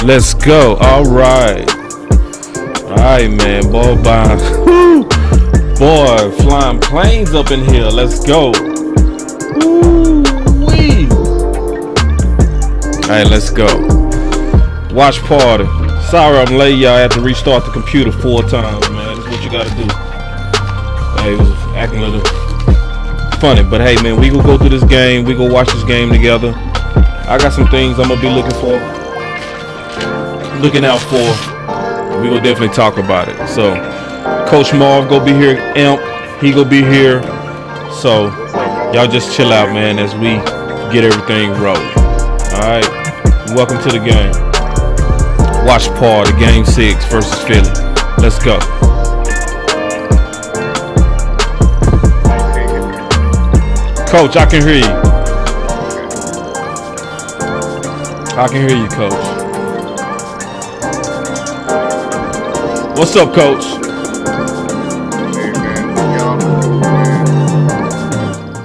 Let's go. All right, man. Ball by. Boy, flying planes up in here. Let's go. Woo-wee. All right, let's go. Watch party. Sorry I'm late, y'all. I had to restart the computer 4 times, man. That's what you gotta do. Hey, it was acting a little funny, but hey, man, we gonna go through this game. We gonna watch this game together. I got some things I'm gonna be looking out for. We gonna definitely talk about it. So, Coach Marv gonna be here. Imp, he gonna be here. So, y'all just chill out, man, as we get everything rolling. All right, welcome to the game. Watch party, Game 6 versus Philly. Let's go. Coach, I can hear you. I can hear you, Coach. What's up, Coach? Hey, man.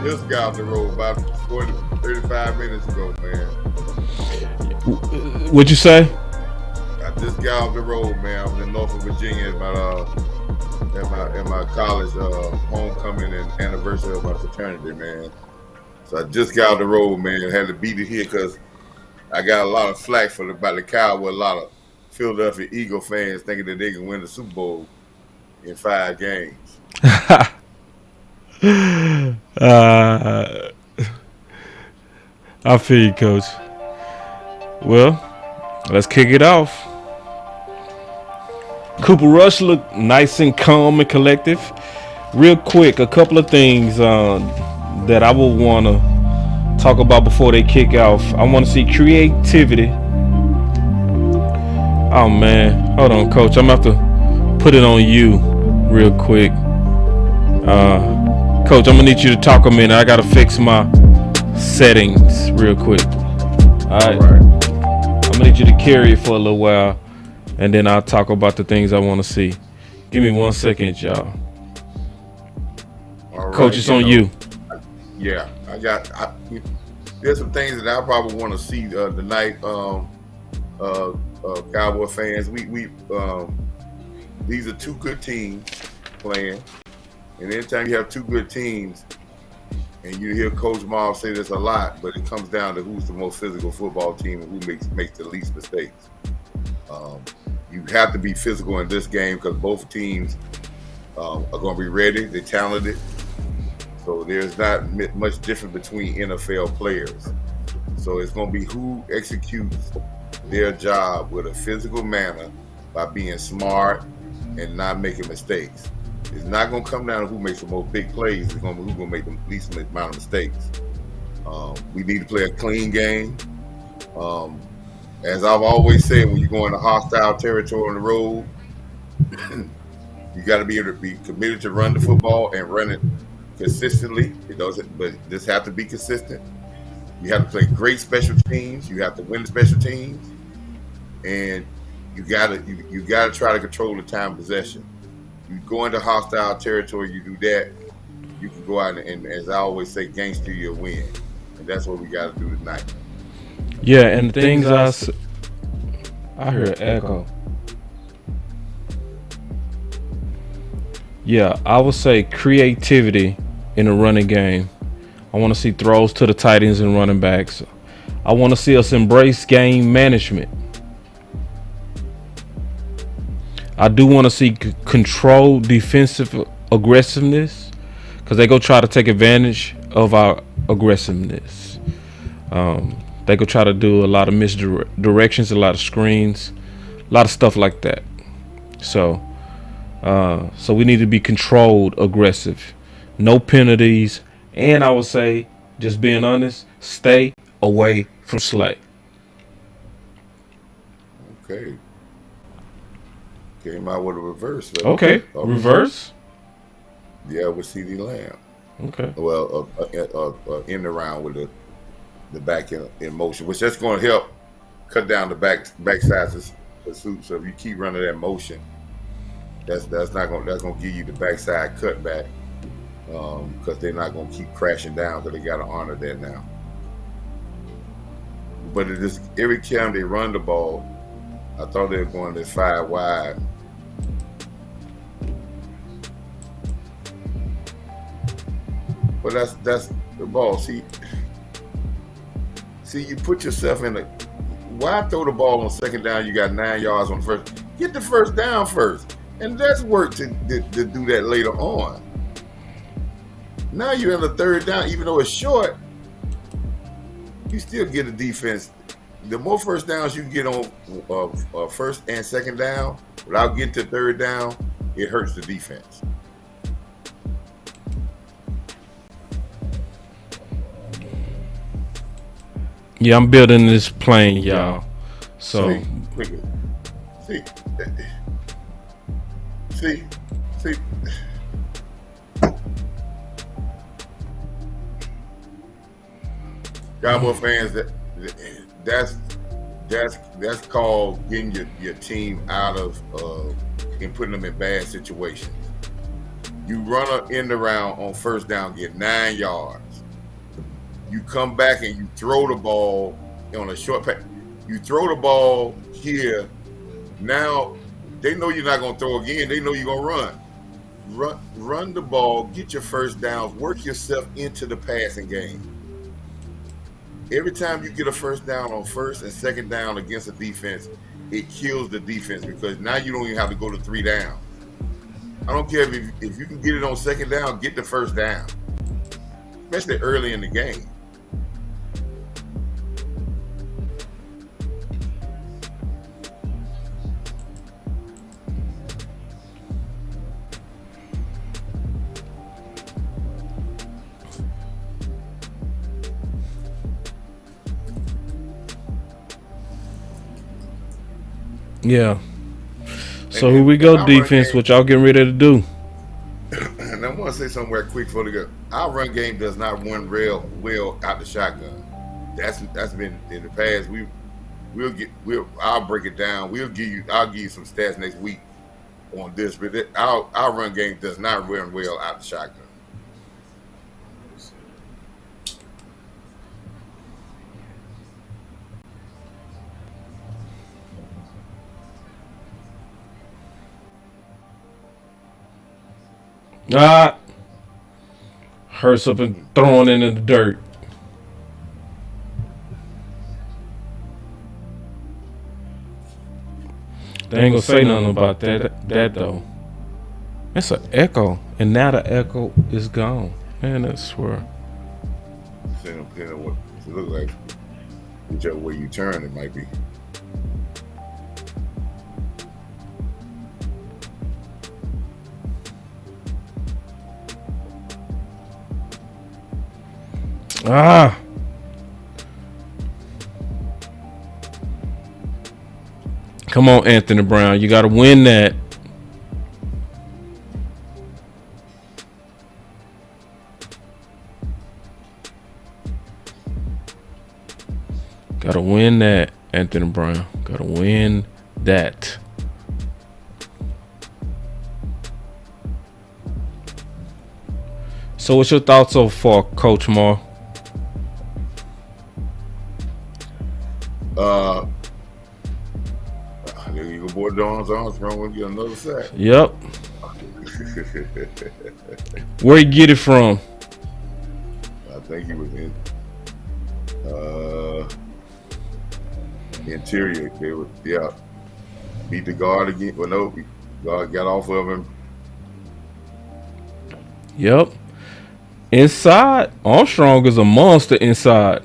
Just got off the road about 35 minutes ago, man. What'd you say? I just got off the road, man. I'm in Norfolk, Virginia at my college homecoming and anniversary of my fraternity, man. So I just got off the road, man. Had to beat it here because I got a lot of flack by the Cowboy. A lot of Philadelphia Eagle fans thinking that they can win the Super Bowl in 5 games. I feel you, Coach. Well, let's kick it off. Cooper Rush looked nice and calm and collective. Real quick, a couple of things that I would want to talk about before they kick off. I want to see creativity. Oh, man. Hold on, Coach. I'm going to have to put it on you real quick. Coach, I'm going to need you to talk a minute. I got to fix my settings real quick. All right. I'm going to need you to carry it for a little while, and then I'll talk about the things I want to see. Give me 1 second, y'all. All right, Coach, it's on you. Yeah, there's some things that I probably want to see tonight. Cowboy fans, these are 2 good teams playing, and anytime you have 2 good teams, and you hear Coach Marv say this a lot, but it comes down to who's the most physical football team and who makes the least mistakes. You have to be physical in this game because both teams are going to be ready. They're talented. So there's not much difference between NFL players. So it's going to be who executes their job with a physical manner by being smart and not making mistakes. It's not going to come down to who makes the most big plays. It's going to be who's going to make the least amount of mistakes. We need to play a clean game. As I've always said, when you go into hostile territory on the road, you got to be able to be committed to run the football and run it consistently. It doesn't, but this have to be consistent. You have to play great special teams. You have to win the special teams, and you gotta try to control the time of possession. You go into hostile territory, you do that, you can go out and as I always say, gangster your win, and that's what we got to do tonight. Yeah, and the things I heard echo. Yeah, I would say creativity in the running game. I want to see throws to the tight ends and running backs. I want to see us embrace game management. I do want to see controlled defensive aggressiveness because they go try to take advantage of our aggressiveness. They go try to do a lot of misdirections, a lot of screens, a lot of stuff like that. So we need to be controlled, aggressive, no penalties, and I would say, just being honest, stay away from Slay. Okay. Came out with a reverse. Okay. Reverse? Yeah, with CD Lamb. Okay. Well, in the round with the back in motion, which that's going to help cut down the backside pursuit. So if you keep running that motion, that's going to give you the backside cutback because they're not going to keep crashing down because they got to honor that now. But it just every time they run the ball, I thought they were going this 5 wide. But that's the ball. See, you put yourself in a. Why throw the ball on second down? You got 9 yards on first. Get the first down first, and let's work to do that later on. Now you're in the third down, even though it's short. You still get a defense. The more first downs you get on first and second down without getting to third down, it hurts the defense. Yeah, I'm building this plane, y'all. So see. Cowboy fans, that's called getting your team out of and putting them in bad situations. You run an end around on first down, get 9 yards. You come back and you throw the ball on a short pass. You throw the ball here. Now they know you're not going to throw again. They know you're going to run the ball, get your first downs, work yourself into the passing game. Every time you get a first down on first and second down against a defense, it kills the defense because now you don't even have to go to 3 down. I don't care if you can get it on second down, get the first down, especially early in the game. Yeah. So here we go, defense. What y'all getting ready to do? And I want to say something real quick before we go. Our run game does not run real well out the shotgun. That's been in the past. I'll break it down. I'll give you some stats next week on this. But our run game does not run well out the shotgun. Hurts up and thrown in the dirt. They ain't gonna say nothing about that though. It's an echo, and now the echo is gone. Man, I swear. Depending on what it looks like, whichever way you turn, it might be. Come on, Anthony Brown. You got to win that. Got to win that, Anthony Brown. Got to win that. So what's your thoughts so far, Coach Marv? There you go, boy. Don's Armstrong will get another sack. Yep. Where you get it from? I think he was in interior. They were beat the guard again. Well, no, guard got off of him. Yep. Inside, Armstrong is a monster inside.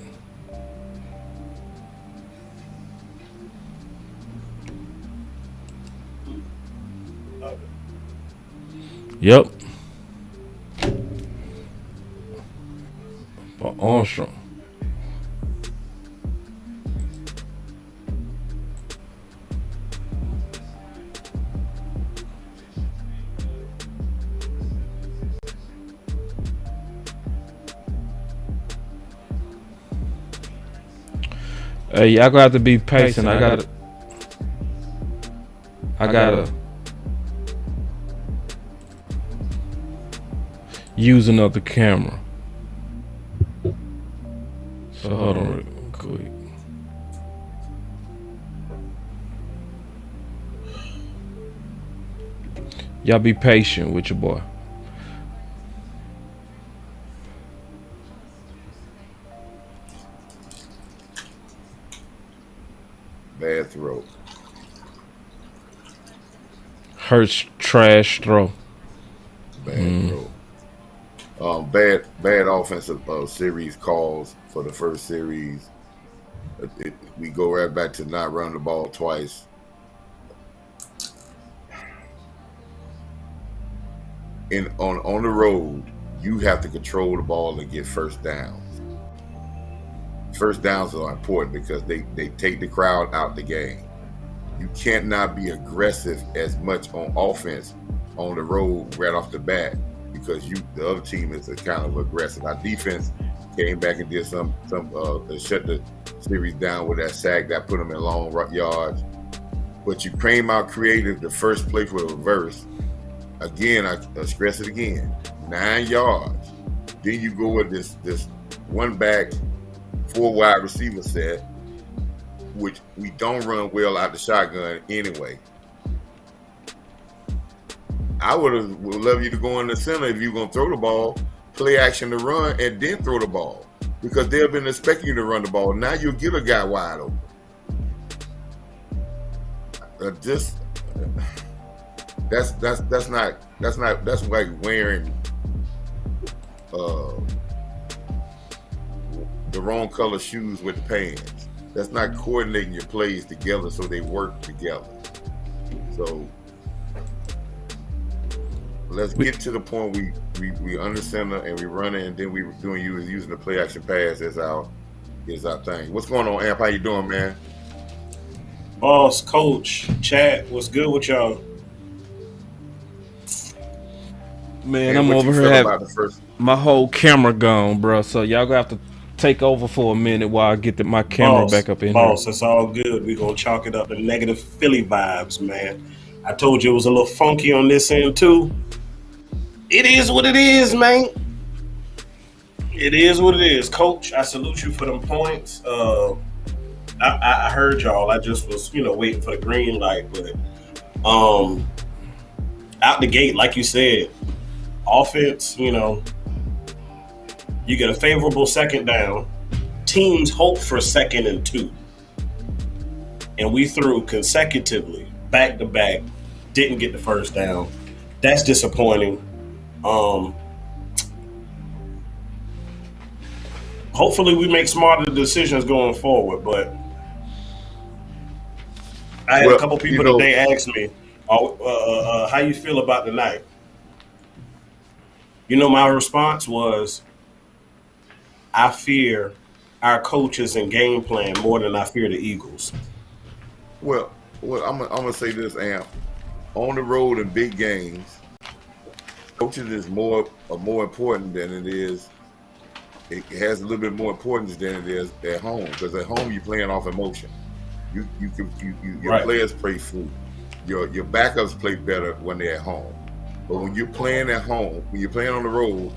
Yep. But Armstrong. Hey, y'all gonna have to be patient. I gotta use another camera. So hold on real quick. Y'all be patient with your boy. Bad throw. Hurts trash throw. Bad throw. Bad offensive series calls for the first series. We go right back to not running the ball twice. On the road, you have to control the ball and get first downs. First downs are important because they take the crowd out the game. You can't not be aggressive as much on offense on the road right off the bat because the other team is kind of aggressive. Our defense came back and did some shut the series down with that sack that put them in long yards. But you came out creative the first play for the reverse. Again, I stress it again, 9 yards. Then you go with this one back, 4 wide receiver set, which we don't run well out the shotgun anyway. I would love you to go in the center if you're going to throw the ball, play action to run, and then throw the ball. Because they've been expecting you to run the ball. Now you'll get a guy wide open. That's like wearing the wrong color shoes with the pants. That's not coordinating your plays together so they work together. So let's get to the point we understand it and we run it, and then we doing using the play action pass as our thing. What's going on, Amp? How you doing, man? Boss, Coach, Chad, what's good with y'all? Man, I'm over here having my whole camera gone, bro. So y'all gonna have to take over for a minute while I get my camera back up in boss, here. It's all good. We're gonna chalk it up to negative Philly vibes, man. I told you it was a little funky on this end too. It is what it is, man. It is what it is. Coach, I salute you for them points. I heard y'all. I just was, waiting for the green light, but out the gate, like you said, offense, you get a favorable second down. Teams hope for 2nd and 2. And we threw consecutively, back to back, didn't get the first down. That's disappointing. Hopefully we make smarter decisions going forward, but I had a couple people today ask me, how you feel about tonight? My response was, I fear our coaches and game plan more than I fear the Eagles. Well, I'm gonna say this, Amp. On the road in big games, coaches is more important than it is. It has a little bit more importance than it is at home, because at home you're playing off emotion. Your right. Players play free. Your backups play better when they're at home. But when you're playing at home, when you're playing on the road,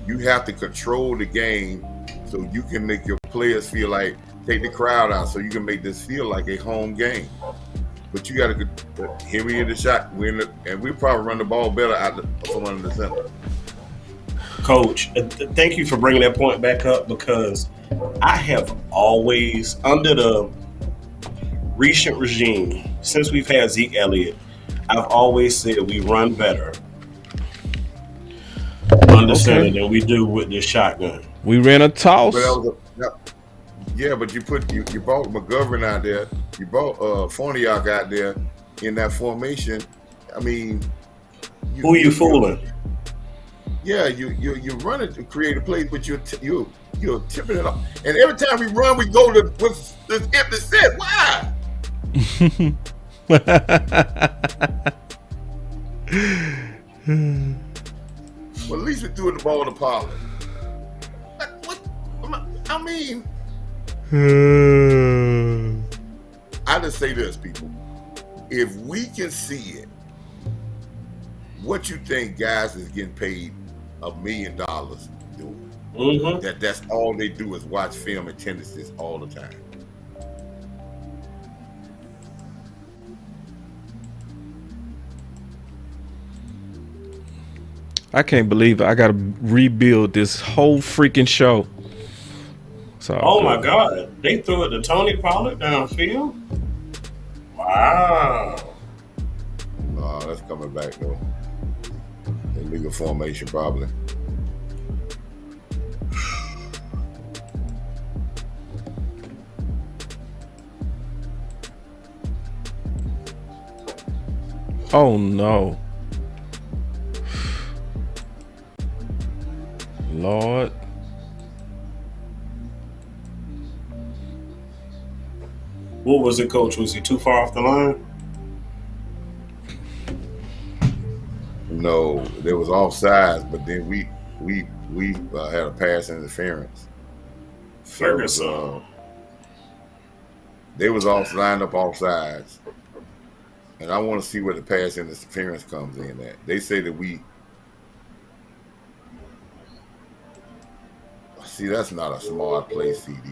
you have to control the game so you can make your players feel like, take the crowd out so you can make this feel like a home game. But you got to, here we in the shot, and we probably run the ball better from under the center. Coach, thank you for bringing that point back up, because I have always, under the recent regime, since we've had Zeke Elliott, I've always said we run better under center than we do with this shotgun. We ran a toss. But you brought McGovern out there, you brought Forniak out there in that formation. I mean, who are you fooling? Yeah, you run it to create a play, but you're tipping it off. And every time we run, we go with this empty set. Why? Well, at least we threw the ball to Pollard. I mean, I just say this, people. If we can see it, what you think guys is getting paid $1 million doing? Mm-hmm. That's all they do is watch film and tendencies all the time. I can't believe it. I gotta rebuild this whole freaking show. So, Oh my God! They threw it to Tony Pollard downfield. Wow. No, that's coming back though. Illegal formation probably. oh no, Lord. What was it, Coach? Was he too far off the line? No, there was offsides, but then we had a pass interference. So it was, Ferguson. they was lined up off sides. And I want to see where the pass interference comes in at. They say that we see that's not a smart play, CD.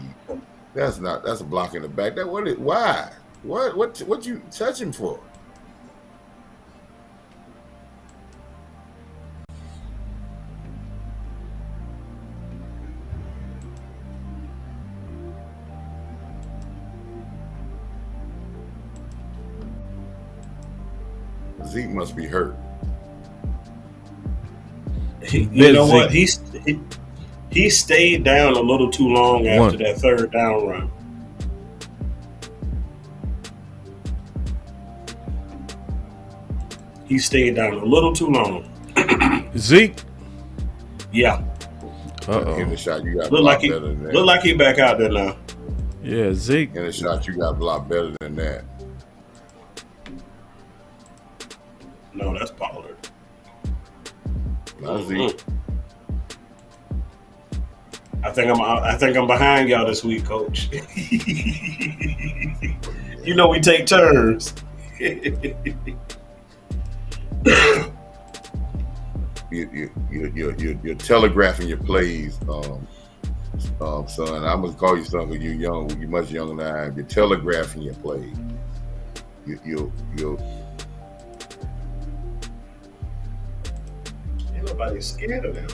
That's a block in the back. Why? What you touching for? Zeke must be hurt. You know what? He stayed down a little too long after that third down run. He stayed down a little too long. Zeke. Yeah. In the shot, you got look like better than that. Look like he back out there now. Yeah, Zeke. In the shot, you got a lot better than that. No, that's Pollard. Not Zeke. I think I'm behind y'all this week, Coach. You know we take turns. You're telegraphing your plays, son. I'm gonna call you son because you're young. You're much younger than I am. You're telegraphing your plays. You'll. Ain't nobody scared of them.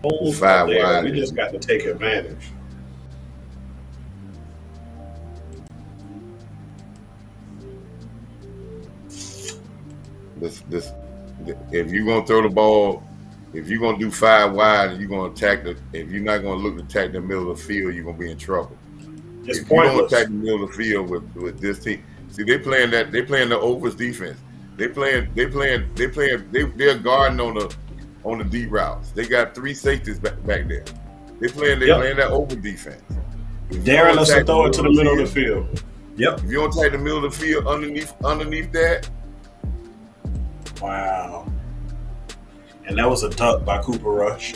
Holes out there. We just got to take advantage. This if you're gonna throw the ball, if you're gonna do 5 wide and you're gonna attack if you're not gonna look to attack the middle of the field, you're gonna be in trouble. It's if pointless. You don't attack the middle of the field with this team. See, they playing the overs defense. They're guarding on the deep routes. They got 3 safeties back there. They're playing that over defense. Darren us to throw it to the middle of the field. Yep. If you don't take the middle of the field underneath that. Wow. And that was a duck by Cooper Rush.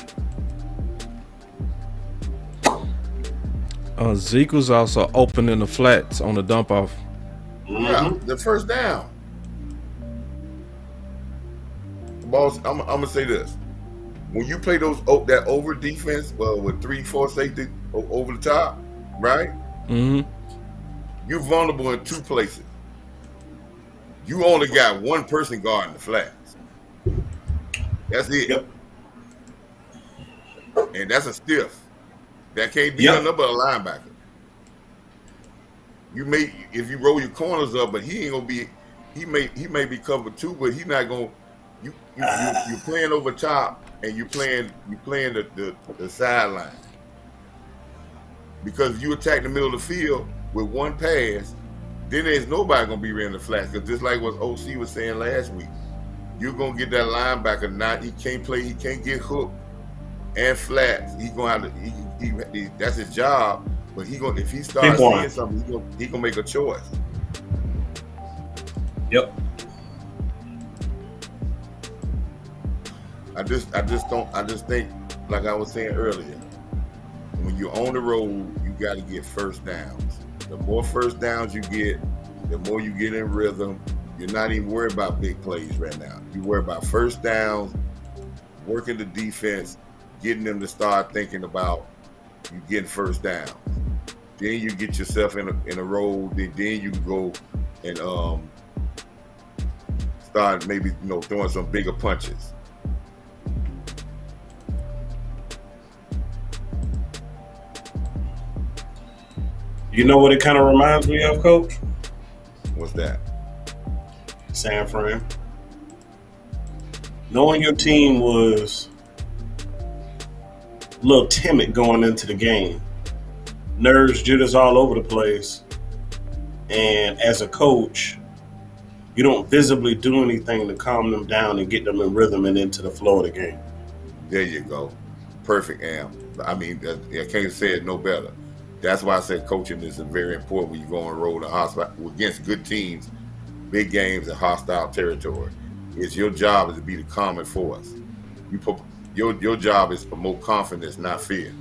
Zeke was also open in the flats on the dump off. Yeah, the first down. Boss, I'm gonna say this: when you play that over defense, with 3-4 safety over the top, right? Mm-hmm. You're vulnerable in 2 places. You only got 1 person guarding the flats. That's it. Yep. And that's a stiff. That can't be nothing but a linebacker. If you roll your corners up, but he ain't gonna be. He may be covered too, but he's not gonna. You're playing over top, and you're playing the sideline. Because if you attack the middle of the field with 1 pass, then there's nobody gonna be running the flats. Because just like what OC was saying last week, you're gonna get that linebacker. Not he can't play. He can't get hooked and flats. He's gonna have to. That's his job. But if he starts seeing something, he gonna make a choice. Yep. I just think, like I was saying earlier, when you're on the road, you got to get first downs. The more first downs you get, the more you get in rhythm. You're not even worried about big plays right now. You worry about first downs, working the defense, getting them to start thinking about you getting first downs. Then you get yourself in a roll. Then you can go and start maybe throwing some bigger punches. You know what it kind of reminds me of, Coach? What's that? San Fran. Knowing your team was a little timid going into the game. Nerves, jitters all over the place. And as a coach, you don't visibly do anything to calm them down and get them in rhythm and into the flow of the game. There you go. Perfect, Am. I mean, I can't say it no better. That's why I said coaching is very important when you go on the road against good teams, big games, and hostile territory. It's your job is to be the calming force. Your job is to promote confidence, not fear.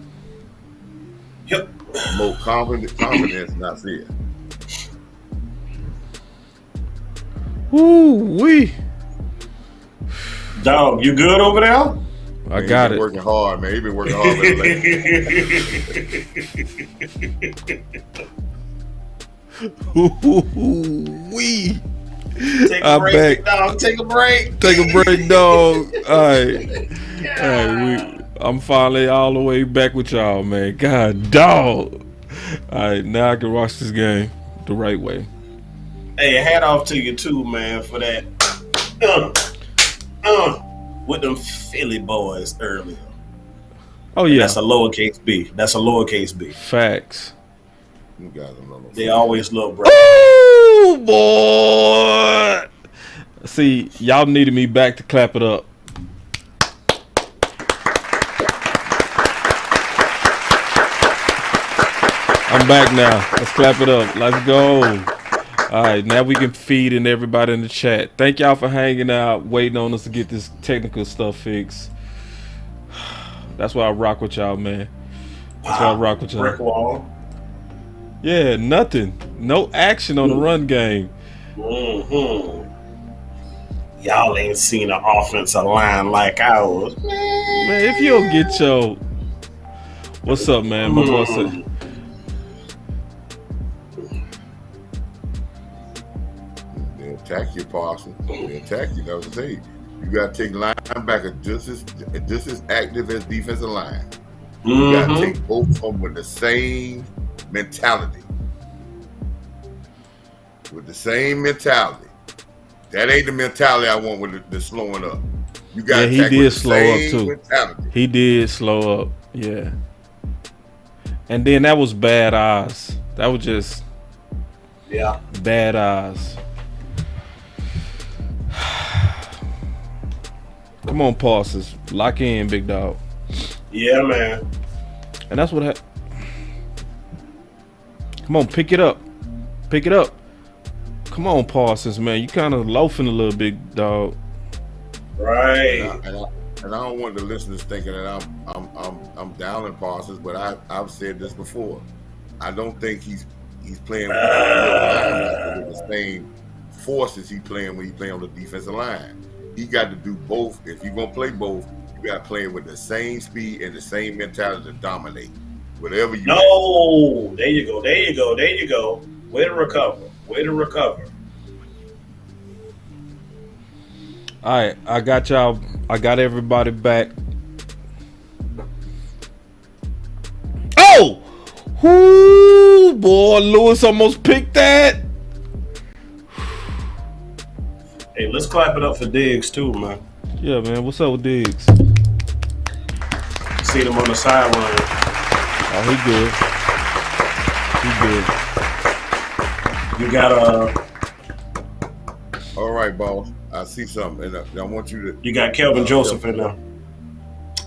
Yep. Promote confidence, not fear. Woo-wee. Dog, you good over there? I got it. Working hard, man. He been working hard. Wee. Take a break, dog. Take a break. Take a break, dog. All right. All right. I'm finally all the way back with y'all, man. God, dog. All right. Now I can watch this game the right way. Hey, hat off to you too, man, for that. With them Philly boys earlier. Oh yeah. That's a lowercase b. That's a lowercase b. Facts. You guys don't know. They always look bro. Oh boy. See, y'all needed me back to clap it up. I'm back now. Let's clap it up. Let's go. All right, now we can feed in everybody in the chat. Thank y'all for hanging out, waiting on us to get this technical stuff fixed. That's why I rock with y'all, man. That's why I rock with y'all. Brick wall. Yeah, nothing. No action on the run game. Mm-hmm. Y'all ain't seen an offensive line like ours. Man, if you don't get your... What's up, man? My boy said... Attack your parcel. They attack you. That's what I say. You got to take linebacker just as active as defensive line. You got to take both of them with the same mentality. With the same mentality. That ain't the mentality I want with the slowing up. You got to he did slow up too. Mentality. He did slow up. Yeah. And then that was bad eyes. That was just bad eyes. Come on, Parsons. Lock in, big dog. Yeah, man. And that's what Come on, pick it up. Pick it up. Come on, Parsons, man. You kind of loafing a little bit, dog. Right. And I don't want the listeners thinking that I'm down in Parsons, but I've said this before. I don't think he's playing with the same forces he's playing when he playing on the defensive line. He got to do both. If you're gonna play both, you got to play with the same speed and the same mentality to dominate. Whatever you. No, there you go. There you go. There you go. Way to recover. Way to recover. All right, I got y'all. I got everybody back. Oh, whoo, boy, Lewis almost picked that. Hey, let's clap it up for Diggs too, man. Yeah, man. What's up with Diggs? See him on the sideline. Oh, he good. You got All right, boss. I see something, and I want you to. You got Kelvin Joseph in there.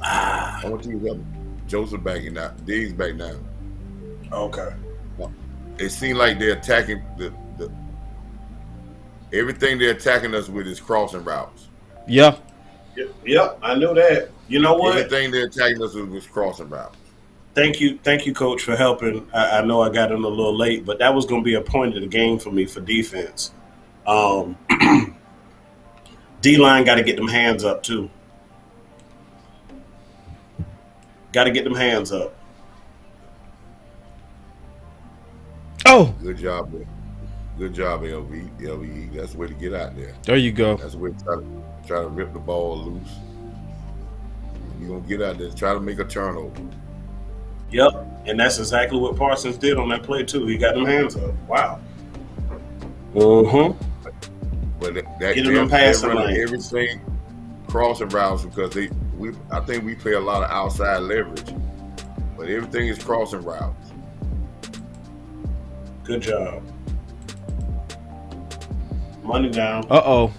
I want you to help Joseph back in now. Diggs back now. Okay. It seems like they're attacking the everything they're attacking us with is crossing routes. Yeah. Yep, I knew that. You know what? Everything they're attacking us with was crossing routes. Thank you, Coach, for helping. I know I got in a little late, but that was going to be a point of the game for me for defense. D-line got to get them hands up, too. Got to get them hands up. Oh. Good job, man. Good job, LVE. That's the way to get out there. There you go. That's the way to try to rip the ball loose. You're going to get out there and try to make a turnover. Yep, and that's exactly what Parsons did on that play, too. He got them hands up. Wow. But that Get them past the line. Everything crossing routes because I think we play a lot of outside leverage, but everything is crossing routes. Good job. Money down. Uh-oh.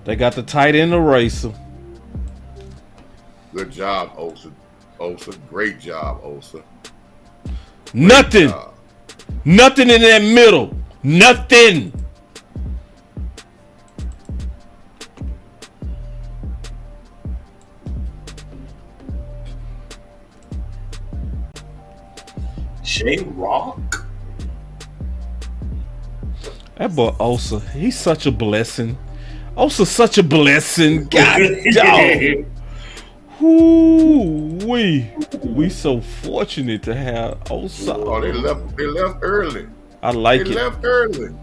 They got the tight end eraser. Good job, Osa. Great job, Osa. Nothing. Nothing in that middle. Nothing. J-Rock? That boy Osa, he's such a blessing. Osa's such a blessing. God dog. We so fortunate to have Osa. Oh, they left early. I like they it. They left early.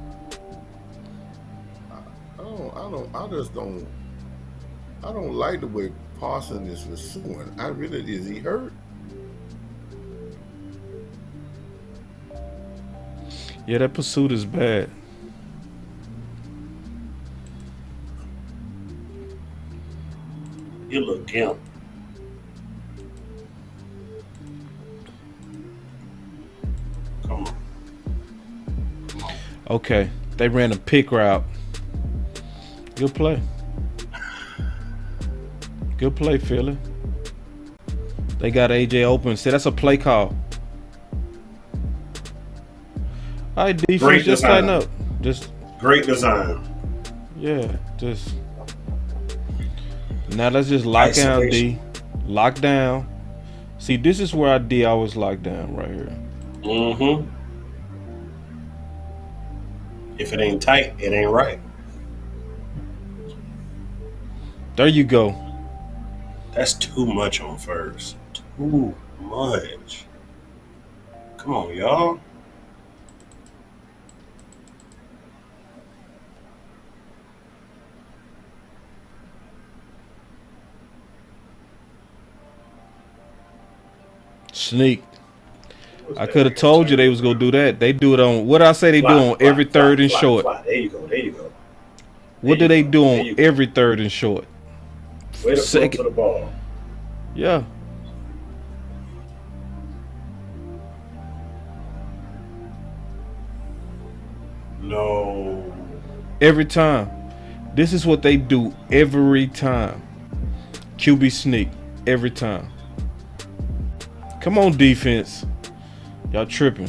I don't like the way Parsons is pursuing. Is he hurt? Yeah, that pursuit is bad. You look gimp. Come on. Okay, they ran a pick route. Good play. Good play, Philly. They got AJ open. See, that's a play call. All right, defense, just tighten up. Just great design. Yeah, just now let's just lock down D. Lock down. See, this is where our D always lock down right here. Mm-hmm. If it ain't tight, it ain't right. There you go. That's too much on first. Too much. Come on, y'all. Sneak. I could have told you they was gonna do that. They do it on what I say they do on every third and short. There you go. There you go. What do they do on every third and short? Way to throw to the ball. Yeah. No. Every time. This is what they do every time. QB sneak every time. Come on, defense. Y'all tripping.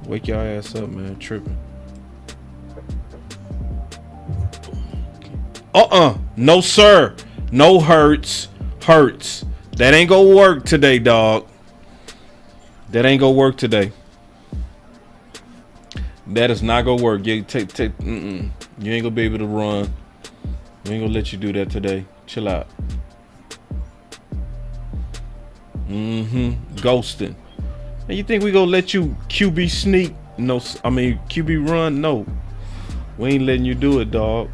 Wake y'all ass up, man. Tripping. No, sir. No hurts. Hurts. That ain't gonna work today, dog. That ain't gonna work today. That is not gonna work. You take. You ain't gonna be able to run. We ain't gonna let you do that today. Chill out. Ghosting. And you think we gonna let you QB sneak? No, I mean QB run? No. We ain't letting you do it, dog.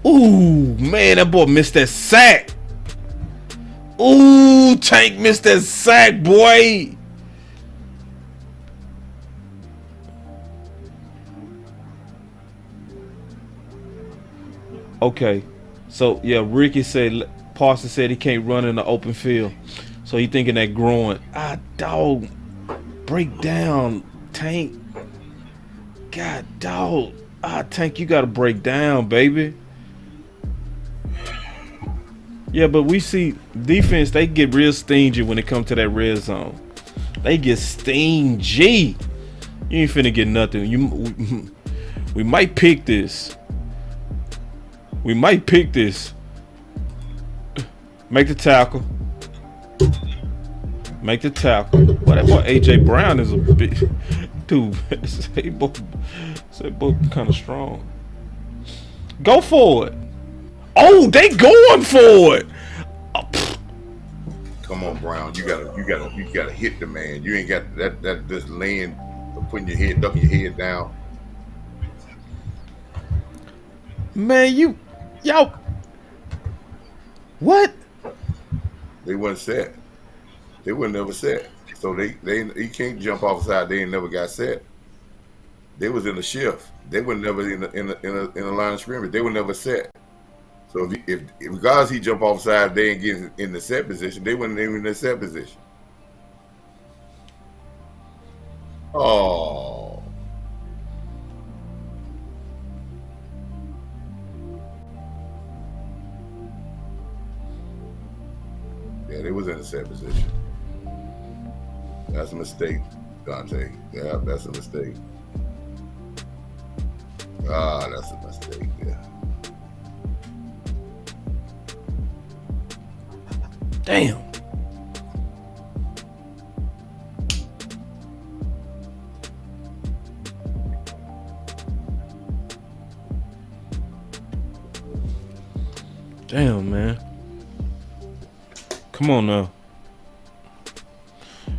Ooh, man, that boy missed that sack. Ooh, Tank missed that sack, boy. Okay, so yeah, Ricky said, Parsons said he can't run in the open field. So he thinking that growing. Dog, break down, Tank. God, dog. Tank, you gotta break down, baby. Yeah, but we see defense, they get real stingy when it comes to that red zone. They get stingy. You ain't finna get nothing. We might pick this. We might pick this. Make the tackle. Make the tackle. Well, that boy AJ Brown is a big dude. They both kind of strong. Go for it. Oh, they going for it. Oh, Come on, Brown. You gotta hit the man. You ain't got that just laying, putting your head, ducking your head down. man, y'all. What? They wasn't set. They were never set. So he can't jump off the side. They ain't never got set. They was in a shift. They were never in a line of scrimmage. They were never set. So if regardless he jump off the side, they ain't getting in the set position. They weren't even in the set position. Oh. Yeah, they was in the set position. That's a mistake, Dante. Yeah, that's a mistake. That's a mistake, yeah. Damn. Damn, man. Come on now.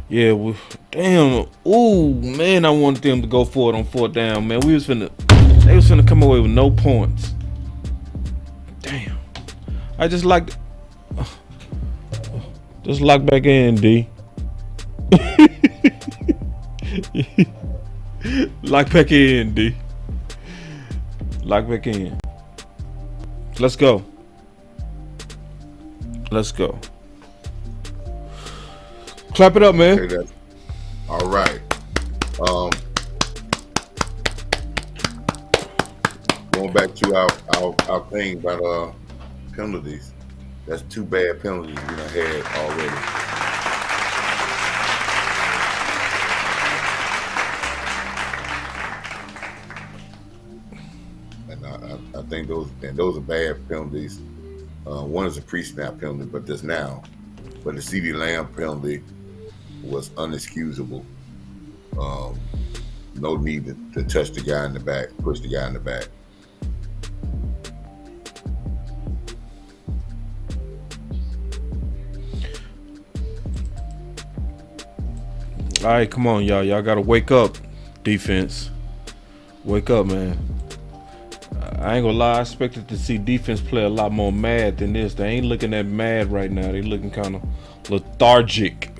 Yeah, damn. Ooh, man, I wanted them to go for it on 4th down, man. They was finna come away with no points. Damn. I just lock back in, D. Lock back in, D. Lock back in. Let's go. Let's go. Clap it up, man. Okay, all right. Going back to our thing about penalties. That's 2 bad penalties we done had already. And I think those are bad penalties. One is a pre-snap penalty, but just now. But the CeeDee Lamb penalty was unexcusable. No need to touch the guy in the back, push the guy in the back. All right, come on, y'all. Y'all got to wake up, defense. Wake up, man. I ain't gonna lie. I expected to see defense play a lot more mad than this. They ain't looking that mad right now. They looking kind of lethargic.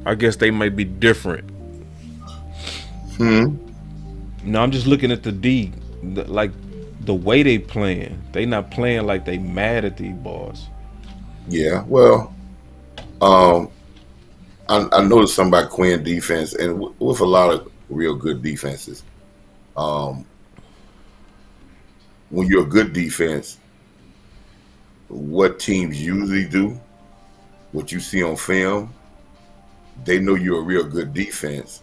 I guess they might be different. No, I'm just looking at the D. Like the way they playing. They not playing like they mad at these boys. Yeah, well, I noticed something about Quinn defense, and with a lot of real good defenses, when you're a good defense, what teams usually do, what you see on film, they know you're a real good defense,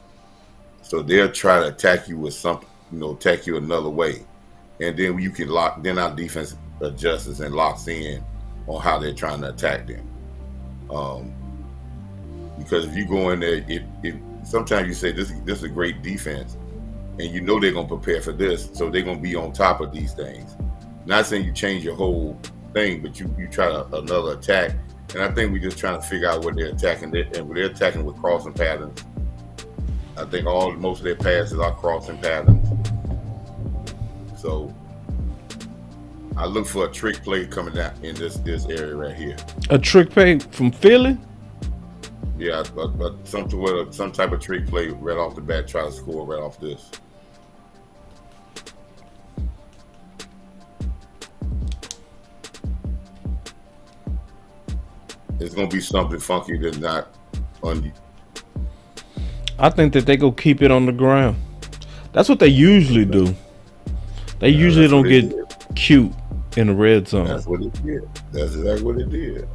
so they'll try to attack you with something, attack you another way, and then you can then our defense adjusts and locks in on how they're trying to attack them. Because if you go in there, if sometimes you say this is a great defense, and you know they're gonna prepare for this, so they're gonna be on top of these things. Not saying you change your whole thing, but you try another attack. And I think we're just trying to figure out what they're attacking, and they're attacking with crossing patterns. I think most of their passes are crossing patterns. So I look for a trick play coming out in this area right here. A trick play from Philly? Yeah, but some type of trick play right off the bat, try to score right off this. It's gonna be something funky that's not on you. I think that they go keep it on the ground. That's what they usually do. They usually don't get cute in the red zone. That's what it did. That's exactly what it did.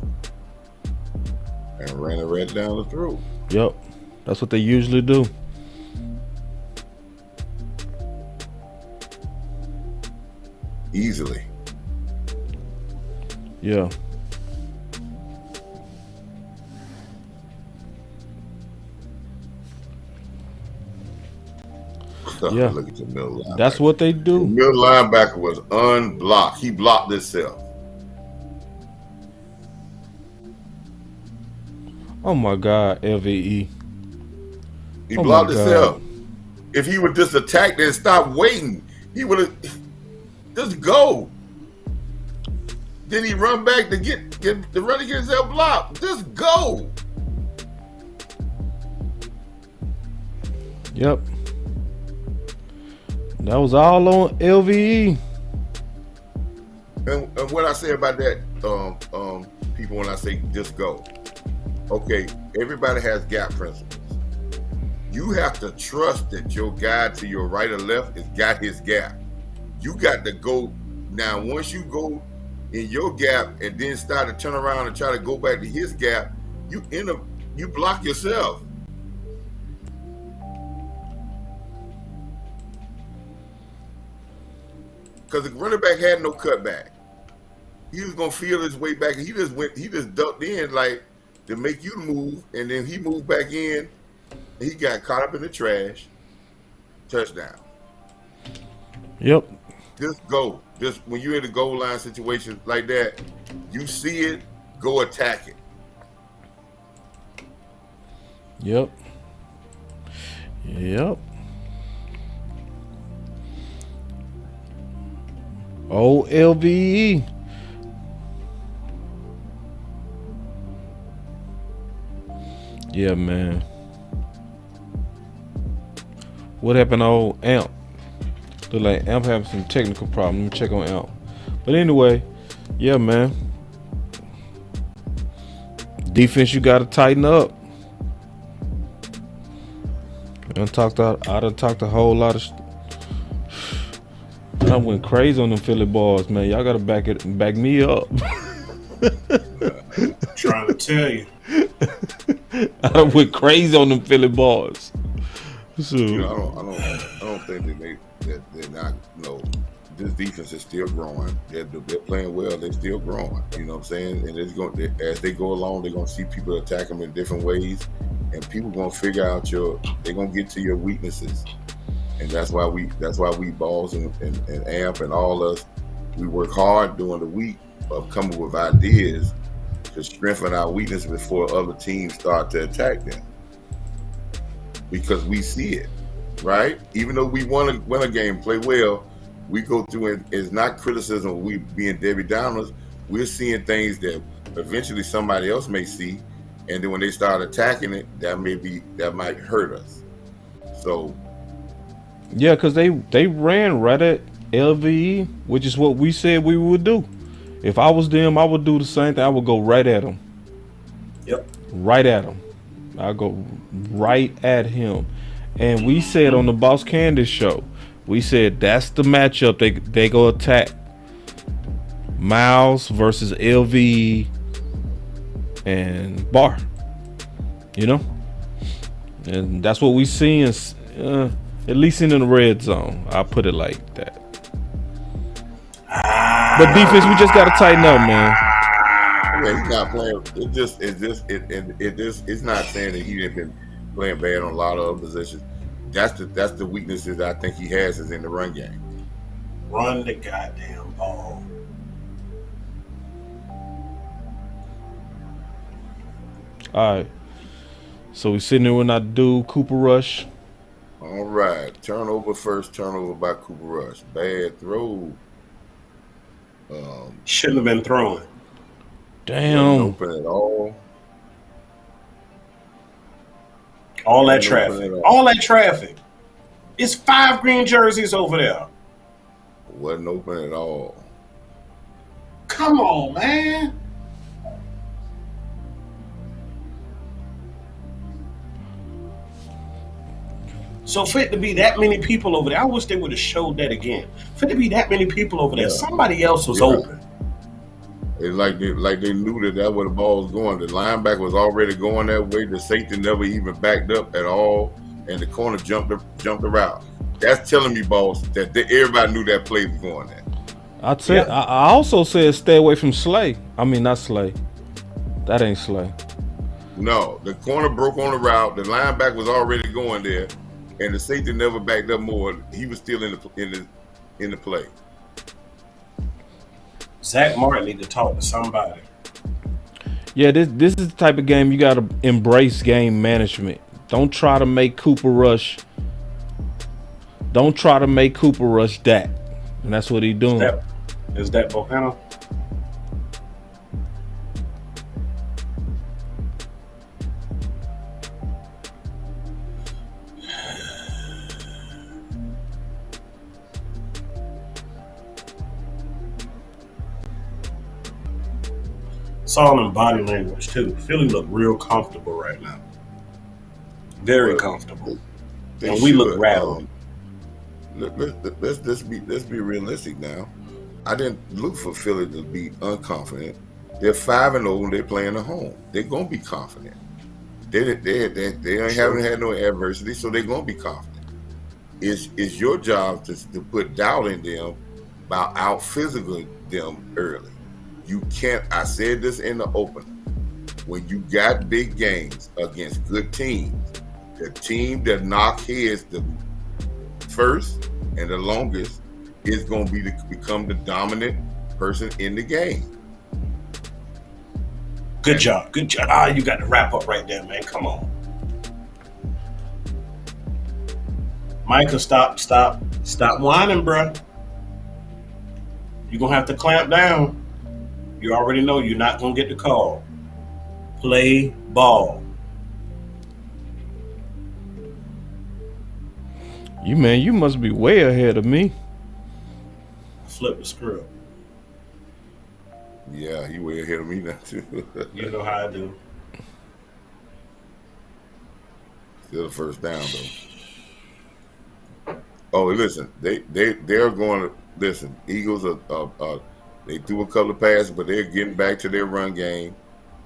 And ran it right down the throat. Yep. That's what they usually do. Easily. Yeah. Yeah, Look at the middle linebacker. that's what they The do. middle linebacker was unblocked. He blocked himself. Oh my God, LVE. He Oh blocked my himself. God. If he would just attack and stop waiting, he would have just go. Then he run back to get the running against that block. Just go. Yep. That was all on LVE. And what I say about that, people, when I say just go, okay, everybody has gap principles. You have to trust that your guy to your right or left has got his gap. You got to go now. Once you go in your gap and then start to turn around and try to go back to his gap, you block yourself. Because the running back had no cutback. He was gonna feel his way back, and he just ducked in like to make you move, and then he moved back in, and he got caught up in the trash. Touchdown. Yep. Just go. Just when you're in a goal line situation like that, you see it, go attack it. Yep. Yep. Oh, LVE. Yeah, man. What happened to old Amp? Look like Amp having some technical problem. Let me check on Amp. But anyway, yeah, man. Defense, you got to tighten up. I done talked a whole lot of. I went crazy on them Philly balls, man. Y'all gotta back me up. Trying to tell you. I went crazy on them Philly balls. So I don't think that they're not. This defense is still growing. They're playing well. They're still growing. You know what I'm saying? And as they go along, they're gonna see people attack them in different ways, and people gonna figure out they're gonna get to your weaknesses. And that's why we balls and Amp and all us, we work hard during the week of coming with ideas to strengthen our weakness before other teams start to attack them. Because we see it, right? Even though we win a game, play well, we go through and it's not criticism of we being Debbie Downers. We're seeing things that eventually somebody else may see, and then when they start attacking it, that might hurt us. So yeah, because they ran right at LVE, which is what we said we would do. If I was them, I would do the same thing. I would go right at him. Yep. Right at him. I go right at him. And we said on the Boss Candace show, we said that's the matchup. They go attack Miles versus LVE and Barr. You know? And that's what we see at least in the red zone. I'll put it like that. But defense, we just gotta tighten up, man. Yeah, he's not playing. It's not saying that he didn't been playing bad on a lot of other positions. That's the weaknesses I think he has is in the run game. Run the goddamn ball. All right. So we sitting there with our dude Cooper Rush. All right, first turnover by Cooper Rush. Bad throw. Shouldn't have been thrown. Damn. Open at all. All that traffic. It's 5 green jerseys over there. Wasn't open at all. Come on, man. So for it to be that many people over there, I wish they would have showed that again. For it to be that many people over there, somebody else was open. It's like they knew that's where the ball was going. The linebacker was already going that way. The safety never even backed up at all, and the corner jumped the route. That's telling me, boss, that everybody knew that play was going there. I also said stay away from Slay. I mean, not Slay. That ain't Slay. No, the corner broke on the route. The linebacker was already going there. and the safety never backed up more. He was still in the play. Zach Martin need to talk to somebody. Yeah, this is the type of game you got to embrace game management. Don't try to make Cooper Rush. Don't try to make Cooper Rush that, and that's what he's doing. Is that Bohanna? It's all in body language too. Philly look real comfortable right now. Very comfortable. And we look rattled. Let's be realistic now. I didn't look for Philly to be unconfident. They're 5-0. They're playing at home. They're gonna be confident. They haven't had no adversity, so they're gonna be confident. It's your job to put doubt in them by out physicaling them early. You can't. I said this in the opener. When you got big games against good teams, the team that knock heads the first and the longest is going to become the dominant person in the game. Good job. Good job. You got to wrap up right there, man. Come on. Micah, stop whining, bro. You're going to have to clamp down. You already know you're not going to get the call. Play ball. You must be way ahead of me. Flip the script. Yeah, you way ahead of me now too. You know how I do. Still the first down though. Oh, listen, they're going to listen. Eagles are they threw a couple of passes, but they're getting back to their run game,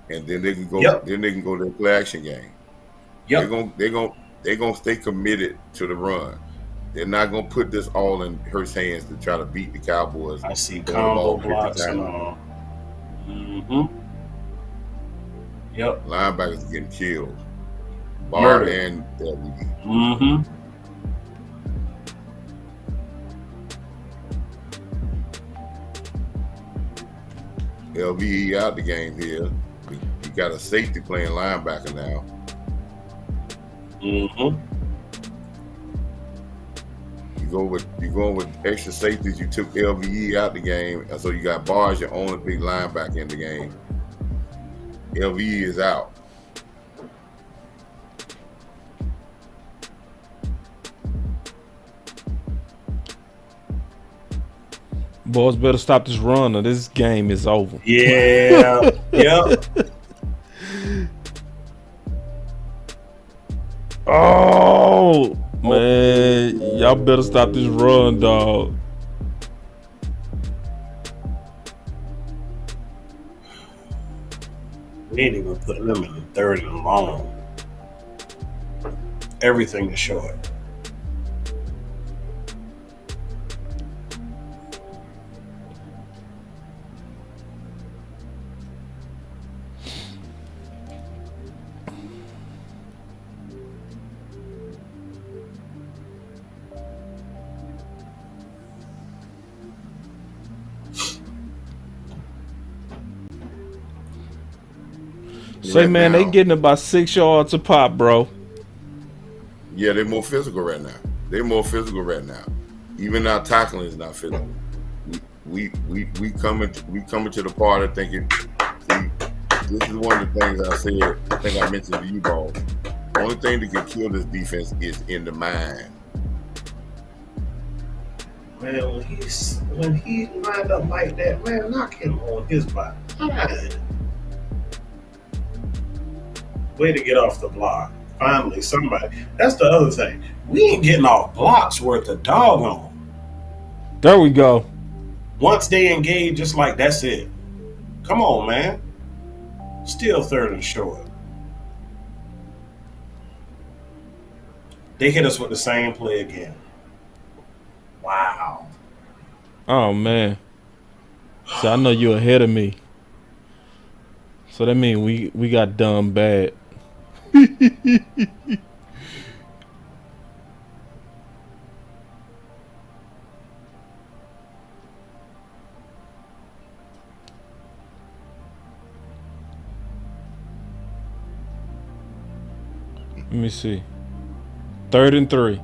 and then they can go. Yep. Then they can go to their play action game. Yep. They're gonna stay committed to the run. They're not gonna put this all in Hurst's hands to try to beat the Cowboys. I see combo blocks and all. Yep. Linebackers getting killed. Bar and LVE. LVE out the game here. You got a safety playing linebacker now. You going with extra safeties. You took LVE out the game, and so you got Barnes, your only big linebacker in the game. LVE is out. Boys better stop this run or this game is over. Yeah. Yep. Oh, man. Y'all better stop this run, dog. We ain't even putting them in the third and long. Everything is short. Say, man, they getting about 6 yards a pop, bro. Yeah, they're more physical right now. Even our tackling is not physical. We coming to the party thinking. See, this is one of the things I said. I think I mentioned to you, ball. The only thing that can kill this defense is in the mind. Man, when he lined up like that, man, knock him on his body. Way to get off the block. Finally, somebody. That's the other thing. We ain't getting off blocks worth a doggone. There we go. Once they engage, just like that's it. Come on, man. Still third and short. They hit us with the same play again. Wow. Oh, man. So I know you're ahead of me. So that means we got done bad. Let me see. 3rd and 3.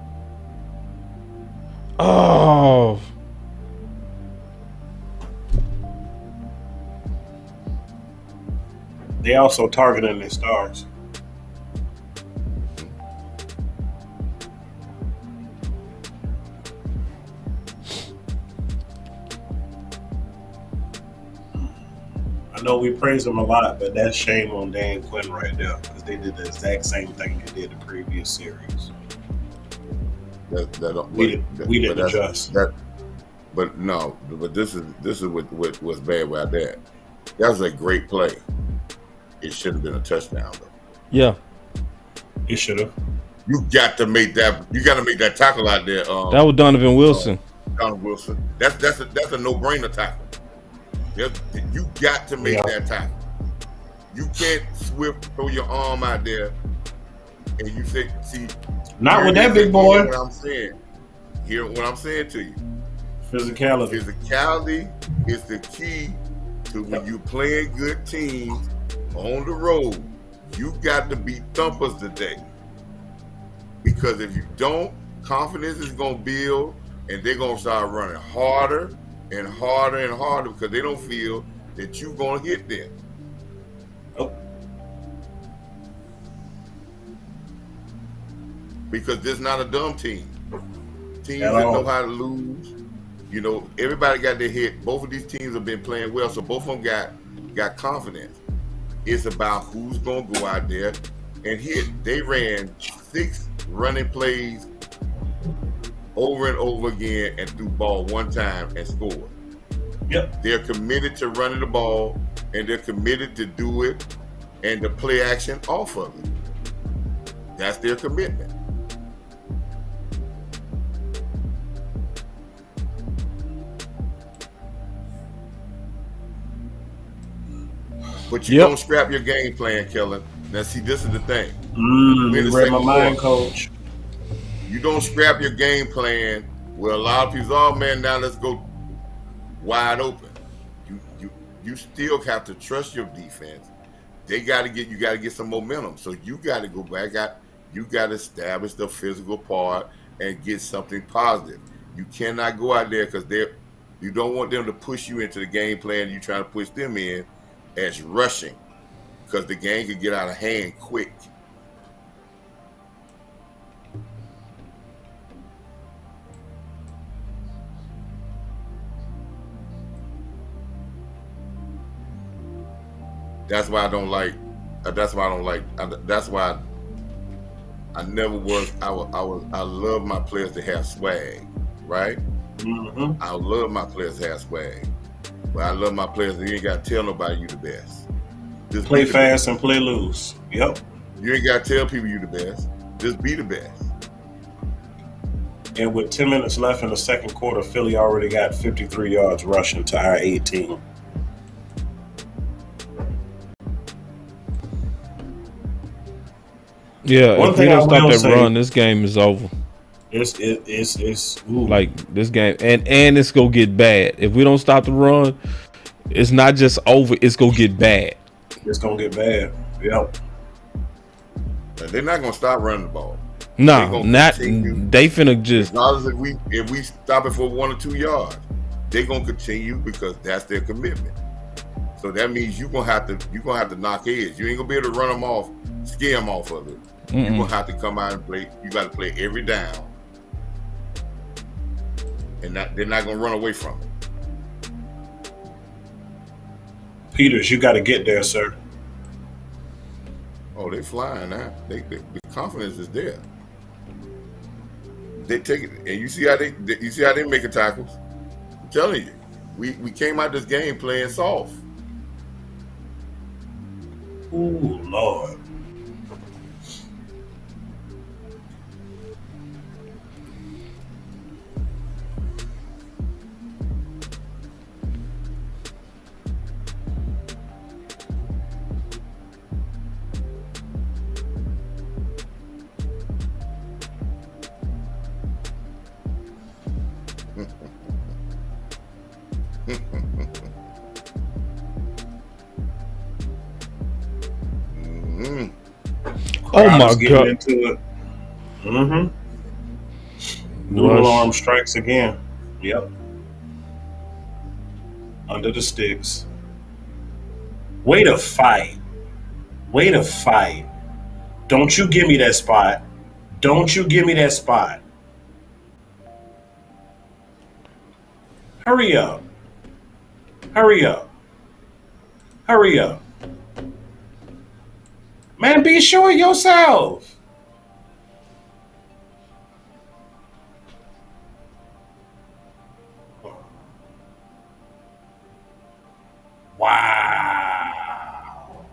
Oh. They also targeting their stars. I know we praise them a lot, but that's shame on Dan Quinn right there because they did the exact same thing they did the previous series. We didn't adjust. But no, but this is what's bad about that. That was a great play. It should have been a touchdown though. Yeah. It should have. You got to make that. You got to make that tackle out there. That was Donovan Wilson. Donovan Wilson. That's a no-brainer tackle. You got to make that tackle. You can't throw your arm out there and you say, see. Not with that big boy. What I'm saying. Hear what I'm saying to you. Physicality. Physicality is the key to when you playing good teams on the road. You got to be thumpers today. Because if you don't, confidence is going to build and they're going to start running harder and harder and harder because they don't feel that you're going to hit them. Oh. Because this is not a dumb team. Teams that know how to lose. You know, everybody got their hit. Both of these teams have been playing well, so both of them got confidence. It's about who's going to go out there and hit. They ran 6 running plays over and over again and threw ball one time and scored. Yep. They're committed to running the ball and they're committed to do it and to play action off of it. That's their commitment. But you don't scrap your game plan, Kellen. Now, see, this is the thing. You read my mind, Coach. You don't scrap your game plan. Well, a lot of people, oh man, now let's go wide open. You still have to trust your defense. You got to get some momentum. So you got to go back out. You got to establish the physical part and get something positive. You cannot go out there because you don't want them to push you into the game plan. You're trying to push them in as rushing because the game could get out of hand quick. That's why I don't like. That's why I never was. I love my players to have swag, right? Mm-hmm. I love my players to have swag. But I love my players that you ain't got to tell nobody you the best. Just play fast and play loose. Yep. You ain't got to tell people you the best. Just be the best. And with 10 minutes left in the second quarter, Philly already got 53 yards rushing to our 18. Yeah, if we don't stop that run, this game is over. It's like this game, and it's gonna get bad if we don't stop the run. It's not just over; it's gonna get bad. It's gonna get bad. Yep. They're not gonna stop running the ball. No, not they finna just. Regardless if we stop it for 1 or 2 yards, they're gonna continue because that's their commitment. So that means you're gonna have to knock heads. You ain't gonna be able to run them off, scare them off of it. You're gonna have to come out and play. You got to play every down. And they're not going to run away from it. Peters, you got to get there, sir. Oh, they're flying now. The confidence is there. They take it, and you see how they making tackles. I'm telling you, we came out this game playing soft. Ooh, Lord. Oh Crowd my is getting God. into it. Mm-hmm. Noodle Rush. arm strikes again. Yep. Under the sticks. Way to fight. Way to fight. Don't you give me that spot. Don't you give me that spot. Hurry up. Hurry up. Hurry up. Man, be sure of yourself. Wow.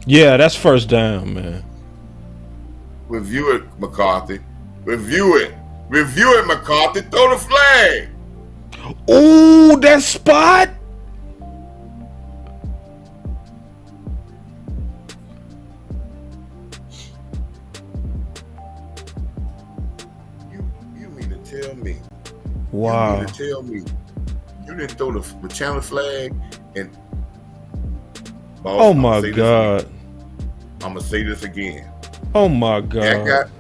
Yeah, that's first down, man. Review it, McCarthy. Review it. Review it, McCarthy. Throw the flag. Ooh, that spot. You mean to tell me? Wow. You mean to tell me you didn't throw the challenge flag and? Boss, Oh my God. I'm gonna say this again. Oh my That God.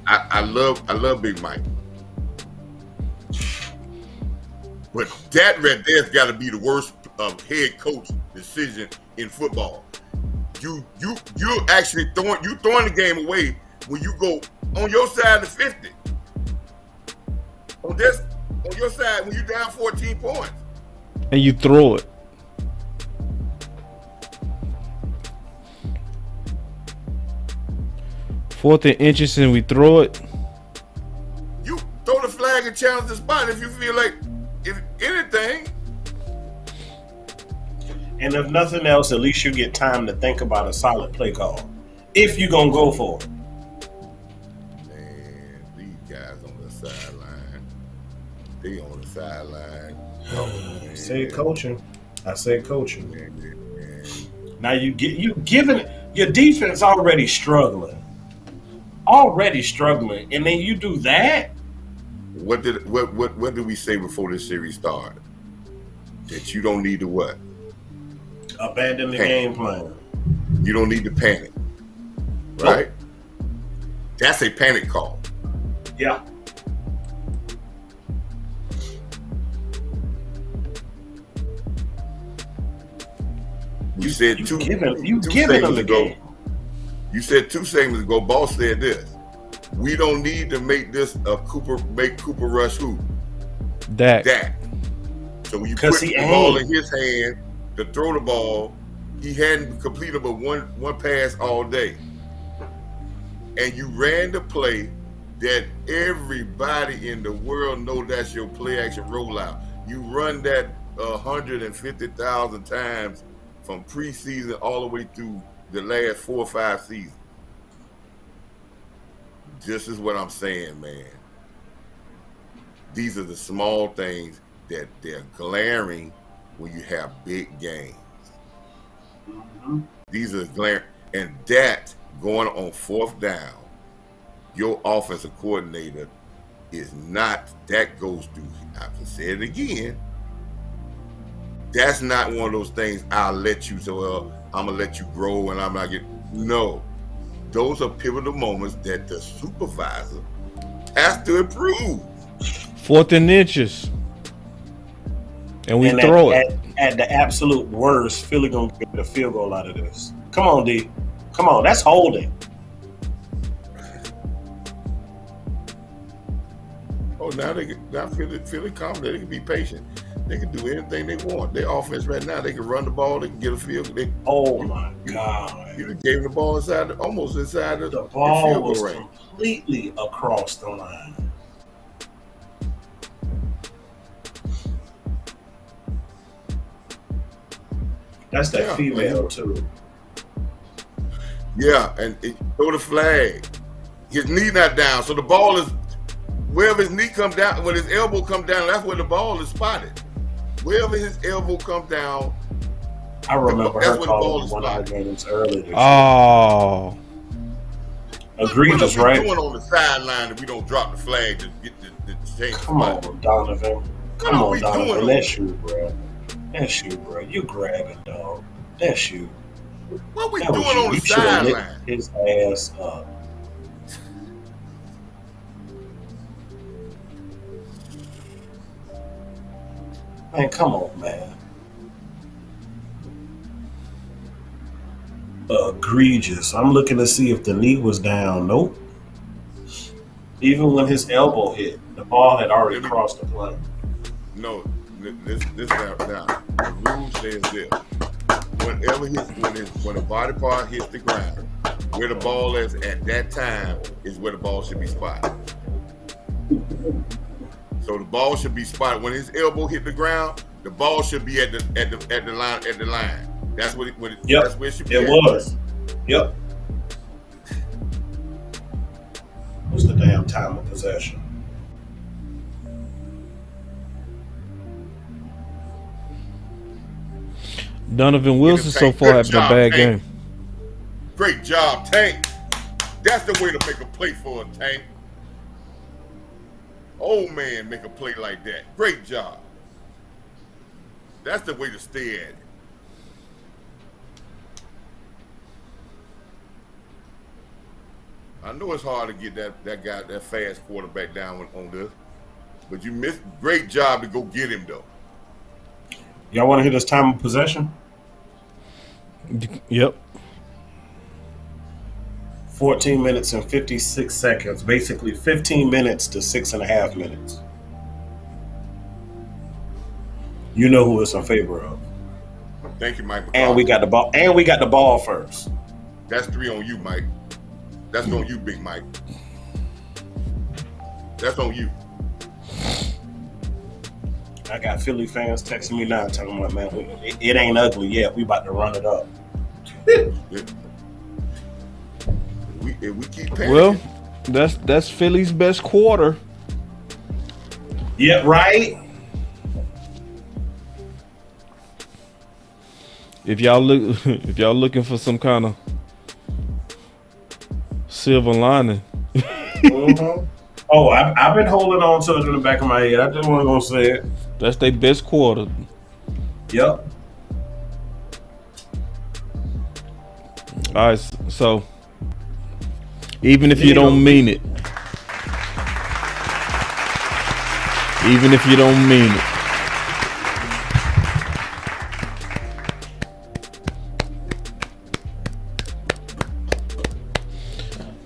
guy, I love Big Mike, but that right there's got to be the worst head coach decision in football. You actually throwing the game away when you go on your side of 50. On your side when you down 14 points. And you throw it. Fourth and inches and we throw it. You throw the flag and challenge the spot if you feel like, if anything. And if nothing else, at least you get time to think about a solid play call. If you're going to go for it. Man, these guys on the sideline. They on the sideline. Oh, I say coaching. I say coaching. Man. Now you giving your defense already struggling. Already struggling. And then you do that? What did we say before this series started? That you don't need to what? Abandon the Panic. game plan. You don't need to panic. Right? That's a panic call. Yeah. You said You two giving segments them the ago. game. You said 2 segments ago, Boss said this. We don't need to make this make Cooper rush who? Dak. So when you 'Cause put he the ball ain't. in his hand to throw the ball, he hadn't completed but one pass all day. And you ran the play that everybody in the world know that's your play action rollout. You run that 150,000 times from preseason all the way through the last 4 or 5 seasons. This is what I'm saying, man. These are the small things that they're glaring when you have big games. Mm-hmm. These are glaring. And that going on 4th down, your offensive coordinator is not, that goes through, I can say it again, that's not one of those things I'll let you, so I'm going to let you grow and I'm not getting, no. Those are pivotal moments that the supervisor has to improve. 4th and inches. And we throw it. At the absolute worst, Philly gonna get a field goal out of this. Come on, D. Come on, that's holding. Oh, now Philly calm. They can be patient. They can do anything they want. Their offense right now, they can run the ball. They can get a field goal. Oh my God! You gave the ball almost inside the ball field goal was range. Completely across the line. That's that female too. Yeah, and throw the flag. His knee not down, so the ball is wherever his knee comes down. When his elbow comes down, that's where the ball is spotted. Wherever his elbow comes down, I remember that's her where the ball calling is one of the spotted. games early this year. Oh. Egregious, what are we right? doing on the sideline if we don't drop the flag to get the change? Come on, Donovan. Come What are on, we Donovan. doing? That's you, bro. That's you, bro. You grabbing, dog. That's you. What we That doing was you. on the You should have lit sideline? his ass up. Man, come on, man. Egregious. I'm looking to see if the knee was down. Nope. Even when his elbow hit, the ball had already crossed the plane. No, this now. The rule says this: whenever when a body part hits the ground, where the ball is at that time is where the ball should be spotted. So the ball should be spotted when his elbow hit the ground. The ball should be at the line. That's what Yep. That's where it should be. It was. Yep. What's the damn time of possession? Donovan Wilson so far having a bad game. Great job, Tank. That's the way to make a play for a Tank. Old man make a play like that. Great job. That's the way to stay at it. I know it's hard to get that fast quarterback down on this, but you missed. Great job to go get him though. Y'all want to hit this time of possession? Yep. 14 minutes and 56 seconds. Basically 15 minutes to 6.5 minutes. You know who it's in favor of. Thank you, Mike. And we got the ball. And we got the ball first. That's 3 on you, Mike. That's on you, Big Mike. That's on you. I got Philly fans texting me now talking about, man, it ain't ugly yet. We about to run it up. If we keep panicking. Well, that's Philly's best quarter. Yeah, right. If y'all looking for some kind of silver lining. Mm-hmm. Oh, I've been holding on to it in the back of my head. I just wasn't gonna say it. That's their best quarter. Yep. All right, so even if you don't mean it,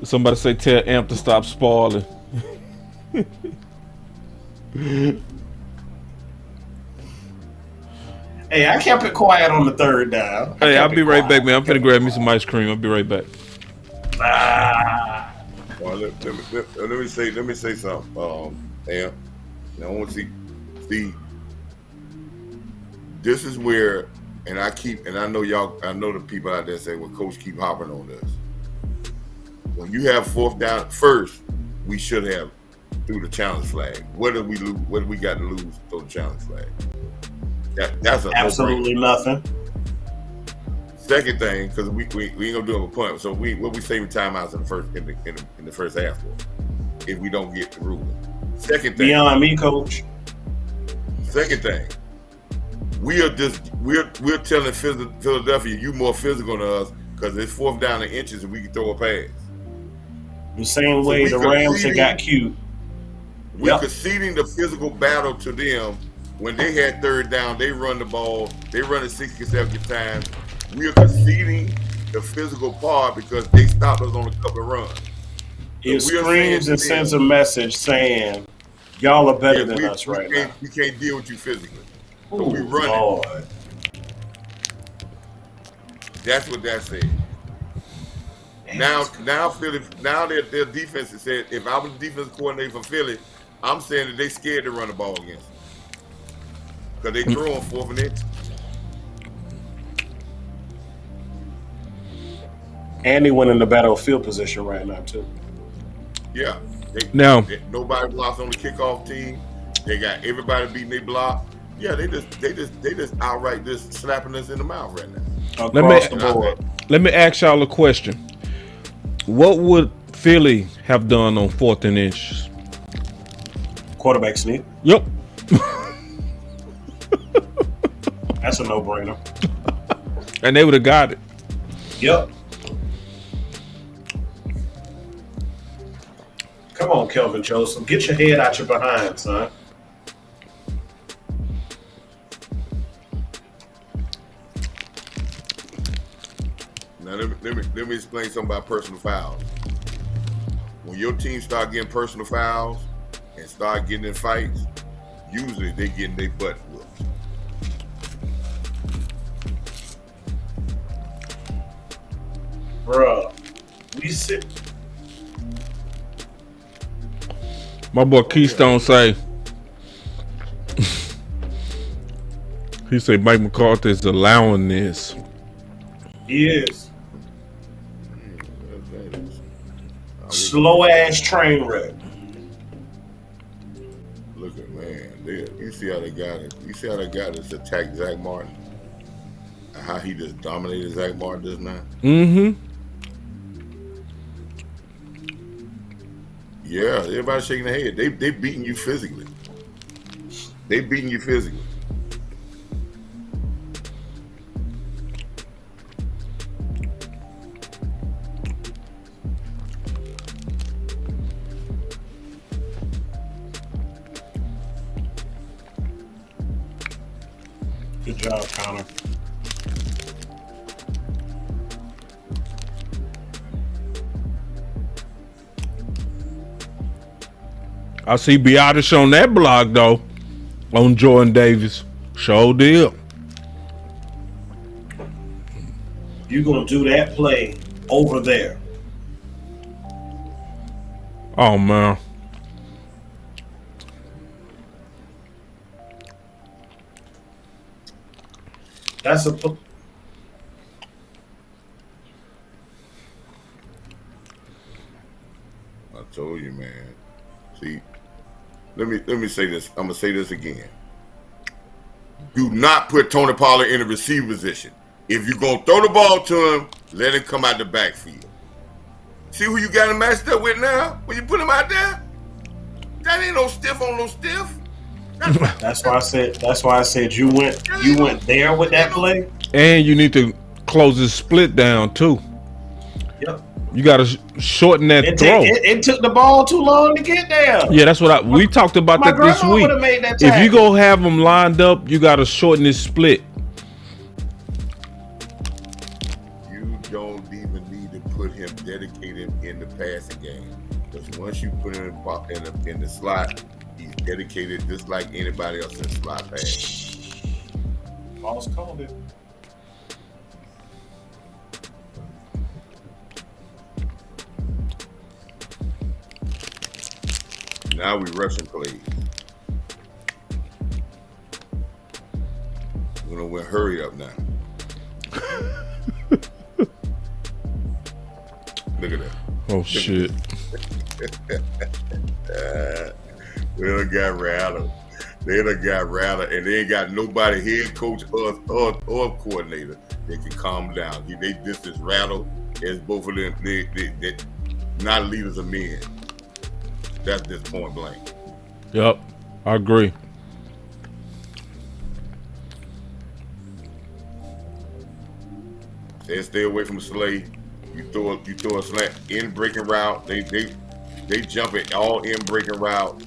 somebody say tell Amp to stop spoiling. Hey, I kept it quiet on the third down. Hey, I'll be right back, man. I'm finna grab me some ice cream. I'll be right back. Well, let me say something. Amp, I want to see. This is where, and I know the people out there say, well, Coach keep hopping on this. When you have fourth down, first we should have threw the challenge flag. What did we lose? What do we got to lose to throw the challenge flag? That's absolutely nothing. Second thing, because we ain't gonna do it with punt. So we saving timeouts in the first half for if we don't get the ruling. Second thing, beyond me, Coach. Second thing, we're telling Philadelphia you more physical than us because it's fourth down in inches and we can throw a pass. The same way the Rams had got cute. We're conceding the physical battle to them. When they had third down, they run the ball. They run it 60, 70 times. We're conceding the physical part because they stopped us on a couple of runs. It screams and sends a message saying, y'all are better than us right now. We can't deal with you physically. So Ooh, we run Lord. it. That's what that said. Now Philly, their defense has said, if I was the defensive coordinator for Philly, I'm saying that they scared to run the ball against them. Because they throwing fourth and inch. And they went in the battlefield position right now too. Yeah. Nobody blocks on the kickoff team. They got everybody beating their block. Yeah, they just outright just slapping us in the mouth right now. Across the board. Let me ask y'all a question. What would Philly have done on 4th and inch? Quarterback sneak. Yep. That's a no-brainer. And they would have got it. Yep. Come on, Kelvin Joseph. Get your head out your behind, son. Now let me explain something about personal fouls. When your team start getting personal fouls and start getting in fights, usually they getting their butt whooped. Bruh, we sit. My boy Keystone say, he said Mike McCarthy is allowing this. He is. Slow ass train wreck. Look at you see how they got it. You see how they got us attacked Zach Martin. How he just dominated Zach Martin just now. Mm-hmm. Yeah, everybody's shaking their head. They beating you physically. They beating you physically. Good job, Connor. I see Biotish on that block though, on Jordan Davis. Sure deal. You gonna do that play over there? Oh man. That's a. I told you, man. See, let me say this. I'm gonna say this again. Do not put Tony Pollard in a receiver position. If you're gonna throw the ball to him, let him come out the backfield. See who you got him matched up with now? When you put him out there, that ain't no stiff on no stiff. That's why I said you went there with that play. And you need to close the split down too. Yep. You got to shorten that throw. It took the ball too long to get there. Yeah, that's what we talked about that this week. If you go have them lined up, you got to shorten this split. You don't even need to put him dedicated in the passing game, because once you put him in the slot, he's dedicated just like anybody else in slot pass. Boss called it. Now we rushing plays. We're gonna hurry up now. Look at that. Oh shit. They done got rattled. And they ain't got nobody, head coach or coordinator, that can calm down. They just as rattled as both of them. They not leaders of men. That's just point blank. Yep, I agree. They stay away from Slay. You throw a slant in breaking route. They jump it all in breaking route.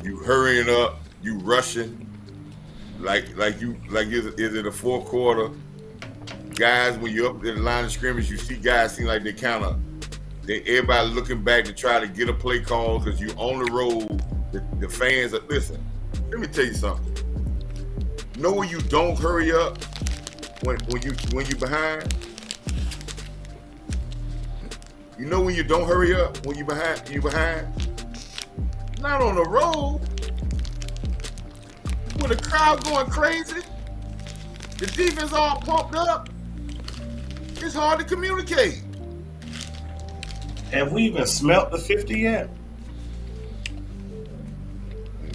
You hurrying up. You rushing. Like is it a fourth quarter? Guys, when you're up in the line of scrimmage, you see guys seem like everybody looking back to try to get a play call because you on the road. The fans are listen. Let me tell you something. Know when you don't hurry up when you behind. You know when you don't hurry up when you behind. Not on the road. When the crowd going crazy, the defense all pumped up. It's hard to communicate. Have we even smelt the 50 yet?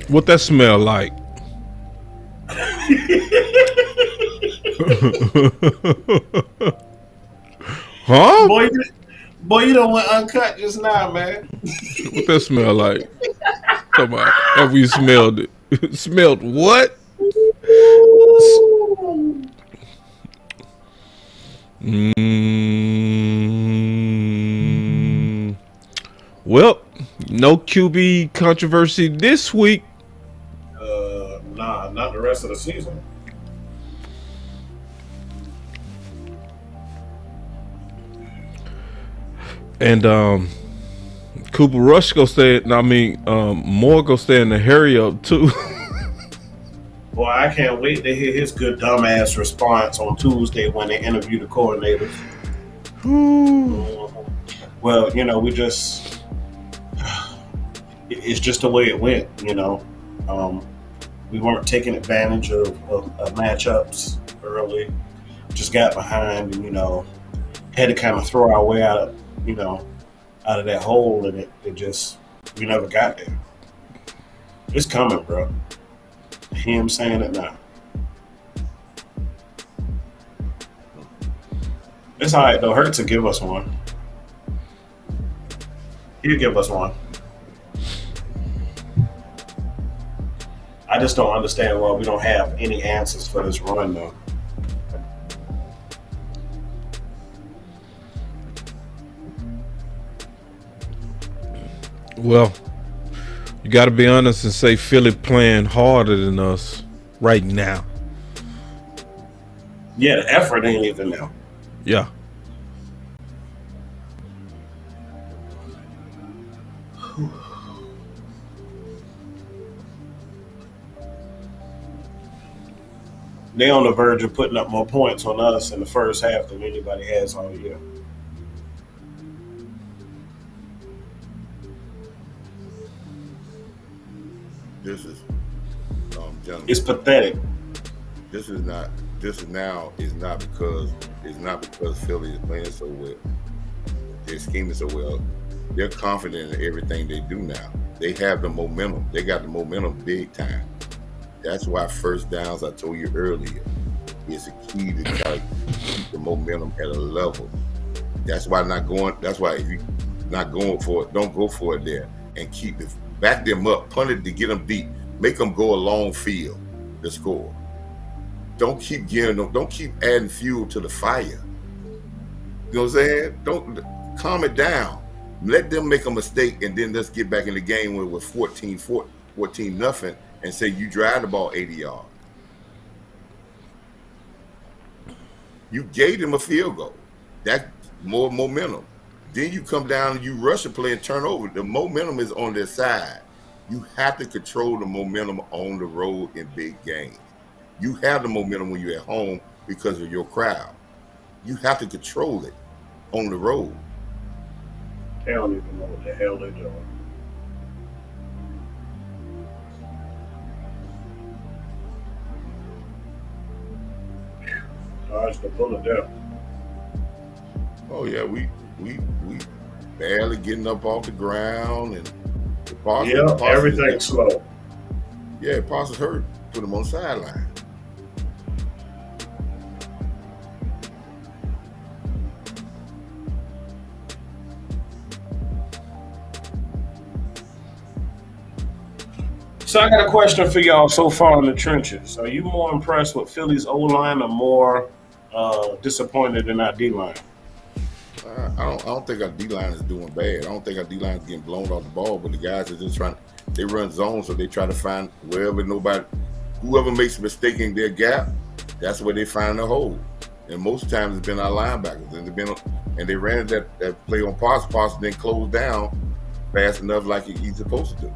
What that smell like? Huh? Boy, you don't want uncut just now, man. What that smell like? Come on. Have we smelled it? Smelled what? Well, no QB controversy this week. Nah, not the rest of the season. And Cooper Rush go stay. Moore go stay in the hurry up too. Boy, I can't wait to hear his good dumbass response on Tuesday when they interview the coordinators. Well, we just, it's just the way it went, we weren't taking advantage of matchups early, just got behind and, had to kind of throw our way out of that hole, and it just, we never got there. It's coming, bro. Him saying it now. It's all right, though. Hurts will give us one. He'll give us one. I just don't understand why we don't have any answers for this run, though. Well, you got to be honest and say Philly playing harder than us right now. Yeah, the effort ain't even there. Yeah. They on the verge of putting up more points on us in the first half than anybody has all year. This is, gentlemen, It's pathetic. This is not because Philly is playing so well. They're scheming so well. They're confident in everything they do now. They have the momentum. They got the momentum big time. That's why first downs, I told you earlier, is a key to try to keep the momentum at a level. That's why if you're not going for it, don't go for it there, and back them up, punt it to get them deep, make them go a long field to score. Don't keep adding fuel to the fire. You know what I'm saying? Don't calm it down. Let them make a mistake, and then let's get back in the game when we're 14-0, and say you drive the ball 80 yards. You gave them a field goal. That's more momentum. Then you come down and you rush a play and turn over. The momentum is on their side. You have to control the momentum on the road in big games. You have the momentum when you're at home because of your crowd. You have to control it on the road. They don't even know what the hell they're doing. Dodge the bullet there. Oh yeah, we barely getting up off the ground, and everything's slow. Yeah, Parsons hurt. Put him on the sideline. So I got a question for y'all so far in the trenches. Are you more impressed with Philly's O-line or more disappointed in our D-line? I don't think our D-line is doing bad. I don't think our D-line is getting blown off the ball, but the guys are just they run zones, so they try to find whoever makes a mistake in their gap, that's where they find the hole. And most times it's been our linebackers, and they ran that play on Parsons, then closed down fast enough like he's supposed to do.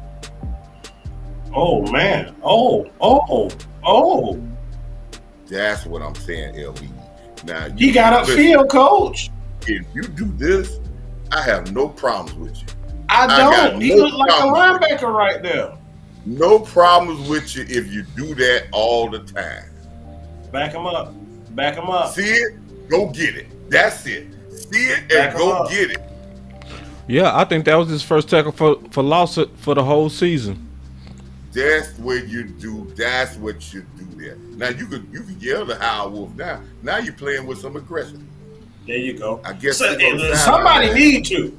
Oh man! Oh! That's what I'm saying, LE. Now he got upfield, coach. If you do this, I have no problems with you. I don't. He looked like a linebacker right there. No problems with you if you do that all the time. Back him up. See it, go get it. That's it. See it and go get it. Yeah, I think that was his first tackle for loss for the whole season. That's what you do. That's what you do there. Now you can yell the Howard Wolf. Now you're playing with some aggression. There you go. I guess somebody need to.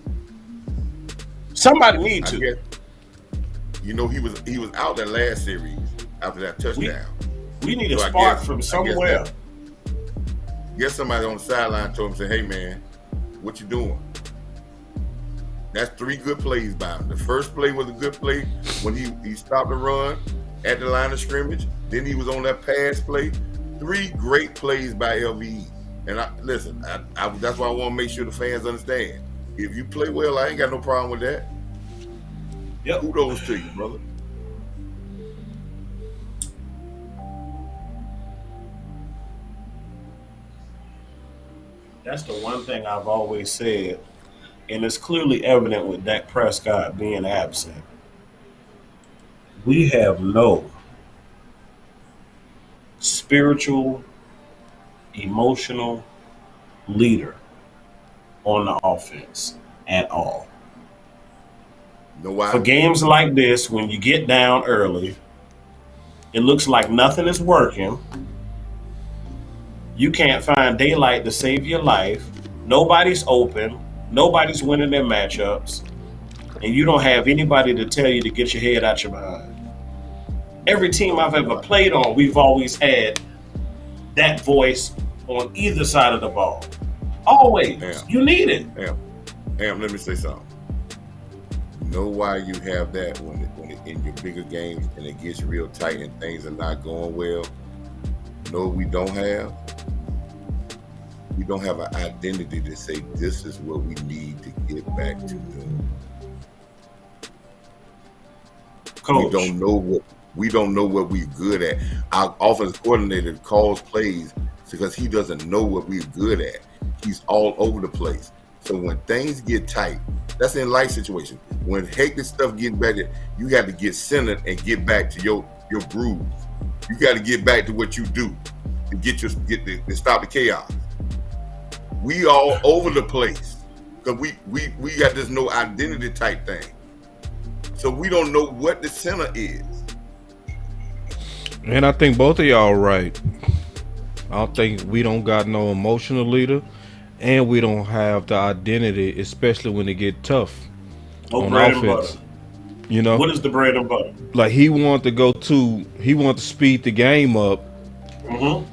He was out that last series after that touchdown. We need a spark from somewhere. Guess somebody on the sideline told him, say, hey man, what you doing? That's 3 good plays by him. The first play was a good play when he stopped the run at the line of scrimmage. Then he was on that pass play. 3 great plays by LVE. And that's why I want to make sure the fans understand. If you play well, I ain't got no problem with that. Yep. Kudos to you, brother. That's the one thing I've always said, and it's clearly evident with Dak Prescott being absent. We have no spiritual, emotional leader on the offense at all. Know why? For games like this, when you get down early, it looks like nothing is working. You can't find daylight to save your life. Nobody's open. Nobody's winning their matchups. And you don't have anybody to tell you to get your head out your behind. Every team I've ever played on, we've always had that voice on either side of the ball. Always. Yeah. You need it. Let me say something. Know why you have that when in your bigger games and it gets real tight and things are not going well? Know what we don't have? We don't have an identity to say this is what we need to get back to doing. Coach. We don't know what we're good at. Our offensive coordinator calls plays because he doesn't know what we're good at. He's all over the place. So when things get tight, that's in life situation. When hectic stuff gets better, you got to get centered and get back to your groove. You got to get back to what you do to stop the chaos. We all over the place because we got this no identity type thing. So we don't know what the center is. And I think both of y'all are right. I don't think we don't got no emotional leader, and we don't have the identity, especially when it get tough on bread and offense. butter. You know, What is the bread and butter? like he wanted to speed the game up. Mm-hmm.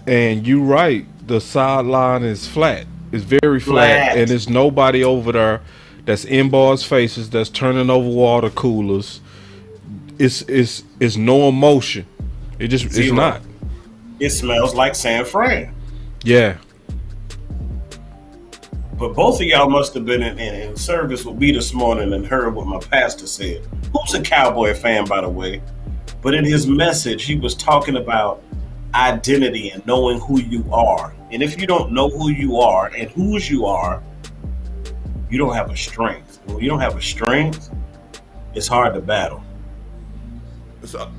And you right, the sideline is flat. It's very flat, and there's nobody over there that's in bars' faces, that's turning over water coolers. It's no emotion. It's not. It smells like San Fran. Yeah. But both of y'all must have been in service with me this morning and heard what my pastor said. Who's a Cowboy fan, by the way? But in his message, he was talking about identity and knowing who you are. And if you don't know who you are and whose you are, you don't have a strength. When you don't have a strength, it's hard to battle. So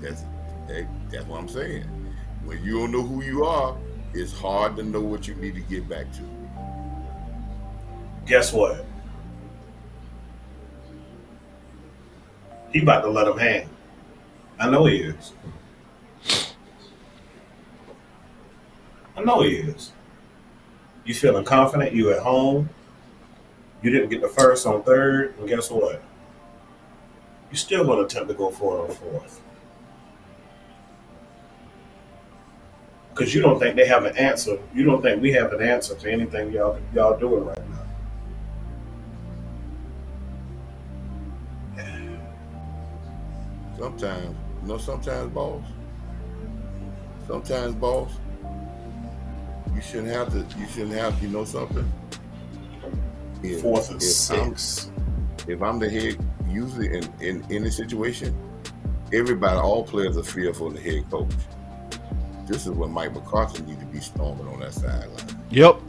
that's what I'm saying. When you don't know who you are, it's hard to know what you need to get back to. Guess what? He about to let him hang. I know he is. You feeling confident? You at home? You didn't get the first on third, and guess what? You're still going to attempt to go for it on fourth. Because you don't think they have an answer. You don't think we have an answer to anything y'all doing right now. Sometimes, boss, you shouldn't have, you know something? Fourth and six. If I'm the head, usually in any situation, all players are fearful of the head coach. This is when Mike McCarthy needs to be storming on that sideline. Yep.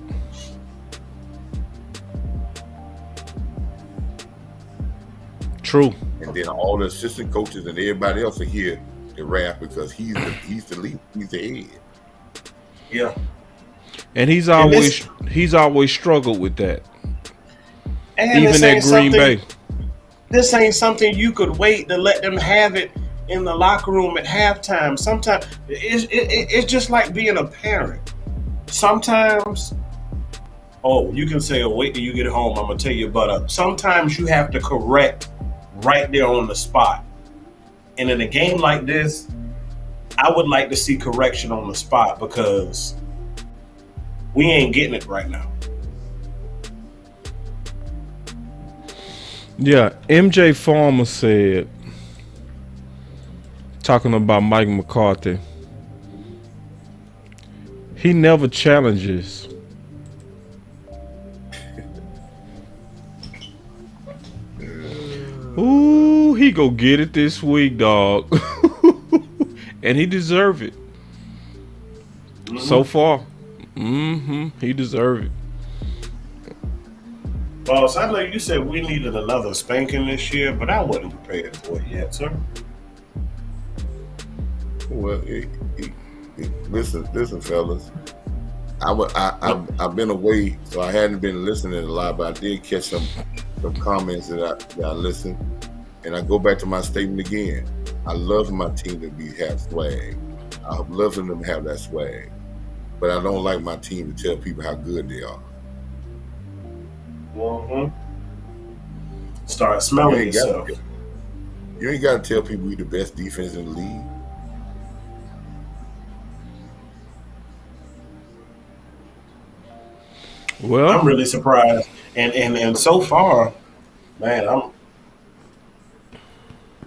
True. And then all the assistant coaches and everybody else are here to rap because he's the lead, he's the head. Yeah. And he's always struggled with that. And even at Green Bay. This ain't something you could wait to let them have it in the locker room at halftime. Sometimes it's just like being a parent. Sometimes, you can say, wait till you get home, I'm going to tell you butt up. Sometimes you have to correct right there on the spot. And in a game like this, I would like to see correction on the spot because we ain't getting it right now. Yeah, MJ Farmer said, talking about Mike McCarthy, he never challenges. Ooh, he go get it this week, dog. And he deserve it. So far. He deserve it. Boss, I know you said we needed another spanking this year, but I wasn't prepared for it yet, sir. Well, listen, fellas. I've been away, so I hadn't been listening a lot, but I did catch some comments that I listened, and I go back to my statement again. I love my team to have swag. I love them to have that swag, but I don't like my team to tell people how good they are. Start smelling yourself. You ain't got to tell people we the best defense in the league. Well, I'm really surprised, and so far, man, I'm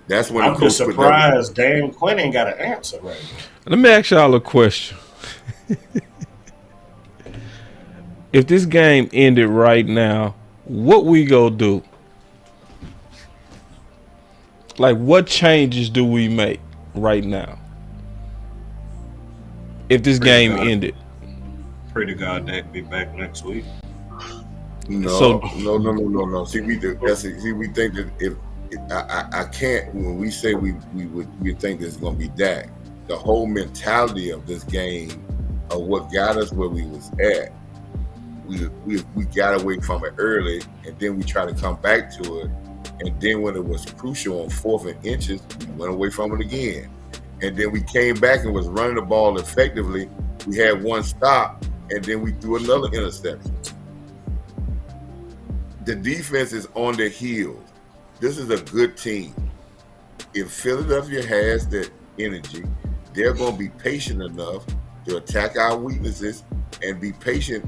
just surprised Dan Quinn ain't got an answer right now. Let me ask y'all a question. If this game ended right now, what we gonna do? Like, what changes do we make right now? If this game ended. Pray to God that be back next week. No. See, we think that if I can't. When we say we think there's going to be Dak, the whole mentality of this game, of what got us where we was at, we got away from it early, and then we try to come back to it, and then when it was crucial on 4th and inches, we went away from it again, and then we came back and was running the ball effectively. We had one stop, and then we threw another interception. The defense is on their heels. This is a good team. If Philadelphia has that energy, they're going to be patient enough to attack our weaknesses and be patient.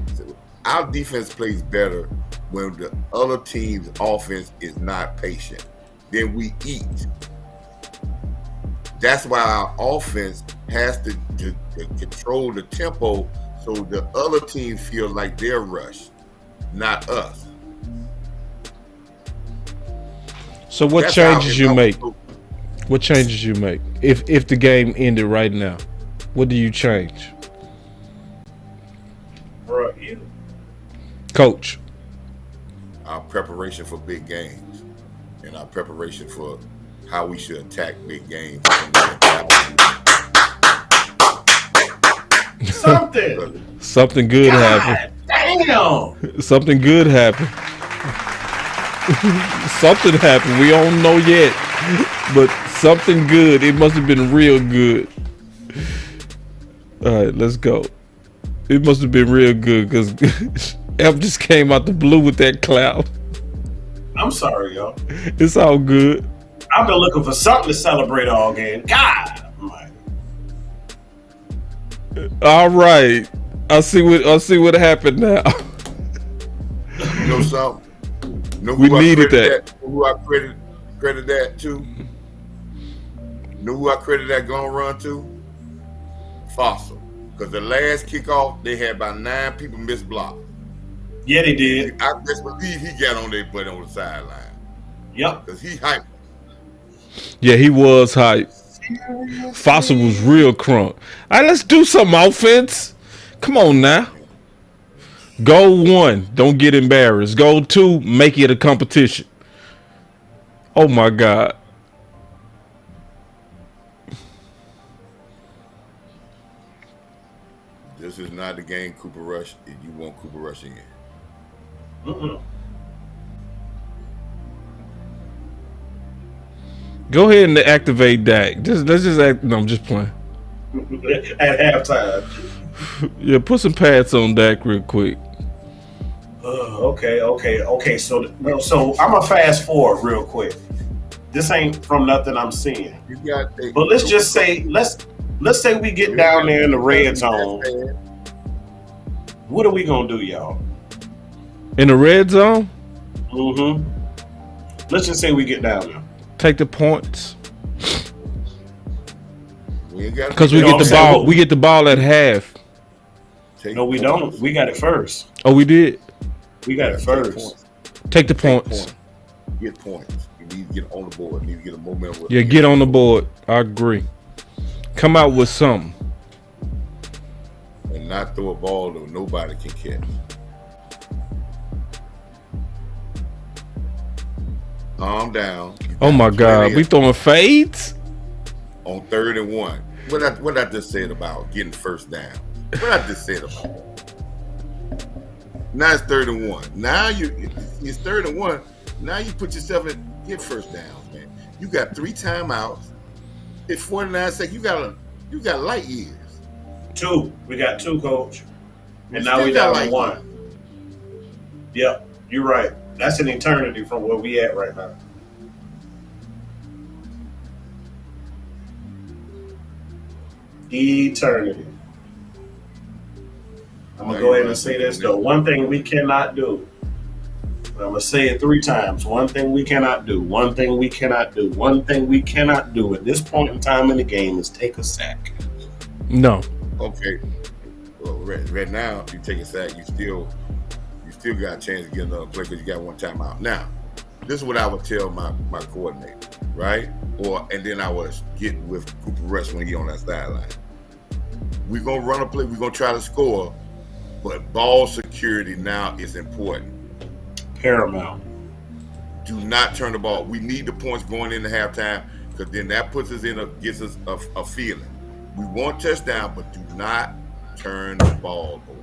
Our defense plays better when the other team's offense is not patient. Then we eat. That's why our offense has to control the tempo so the other team feel like they're rushed, not us. So what changes you make? What changes you make? If the game ended right now, what do you change? Bro, you. Coach. Our preparation for big games and our preparation for how we should attack big games. Something good happened. Damn. Something good happened. Something happened. We don't know yet, but something good. It must have been real good. All right, let's go. It must have been real good because F just came out the blue with that cloud. I'm sorry, y'all. It's all good. I've been looking for something to celebrate all game. God, All right. I see what happened now. You know something? We needed that. Who I credit that to? Know who I credit that gun run to? Fossil. Because the last kickoff, they had about 9 people miss block. Yeah, they did. I just believe he got on their butt on the sideline. Yep. Because he hyped. Yeah, he was hyped. Fossil was real crunk. All right, let's do some offense. Come on now. Goal 1, don't get embarrassed. Goal 2, make it a competition. Oh my God. This is not the game Cooper Rush if you want Cooper Rush in. Go ahead and activate Dak. Let's just act. No, I'm just playing. At halftime. Yeah, put some pads on Dak real quick. Okay. So I'm gonna fast forward real quick. This ain't from nothing I'm seeing. But let's just say let's say we get down there in the red zone. What are we gonna do, y'all? In the red zone? Mm-hmm. Let's just say we get down there. Take the points. Because we get the ball. We get the ball at half. No, we don't. We got it first. Oh, we did? We got it first. Take the points. Get points. You need to get on the board. You need to get a momentum. Yeah, get on the board. I agree. Come out with something. And not throw a ball that nobody can catch. Calm down. Oh my God, we throwing fades? On 3rd and 1. What I just said about getting first down. What I just said about it. Now it's 3rd and 1. Now it's 3rd and 1. Now you put yourself in get first down, man. You got 3 timeouts. It's 49 seconds. You got light years. 2. We got 2, coach. And now we down to 1. Yep, you're right. That's an eternity from where we at right now. Eternity. I'm going to go ahead and say this, though. One thing we cannot do. I'm going to say it 3 times. One thing we cannot do. One thing we cannot do. One thing we cannot do at this point in time in the game is take a sack. No. Okay. Well, right now, if you take a sack, you still got a chance to get another play because you got 1 timeout. Now, this is what I would tell my coordinator, right? And then I would get with Cooper Rush when he on that sideline. We're going to run a play. We're going to try to score, but ball security now is important. Paramount. Do not turn the ball. We need the points going into halftime because then that puts us gets us a feeling. We want touchdown, but do not turn the ball over.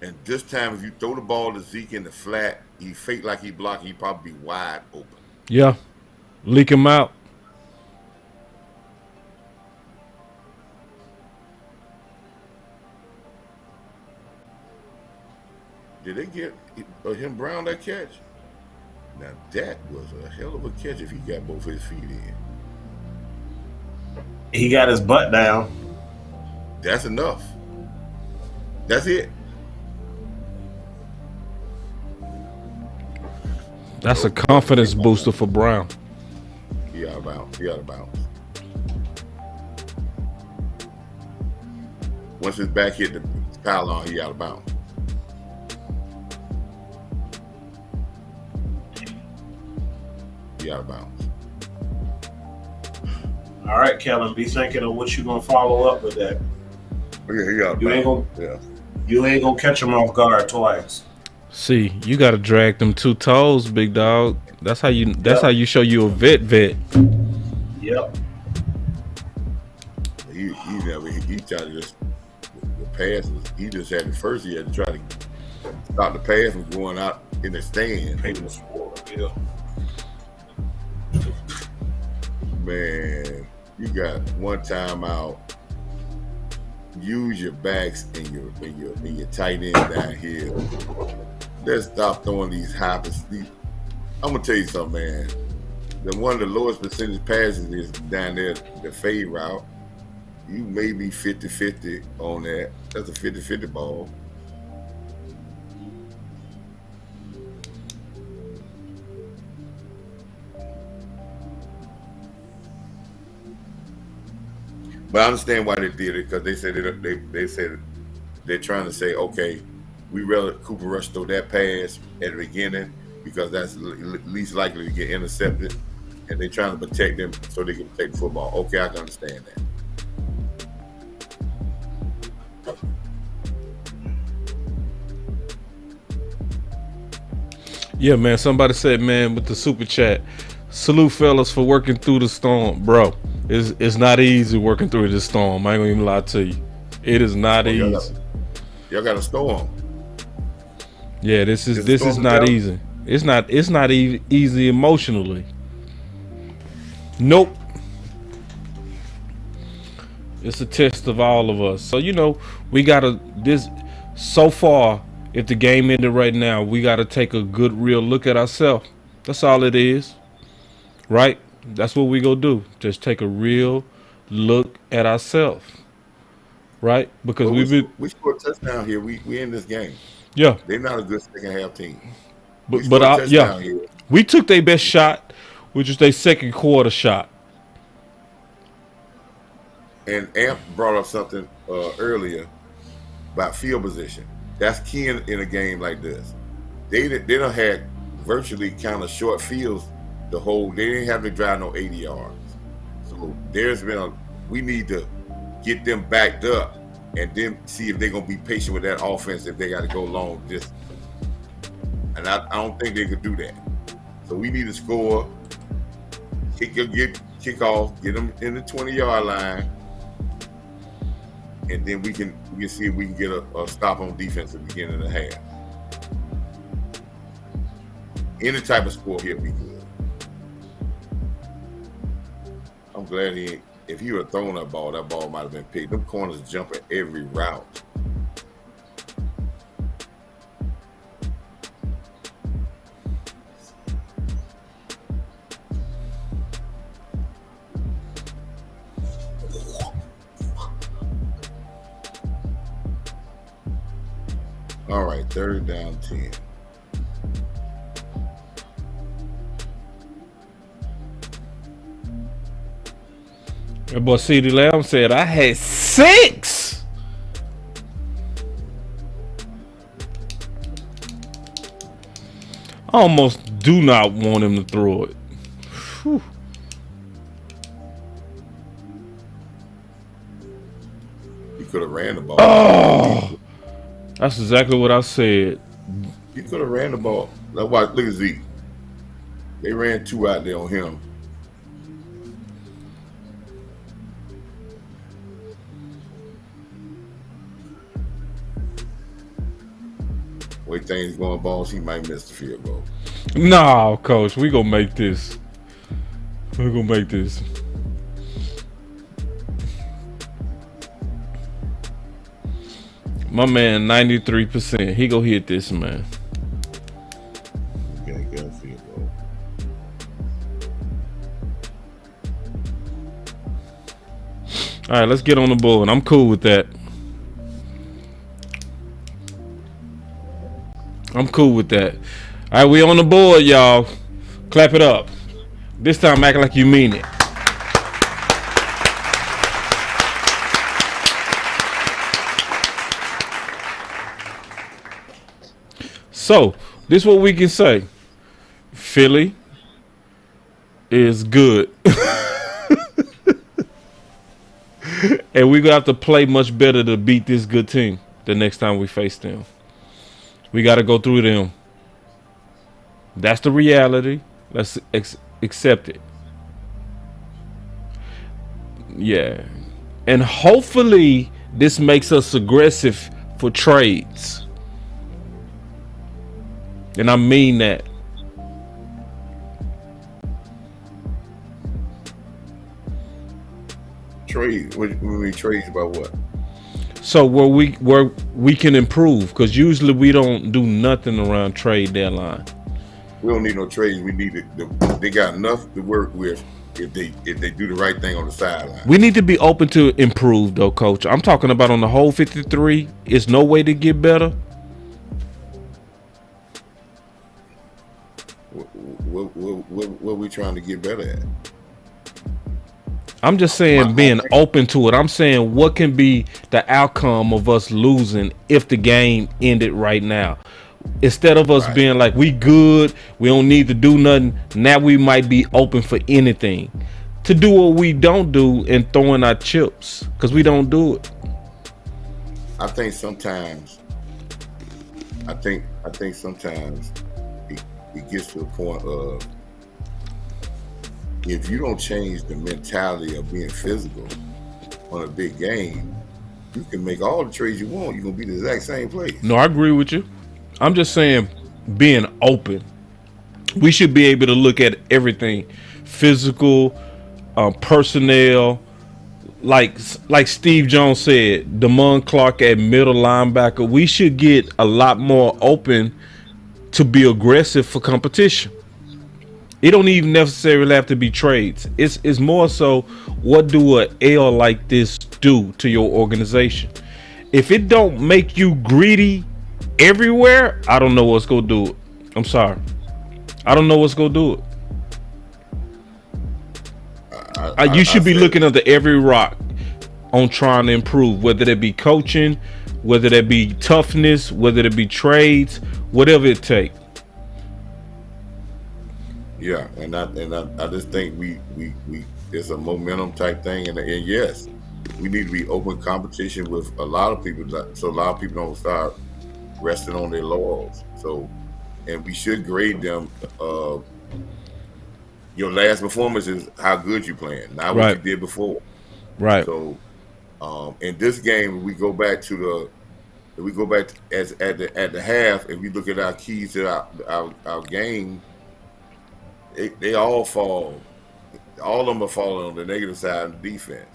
And this time, if you throw the ball to Zeke in the flat, he fake like he blocked, he probably be wide open. Yeah. Leak him out. Did they get him Brown that catch? Now that was a hell of a catch if he got both his feet in. He got his butt down. That's enough. That's it. That's a confidence booster for Brown. He out of bounds. He out of bounds. Once his back hit the pylon, he out of bounds. He out of bounds. All right, Kellen, be thinking of what you're going to follow up with that. Yeah, he out of bounds. You ain't gonna catch him off guard twice. See, you got to drag them 2 toes, big dog. That's how you. That's how you show you a vet. Yep. He tried to just the pass. He just had it first. He had to try to stop the pass from going out in the stand. Yeah. Man, you got 1 timeout. Use your backs and your tight end down here. Let's stop throwing these high. I'm gonna tell you something, man. One of the lowest percentage passes is down there, the fade route. You may be 50-50 on that. That's a 50-50 ball. But I understand why they did it because they said they're trying to say, okay, we rather Cooper Rush throw that pass at the beginning because that's least likely to get intercepted, and they're trying to protect them so they can take the football. Okay, I can understand that. Yeah, man. Somebody said, man, with the super chat, salute fellas for working through the storm, bro. It's not easy working through this storm. I ain't gonna even lie to you. It is not easy. Y'all got a storm. Yeah, this is not easy. It's not easy emotionally. Nope. It's a test of all of us. So we gotta so far. If the game ended right now, we gotta take a good real look at ourselves. That's all it is. right? That's what we go do. Just take a real look at ourselves, right? Because But we've been, we scored a touchdown here. We in this game. yeah, They're not a good second half team. We but scored a yeah, touchdown here. we took their best shot, which was their second quarter shot. And Amp brought up something earlier about field position. That's key in a game like this. They done had virtually kind of short fields the whole. They didn't have to drive no 80 yards. So we need to get them backed up and then see if they're gonna be patient with that offense if they got to go long distance. And I don't think they could do that. So we need to score, kick off, get them in the 20-yard line, and then we can see if we can get a stop on defense at the beginning of the half. Any type of score here be good. I'm glad if he would have thrown that ball might have been picked. Them corners jump at every route. All right, 3rd down 10. That boy CeeDee Lamb said I had 6. I almost do not want him to throw it. Whew. You could have ran the ball. Oh, that's exactly what I said. You could have ran the ball. Look at Zeke. They ran 2 out there on him. Way things going balls, he might miss the field goal. Nah, coach, we gonna make this. We're gonna make this. My man, 93%. He go hit this, man. Okay, good field goal. All right, let's get on the board. I'm cool with that. I'm cool with that. All right, we on the board, y'all. Clap it up. This time, act like you mean it. So, this is what we can say. Philly is good. And we're going to have to play much better to beat this good team the next time we face them. We got to go through them. That's the reality. Let's accept it. Yeah. And hopefully this makes us aggressive for trades. And I mean that. Trade? When we trade about what? So where we can improve, because usually we don't do nothing around trade deadline. We don't need no trades. We need they got enough to work with if they do the right thing on the sideline. We need to be open to improve, though, Coach. I'm talking about on the whole 53. It's no way to get better. What are we trying to get better at? I'm just saying being open to it. I'm saying what can be the outcome of us losing if the game ended right now. Instead of us being like, we good, we don't need to do nothing. Now we might be open for anything. To do what we don't do and throwing our chips, because we don't do it. I think sometimes it gets to the point of, if you don't change the mentality of being physical on a big game, you can make all the trades you want. You're going to be the exact same place. No, I agree with you. I'm just saying being open. We should be able to look at everything. Physical, personnel. Like Steve Jones said, Damon Clark at middle linebacker. We should get a lot more open to be aggressive for competition. It don't even necessarily have to be trades. It's more so, what do a L like this do to your organization? If it don't make you greedy everywhere, I don't know what's gonna do it. I'm sorry, I don't know what's gonna do it. You should be looking under every rock on trying to improve, whether that be coaching, whether that be toughness, whether it be trades, whatever it takes. Yeah, and I just think we it's a momentum type thing, and yes, we need to be open competition with a lot of people, so a lot of people don't start resting on their laurels. So, and we should grade them. Your last performance is how good you playing, not what you did before. Right. So, in this game, we go back to as at the half, and we look at our keys to our game. They all fall. All of them are falling on the negative side of the defense.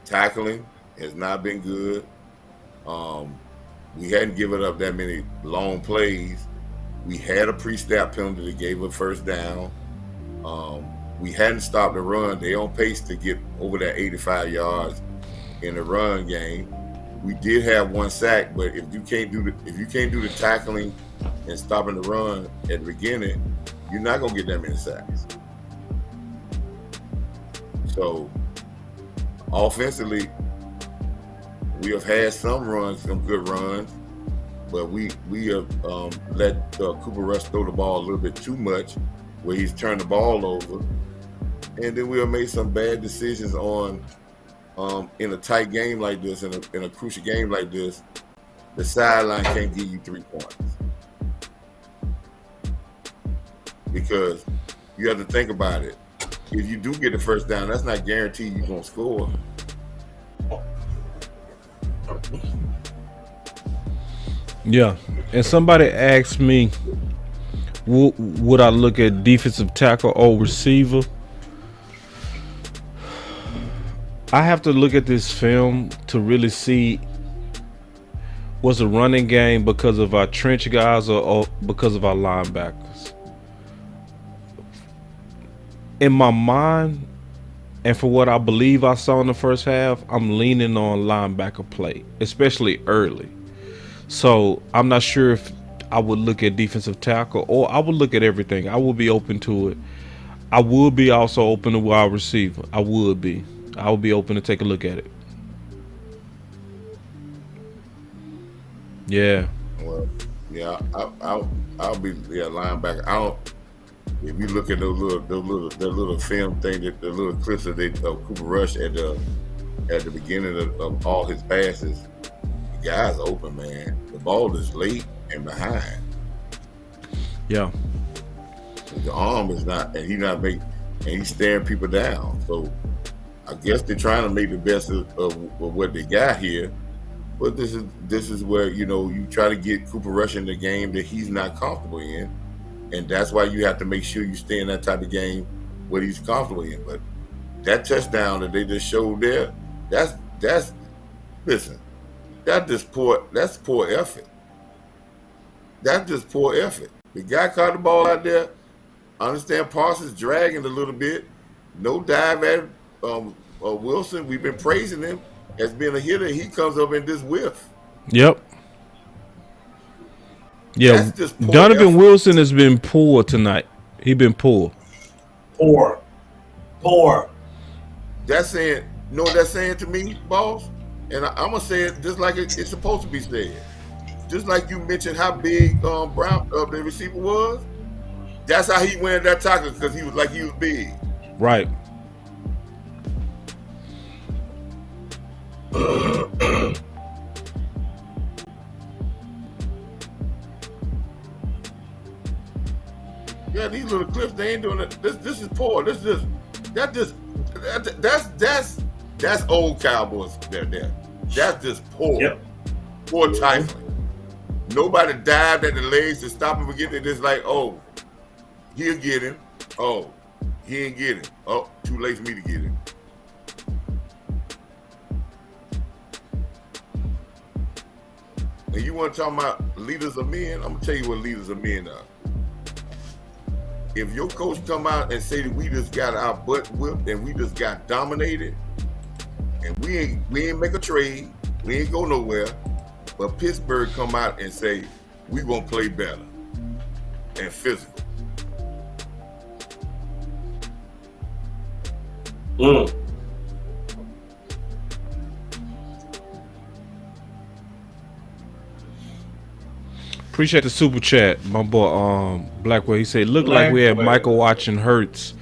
Tackling has not been good. We hadn't given up that many long plays. We had a pre-snap penalty that gave a first down. We hadn't stopped the run. They on pace to get over that 85 yards in the run game. We did have one sack, but if you can't do the tackling and stopping the run at the beginning, you're not gonna get that many sacks. So offensively, we have had some good runs, but we have let Cooper Rush throw the ball a little bit too much, where he's turned the ball over, and then we have made some bad decisions on in a tight game like this, in a crucial game like this. The sideline can't give you 3 points. Because you have to think about it. If you do get the first down, that's not guaranteed you're going to score. Yeah. And somebody asked me, would I look at defensive tackle or receiver? I have to look at this film to really see, was a running game because of our trench guys or because of our linebackers. In my mind, and for what I believe I saw in the first half, I'm leaning on linebacker play, especially early. So I'm not sure if I would look at defensive tackle, or I would look at everything. I would be open to it. I would be also open to wide receiver. I would be open to take a look at it. Yeah. Well, yeah, I'll be linebacker. If you look at those little film thing, the little clips of Cooper Rush at the beginning of all his passes, the guy's open, man. The ball is late and behind. Yeah. The arm is not, and he's staring people down. So I guess they're trying to make the best of what they got here. But this is where, you try to get Cooper Rush in the game that he's not comfortable in. And that's why you have to make sure you stay in that type of game where he's comfortable in. But that touchdown that they just showed there, that's poor effort. That's just poor effort. The guy caught the ball out there. I understand Parsons dragging a little bit. No dive at Wilson. We've been praising him as being a hitter. He comes up in this whiff. Yep. Yeah, Donovan effort. Wilson has been poor tonight. He's been poor. Poor. That's saying, you know what that's saying to me, boss? And I'm going to say it just like it's supposed to be said. Just like you mentioned how big Brown, the receiver was. That's how he went that tackle, because he was big. Right. Yeah, these little clips, they ain't doing it. This is poor. That's old Cowboys there. That's just poor. Yep. Poor trifling. Nobody dived at the legs to stop him from getting it. It's like, oh, he'll get him. Oh, he ain't get him. Oh, too late for me to get him. And you want to talk about leaders of men? I'm going to tell you what leaders of men are. if your coach come out and say that we just got our butt whipped and we just got dominated, and we ain't make a trade, we ain't go nowhere, but Pittsburgh come out and say we gonna play better and physical. Appreciate the super chat, my boy Blackwell. He said, "Look like we had Michael watching Hurts."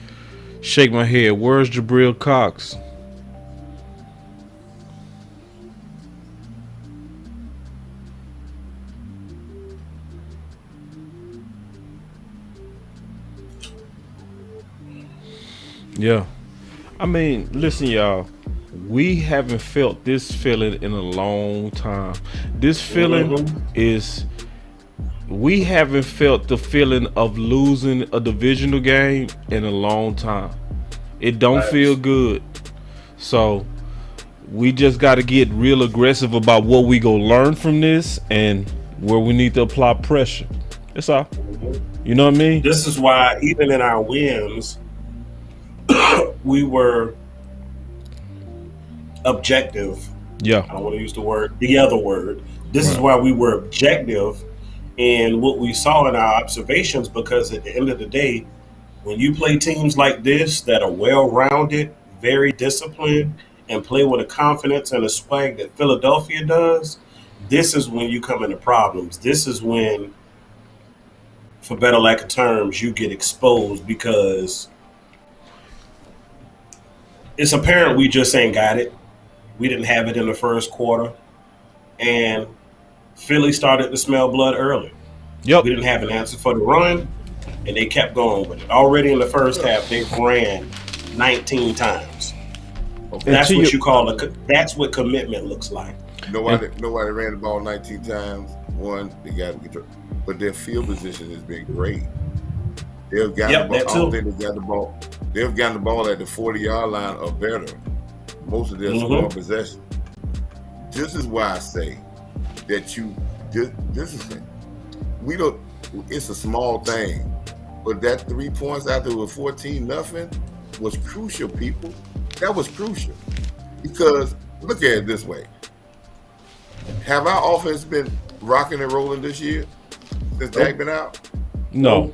Shake my head. Where's Jabril Cox? Yeah, I mean, listen, y'all. We haven't felt this feeling in a long time. This feeling is. We haven't felt the feeling of losing a divisional game in a long time. It don't feel good. So we just got to get real aggressive about what we gonna learn from this and where we need to apply pressure. That's all. You know what I mean? This is why even in our wins, we were objective. Yeah. I don't want to use the other word. This is why we were objective in what we saw in our observations, because at the end of the day, when you play teams like this that are well-rounded, very disciplined, and play with a confidence and a swag that Philadelphia does, this is when you come into problems. This is when, for better lack of terms, you get exposed, because it's apparent we just ain't got it. We didn't have it in the first quarter, and Philly started to smell blood early. Yep. We didn't have an answer for the run, and they kept going with it. Already in the first half, they ran 19 times. That's what you call that's what commitment looks like. Nobody ran the ball 19 times. One, they got to get, but their field position has been great. They've got the ball. I don't think they got the ball. They've gotten the ball at the 40-yard line or better. Most of their scoring possession. This is why I say that it's a small thing, but that 3 points after with 14-0 was crucial, people. That was crucial, because look at it this way: have our offense been rocking and rolling this year since Dak been out? No.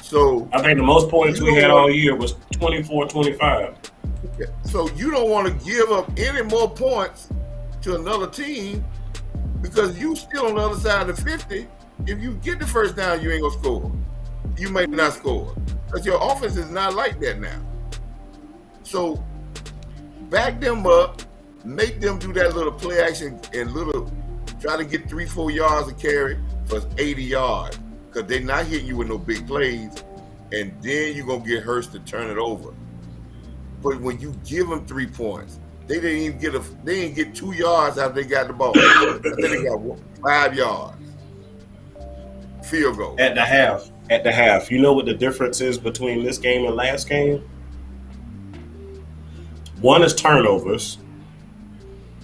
So I think the most points we had all year was 24-25. So you don't want to give up any more points to another team, because you still on the other side of the 50. If you get the first down, you ain't gonna score. You may not score, because your offense is not like that now. So back them up, make them do that little play action and try to get 3-4 yards of carry for 80 yards, because they're not hitting you with no big plays, and then you're gonna get Hurts to turn it over. But when you give them 3 points, they didn't get 2 yards after they got the ball. I think they got 5 yards. Field goal. At the half. You know what the difference is between this game and last game? One is turnovers,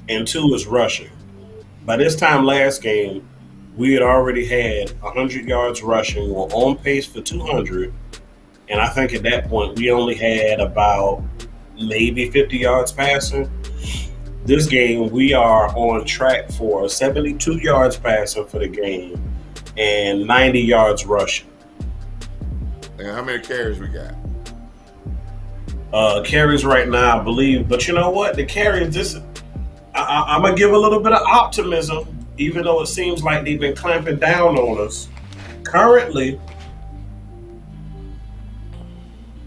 and 2 is rushing. By this time last game, we had already had 100 yards rushing. We're on pace for 200. And I think at that point, we only had about maybe 50 yards passing. This game, we are on track for 72 yards passing for the game and 90 yards rushing. And how many carries we got? Carries right now, I believe. But you know what? The carries, I'm going to give a little bit of optimism, even though it seems like they've been clamping down on us. Currently,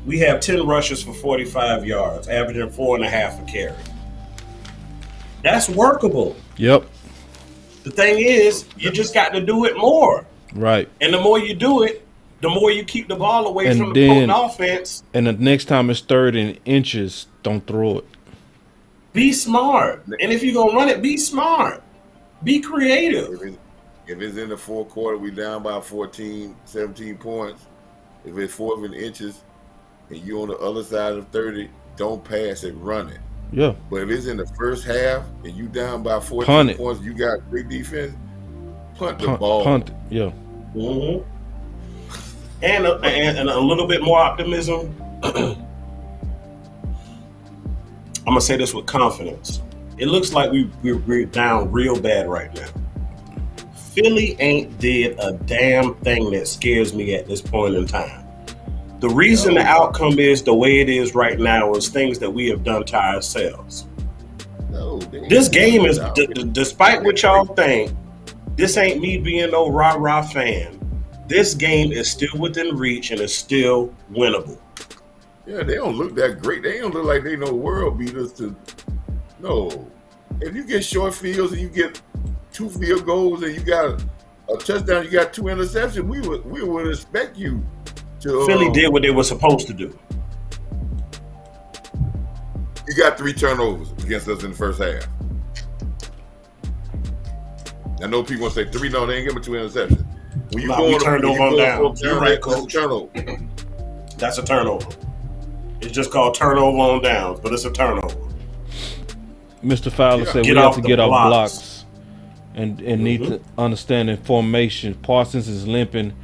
we have 10 rushes for 45 yards, averaging 4.5 a carry. That's workable. Yep. The thing is, you just got to do it more. Right. And the more you do it, the more you keep the ball away from the potent offense. And the next time it's 3rd and inches, don't throw it. Be smart. And if you're going to run it, be smart. Be creative. If it's in the fourth quarter, we down by 14, 17 points. If it's 4th and inches and you on the other side of 30, don't pass it, run it. Yeah. But if it's in the first half and you down by 14 points, you got big defense, punt the ball. Punt it, yeah. Mm-hmm. And a little bit more optimism. I'm gonna say this with confidence. It looks like we're down real bad right now. Philly ain't did a damn thing that scares me at this point in time. The reason the outcome is the way it is right now is things that we have done to ourselves. No, This game is, despite what y'all think, this ain't me being no rah-rah fan. This game is still within reach and is still winnable. Yeah, they don't look that great. They don't look like they know world beaters. No. If you get short fields and you get 2 field goals and you got a touchdown, you got 2 interceptions, we would expect you to. Philly did what they were supposed to do. You got 3 turnovers against us in the first half. I know people want to say 3. No, they ain't give me 2 interceptions. When you we turned over on down. You're right, Coach. Turnover. That's a turnover. It's just called turnover on downs, but it's a turnover. Mr. Fowler said we have to get off blocks and need to understand in formation. Parsons is limping,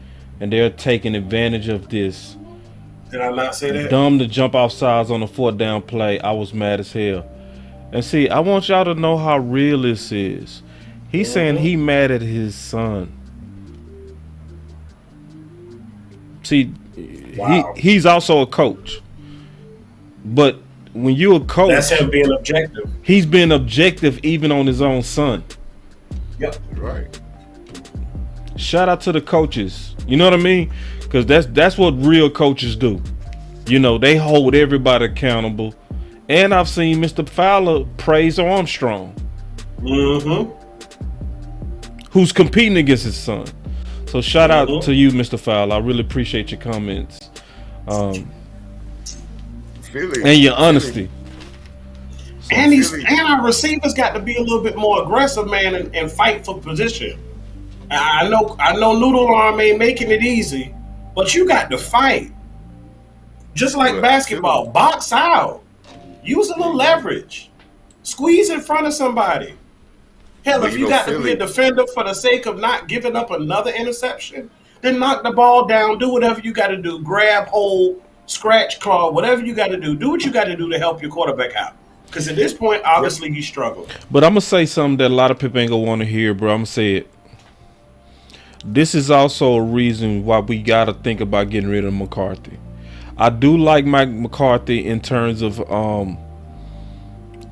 and they're taking advantage of this. Did I not say that? Dumb to jump off sides on a 4th down play. I was mad as hell. And see, I want y'all to know how real this is. He's saying he mad at his son. See, he's also a coach. But when you're a coach, that's him being objective. He's being objective even on his own son. Yep. Right. Shout out to the coaches. You know what I mean? Because that's what real coaches do. You know, they hold everybody accountable. And I've seen Mr. Fowler praise Armstrong. Who's competing against his son. So shout out to you, Mr. Fowler. I really appreciate your comments. And your honesty. And our receivers got to be a little bit more aggressive, man, and fight for position. I know Noodle Arm ain't making it easy, but you got to fight. Just like basketball, box out. Use a little leverage. Squeeze in front of somebody. Hell, if you got to be a defender for the sake of not giving up another interception, then knock the ball down, do whatever you got to do, grab, hold, scratch, claw, whatever you got to do. Do what you got to do to help your quarterback out. Because at this point, obviously, he's struggling. But I'm going to say something that a lot of people ain't going to want to hear, bro. I'm going to say it. This is also a reason why we got to think about getting rid of McCarthy. I do like Mike McCarthy in terms of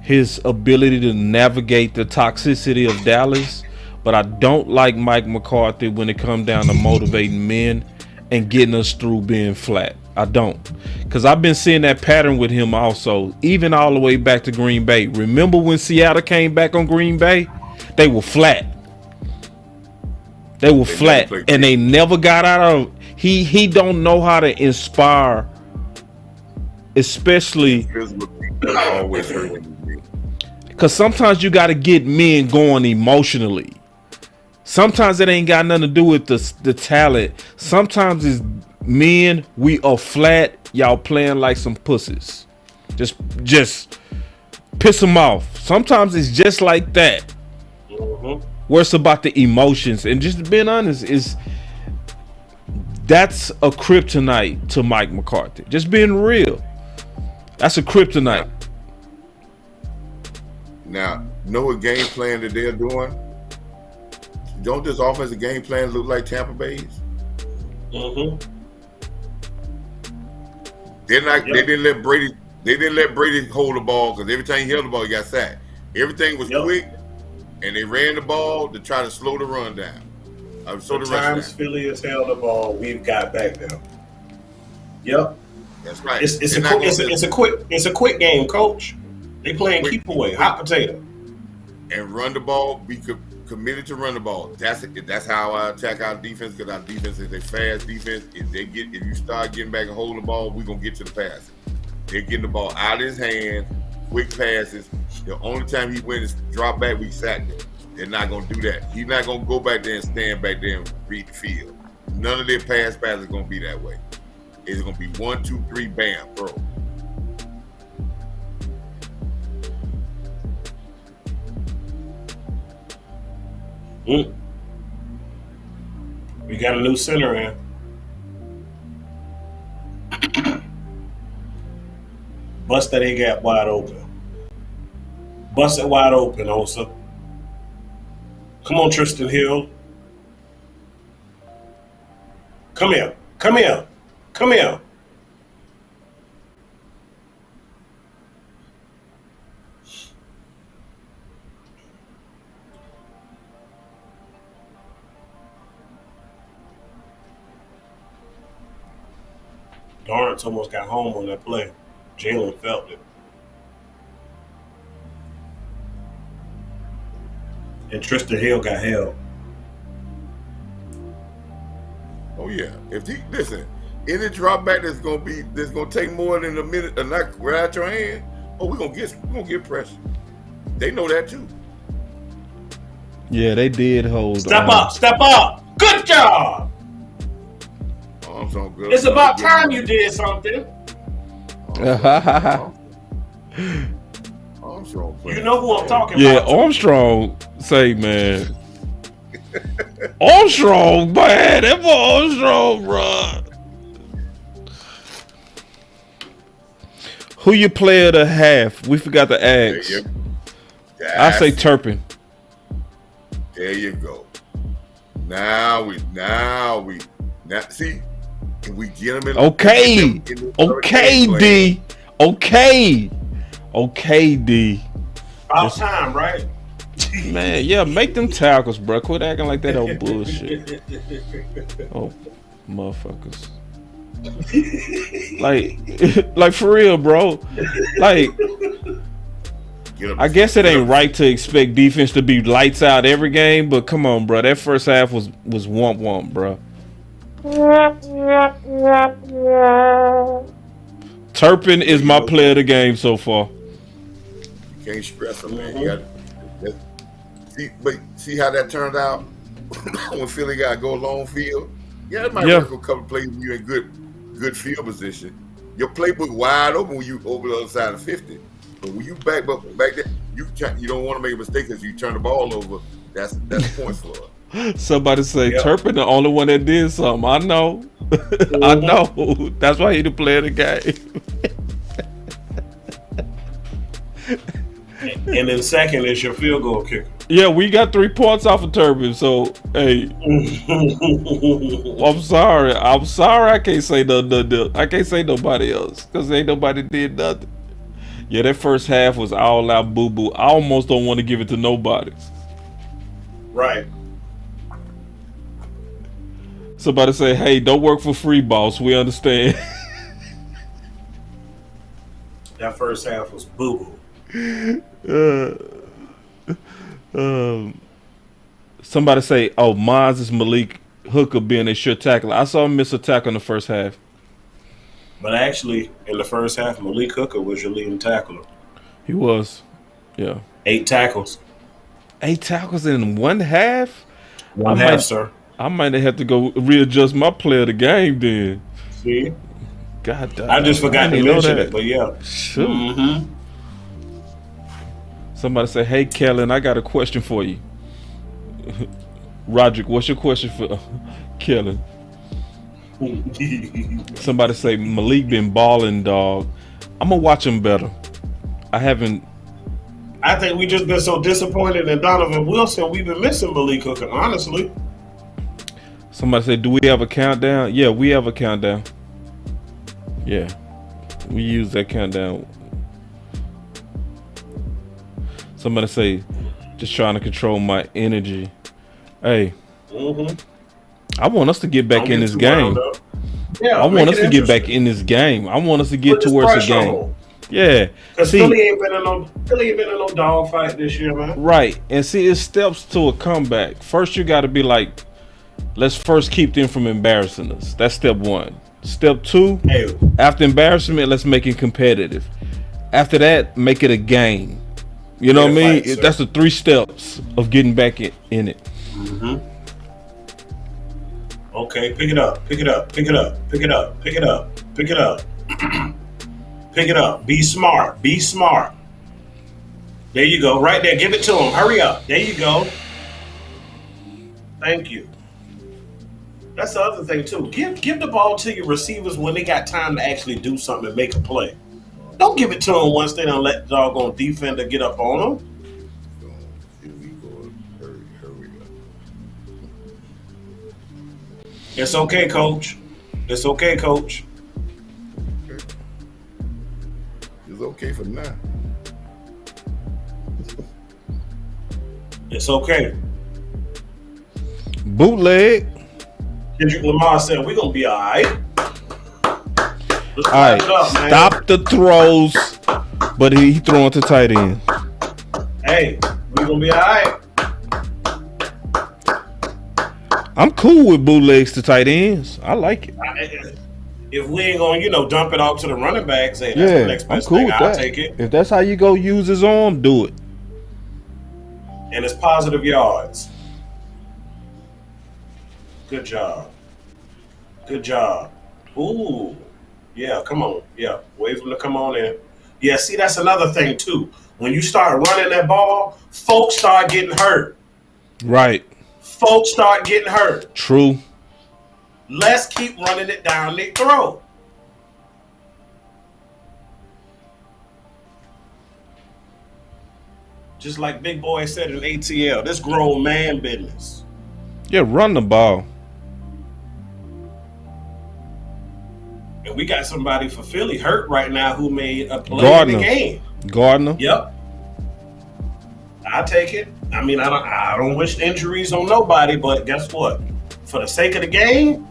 his ability to navigate the toxicity of Dallas, but I don't like Mike McCarthy when it comes down to motivating men and getting us through being flat. I don't. Because I've been seeing that pattern with him also, even all the way back to Green Bay. Remember when Seattle came back on Green Bay? They were flat. They were flat, and they never got out of. He don't know how to inspire, especially because sometimes you got to get men going emotionally. Sometimes it ain't got nothing to do with the talent. Sometimes it's men, we are flat. Y'all playing like some pussies. Just piss them off. Sometimes it's just like that. Where it's about the emotions, and just being honest, that's a kryptonite to Mike McCarthy. Just being real, that's a kryptonite. Now, know what game plan that they're doing? Don't this offensive game plan look like Tampa Bay's? They're not. They didn't let Brady. They didn't let Brady hold the ball because every time he held the ball, he got sacked. Everything was quick. And they ran the ball to try to slow the run down. The times Philly has held the ball, we've got back down. Yep, that's right. It's a quick game, Coach. They playing keep away, hot potato, and run the ball. Be committed to run the ball. That's how I attack our defense, because our defense is a fast defense. If you start getting back and holding the ball, we're gonna get to the pass. They're getting the ball out of his hands. Quick passes. The only time he went is drop back, we sacked him. They're not going to do that. He's not going to go back there and stand back there and read the field. None of their pass passes are going to be that way. It's going to be 1, 2, 3, bam, throw. We got a new center in. Bust that A gap wide open. Bust it wide open, Osa. Come on, Tristan Hill. Come here. Come here. Come here. Lawrence almost got home on that play. Jalen felt it. And Tristan Hill got held. Oh yeah. If he listen, any drop back that's gonna take more than a minute or not right out your hand, we're gonna get pressure. They know that too. Yeah, they did hold. Step up. Good job. Armstrong good. It's about time you did something. Armstrong. You know who I'm talking Yeah, about. Armstrong say, man. Armstrong, man. That boy Armstrong, bro. Who you player of the half? We forgot to ask. I say Turpin. There you go. Now see, can we get him in? Okay, D. Okay, D. About time, right? Man, yeah, make them tackles, bro. Quit acting like that old bullshit. Oh, motherfuckers. like for real, bro. Like, I guess it ain't right to expect defense to be lights out every game, but come on, bro. That first half was womp, bro. Turpin is my player of the game so far. You can't stress him, man. You got see how that turned out when Philly got to go long field. Yeah, it might work a couple plays when you're in good field position. Your playbook wide open when you over the other side of 50. But when you back there, you don't want to make a mistake because you turn the ball over. That's points for us. Somebody say Turpin the only one that did something. I know. I know. That's why he the player of the game. And then second is your field goal kicker. Yeah, we got 3 points off of Turpin. So hey, I'm sorry. I can't say I can't say nobody else because ain't nobody did nothing. Yeah, that first half was all out boo boo. I almost don't want to give it to nobody. Right. Somebody say, hey, don't work for free, boss. We understand. That first half was boo boo. Somebody say, oh, Mons is Malik Hooker being a sure tackler. I saw him miss a tackle in the first half. But actually, in the first half, Malik Hooker was your leading tackler. He was. Yeah. 8 tackles. 8 tackles in one half? One half, sir. I might have to go readjust my player of the game then. See? God damn. I just forgot to mention it, but yeah. Shoot. Mm-hmm. Somebody say, hey, Kellen, I got a question for you. Roderick, what's your question for Kellen? Somebody say Malik been balling, dog. I'm gonna watch him better. I think we just been so disappointed in Donovan Wilson. We've been missing Malik Hooker, honestly. Somebody say, do we have a countdown? Yeah, we have a countdown. Yeah, we use that countdown. Somebody say, just trying to control my energy. Hey. Mm-hmm. I want us to get back in this game. Yeah, I want us to get back in this game. I want us to get towards the game. Yeah. Because Philly ain't been in no dog fight this year, man. Right. And see, it steps to a comeback. First, you got to be like, let's first keep them from embarrassing us. That's step 1. Step 2, after embarrassment, let's make it competitive. After that, make it a game. You know what I mean? Fight, that's the 3 steps of getting back in it. Mm-hmm. Okay, pick it up. Pick it up. Be smart. There you go. Right there. Give it to him. Hurry up. There you go. Thank you. That's the other thing, too. Give the ball to your receivers when they got time to actually do something and make a play. Don't give it to them once they don't let the doggone defender get up on them. So, here we go. Hurry up. It's okay, coach. It's okay, coach. Okay. It's okay for now. It's okay. Bootleg. Kendrick Lamar said, we're going to be all right. All right, stop the throws, but he throwing to tight end. Hey, we're going to be all right. I'm cool with bootlegs to tight ends. I like it. If we ain't going to, dump it off to the running backs, hey, that's the next I'm best cool thing. with I'll that. take it. If that's how you go use his arm, do it. And it's positive yards. Good job. Good job. Ooh. Yeah, come on. Yeah, wait for them to come on in. Yeah, see, that's another thing, too. When you start running that ball, folks start getting hurt. Right. Folks start getting hurt. True. Let's keep running it down their throat. Just like Big Boy said in ATL, this grown man business. Yeah, run the ball. And we got somebody for Philly hurt right now who made a play Gardner. in the game. Gardner. Yep. I take it. I mean, I don't wish injuries on nobody, but guess what? For the sake of the game,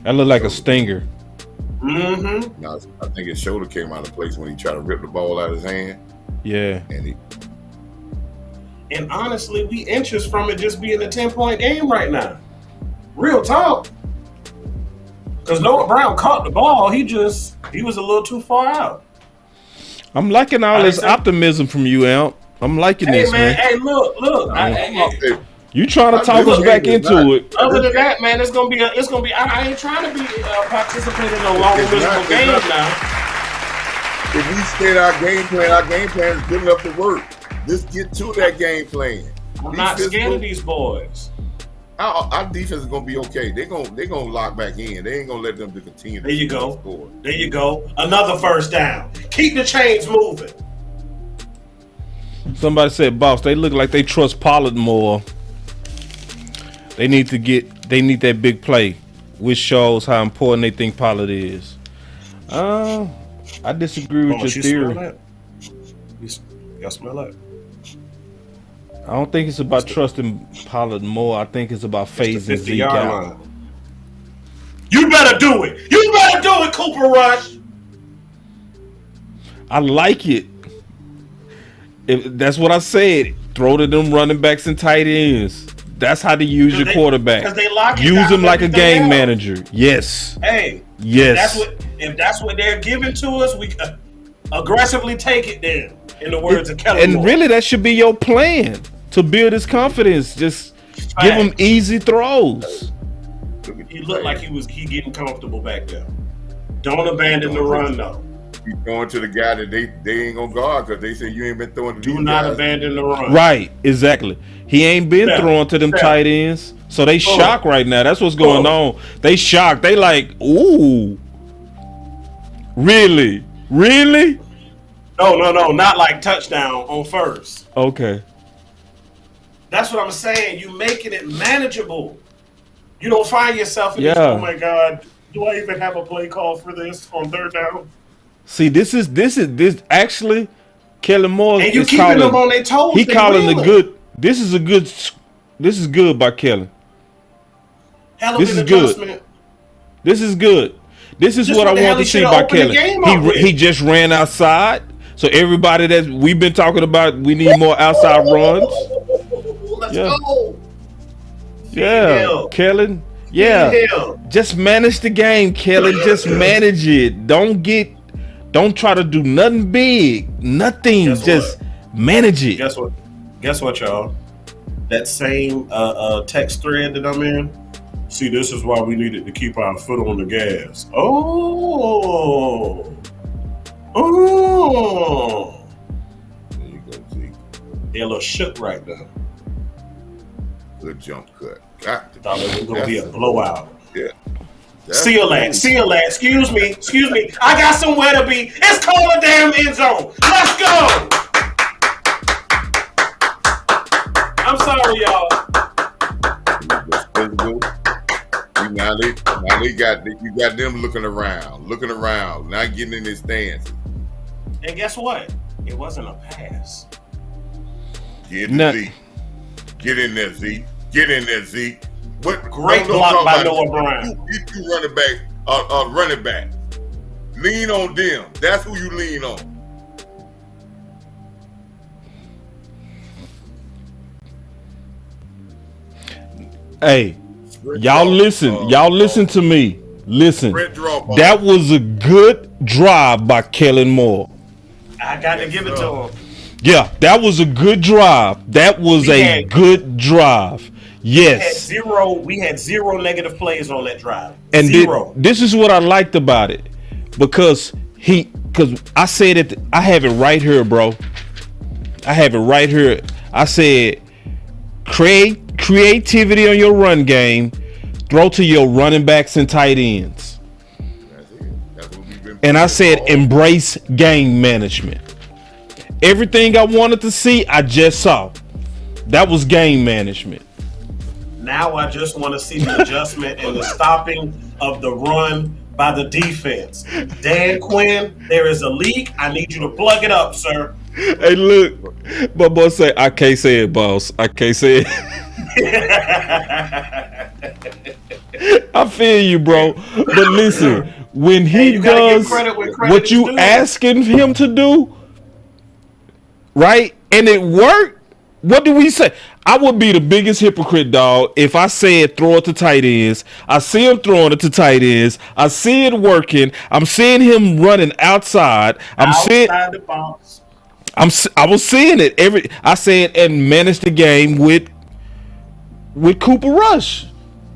That looked like a stinger. mm-hmm. Now, I think his shoulder came out of place when he tried to rip the ball out of his hand. Yeah. And honestly, we inches from it just being a 10-point game right now. Real talk. Because Noah Brown caught the ball. He was a little too far out. I'm liking all this optimism from you, Amp. I'm liking this, man. Hey, look. You trying to talk us back into it? Other than that, man, it's gonna be. I ain't trying to be participating in a long miserable game now. If we state our game plan is good enough to work. Let's get to that game plan. I'm not scared of these boys. Our defense is gonna be okay. They're gonna lock back in. They ain't gonna let them to continue. There you go. Score. There you go. Another first down. Keep the chains moving. Somebody said, "Boss, they look like they trust Pollard more. They need that big play, which shows how important they think Pollard is." I disagree with your theory. Smell that? Y'all smell that? I don't think it's about trusting Pollard more. I think it's about phasing Zeke out. Line. You better do it. You better do it, Cooper Rush. I like it. That's what I said. Throw to them running backs and tight ends. That's how to use your quarterback. Use him like a game manager. Yes. Hey. Yes. If that's what they're giving to us, we aggressively take it then. In the words of Kelly. And really, that should be your plan to build his confidence. Just give him easy throws. He looked like he getting comfortable back there. Don't abandon the run though. You going to the guy that they ain't gonna guard because they say you ain't been throwing to these Do not guys. abandon the run. Right, exactly. He ain't been throwing to them tight ends, so they shocked right now. That's what's going on. They shocked. They like, ooh, really? No, not like touchdown on first. Okay. That's what I'm saying. You making it manageable. You don't find yourself in this, oh my God, do I even have a play call for this on third down? See, this actually, Kellen Moore and you is keeping calling them on their toes. He calling the good. This is good by Kellen. This is good. This is good. This is what I want to see by Kellen. He just ran outside. So everybody that we've been talking about, we need more outside runs. Let's go. Yeah, Kellen. Yeah, just manage the game, Kellen. Just manage it. Don't try to do nothing big. Nothing. Just manage it. Guess what, y'all? That same text thread that I'm in. See, this is why we needed to keep our foot on the gas. Oh. There you go, Zeke. They're a little shook right now. Good jump cut. Thought it was gonna be a blowout. Yeah. Seal that. Excuse me. I got somewhere to be. It's called a damn end zone. Let's go. I'm sorry, y'all. Now you got them looking around, not getting in their stance. And guess what? It wasn't a pass. Get in there, Z. Get in there, Z. What great block by Noah Brown. You running back. Lean on them. That's who you lean on. Hey, y'all listen to me. Listen. That was a good drive by Kellen Moore. I got to give it to him. Yeah, that was a good drive. That was a good drive. Yes. We had zero negative plays on that drive. And this is what I liked about it. Because I said it, I have it right here, bro. I have it right here. I said creativity on your run game, throw to your running backs and tight ends. And I said embrace game management. Everything I wanted to see, I just saw. That was game management. Now I just want to see the adjustment and the stopping of the run by the defense. Dan Quinn, there is a leak. I need you to plug it up, sir. Hey, look. My boss say, I can't say it, boss. I can't say it. I feel you, bro. But listen, when he does what you asking him to do, right, and it worked, what do we say? I would be the biggest hypocrite, dog, if I said throw it to tight ends. I see him throwing it to tight ends. I see it working. I'm seeing him running outside. Outside the box. I was seeing it I said and manage the game with Cooper Rush.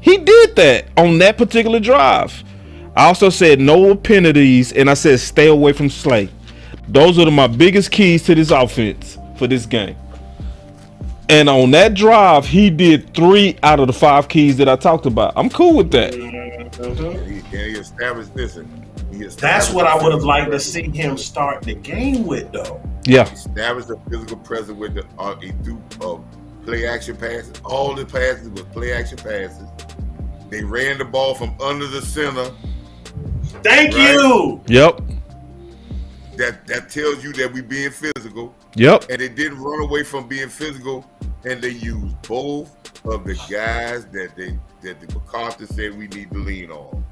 He did that on that particular drive. I also said no penalties, and I said stay away from Slay. Those are my biggest keys to this offense for this game. And on that drive, he did 3 out of the 5 keys that I talked about. I'm cool with that. He established this. That's what I would have liked to see him start the game with, though. Yeah. He established a physical presence with the play action passes. All the passes were play action passes. They ran the ball from under the center. Thank you. Yep. That tells you that we being physical. Yep. And they didn't run away from being physical, and they used both of the guys that the McCarthy said we need to lean on.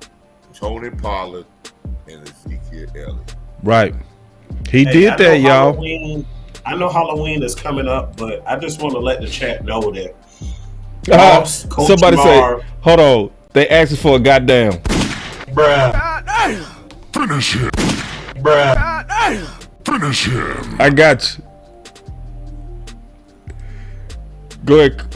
Tony Pollard and Ezekiel Elliott. Right. He did that, y'all. I know Halloween is coming up, but I just want to let the chat know that. Coach Somebody Marv, say, hold on. They asking for a goddamn. Bruh. Finish him. Bruh. Finish him. I got you.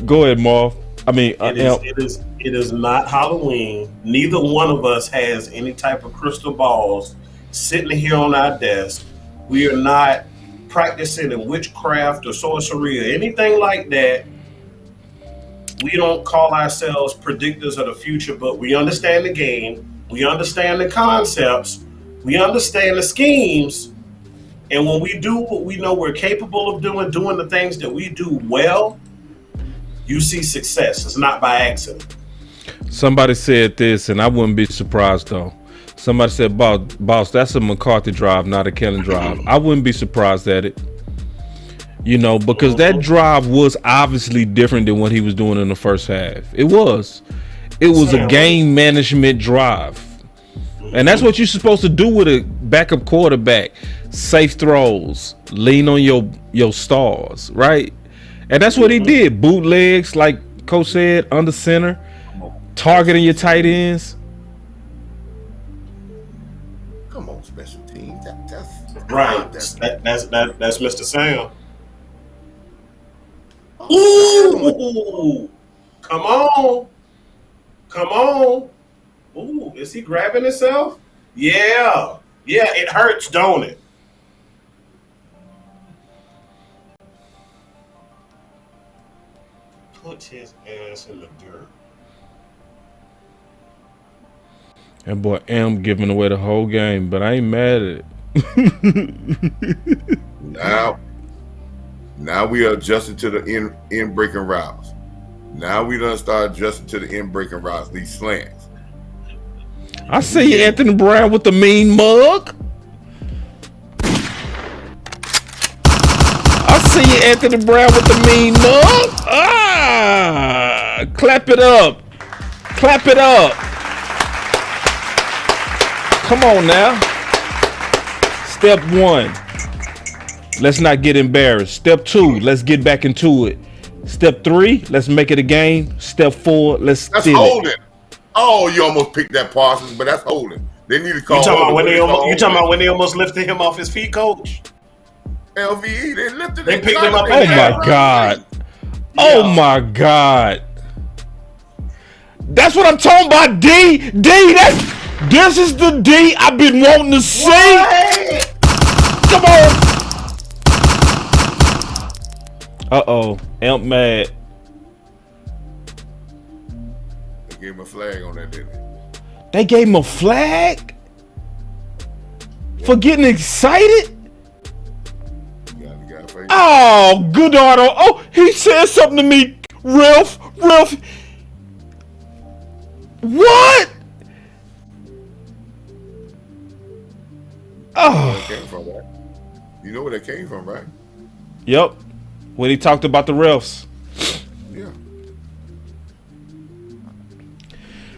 Go ahead, Marv. I mean, it is not Halloween. Neither one of us has any type of crystal balls sitting here on our desk. We are not practicing in witchcraft or sorcery or anything like that. We don't call ourselves predictors of the future, but we understand the game. We understand the concepts. We understand the schemes. And when we do what we know we're capable of doing the things that we do well, you see success. It's not by accident. Somebody said this, and I wouldn't be surprised, though. Somebody said, boss, that's a McCarthy drive, not a Kellen drive. I wouldn't be surprised at it. You know, because that drive was obviously different than what he was doing in the first half. It was a game management drive. And that's what you're supposed to do with a backup quarterback. Safe throws, lean on your stars, right? And that's what he did. Bootlegs, like Coach said, under center, targeting your tight ends. Come on, special teams. That's right. That's Mr. Sam. Ooh! Come on. Ooh, is he grabbing himself? Yeah, it hurts, don't it? Put his ass in the dirt. And boy, M giving away the whole game, but I ain't mad at it. Now we are adjusting to the in breaking routes. Now we done start adjusting to the in breaking routes, these slants. I see you, Anthony Brown, with the mean mug. I see you, Anthony Brown, with the mean mug. Clap it up. Clap it up. Come on now. Step 1. Let's not get embarrassed. Step 2, let's get back into it. Step 3, let's make it a game. Step 4, let's That's steal holding. it. Oh, you almost picked that Parsons, but that's holding. They need to call. You talking about when they almost lifted him off his feet, Coach? LVE, they lifted. They picked him up. Oh my God. Oh my God. That's what I'm talking about, D. This is the D I've been wanting to see. What? Come on. Uh-oh. Amp mad. They gave him a flag on that, didn't they? They gave him a flag? For getting excited? Oh, good order. Oh, he said something to me, Ralph. What? Oh. Came from, right? You know where that came from, right? Yep. When he talked about the refs. Yeah.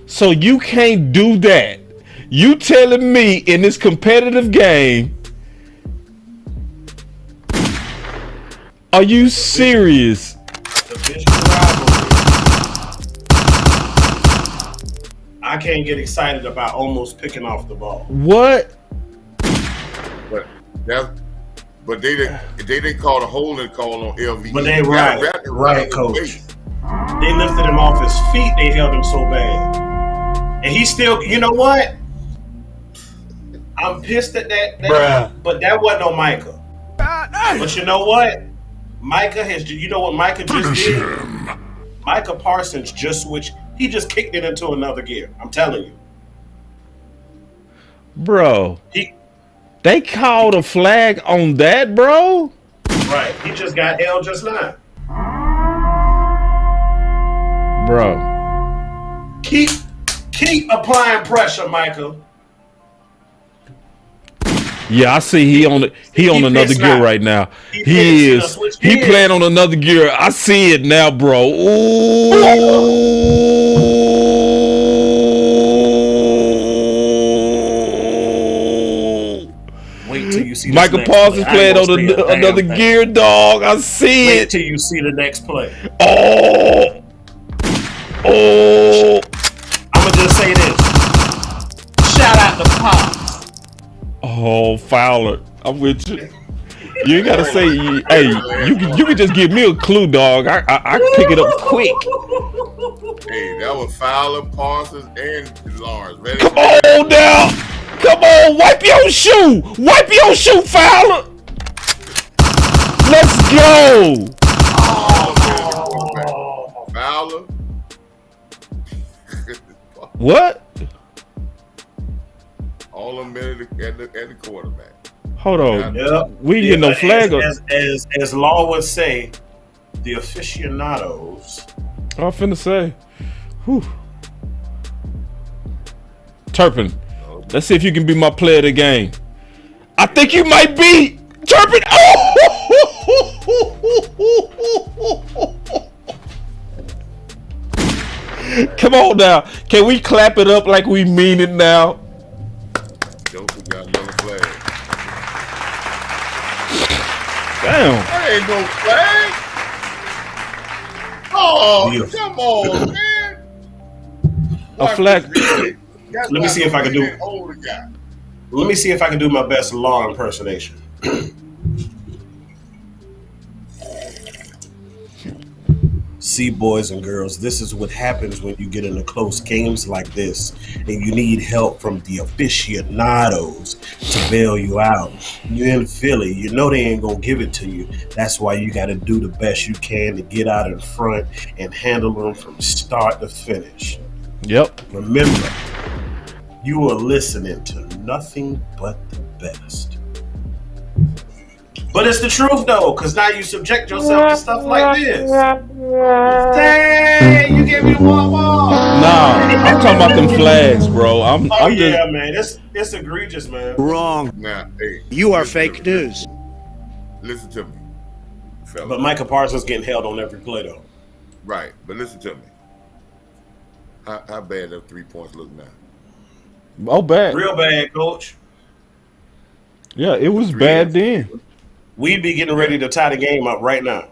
So you can't do that. You telling me in this competitive game? Are you serious? I can't get excited about almost picking off the ball. What? But they didn't call the holding call on LVE. But they right, Coach. They lifted him off his feet. They held him so bad, and he still. You know what? I'm pissed at that. But that wasn't no Micah. But you know what? Micah has. You know what Micah just did? Micah Parsons just switched. He just kicked it into another gear. I'm telling you, bro. They called a flag on that, bro? Right. He just got held just now. Bro. Keep applying pressure, Michael. Yeah, I see he on another gear right now. He is. He playing on another gear. I see it now, bro. Ooh. Michael Parsons playing on another gear, dog. I see Wait it. till you see the next play. Oh. I'm going to just say this. Shout out to Pops. Oh, Fowler. I'm with you. You ain't got to say, hey, you can just give me a clue, dog. I pick it up quick. Hey, that was Fowler, Parsons, and Lawrence. Ready? Come on now. Come on, wipe your shoe. Wipe your shoe, Fowler. Let's go. Fowler. What? All of them at the quarterback. Hold on. Yep. We ain't getting no flag. As Law would say, the aficionados. I'm finna say. Whew. Turpin. Let's see if you can be my player of the game. I think you might be Turpin. Oh! Come on now. Can we clap it up like we mean it now? Joseph got another flag. Damn. That ain't no flag. Oh, come on, man. A flag. Let me see if I can do. Let me see if I can do my best Law impersonation. See, boys and girls, this is what happens when you get into close games like this, and you need help from the aficionados to bail you out. You're in Philly, you know they ain't gonna give it to you. That's why you got to do the best you can to get out in front and handle them from start to finish. Yep. Remember, You are listening to nothing but the best. But it's the truth, though, because now you subject yourself to stuff like this. Dang, you gave me the ball. Nah, I'm talking about them flags, bro. I'm yeah, man. It's egregious, man. Wrong. Now, hey, You are fake news. Listen to me, fella. But Micah Parsons getting held on every play, though. Right, but listen to me. How bad them 3 points look now? oh bad. Real bad, coach. Yeah, it was bad then. We'd be getting ready to tie the game up right now.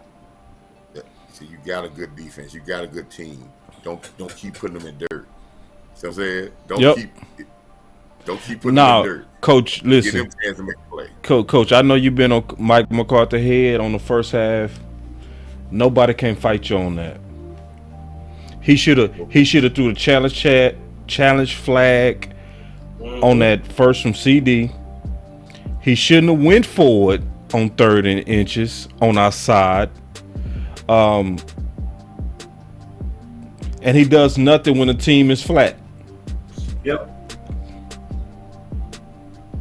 Yeah. See, you got a good defense. You got a good team. Don't keep putting them in dirt. See what I'm saying? Don't keep putting them in dirt. Coach, listen. Give them a chance to make a play. Coach, I know you've been on Mike McCarthy head on the first half. Nobody can fight you on that. He should have threw the challenge flag on that first from CD. He shouldn't have went forward on 3rd and inches on our side. And he does nothing when the team is flat. Yep.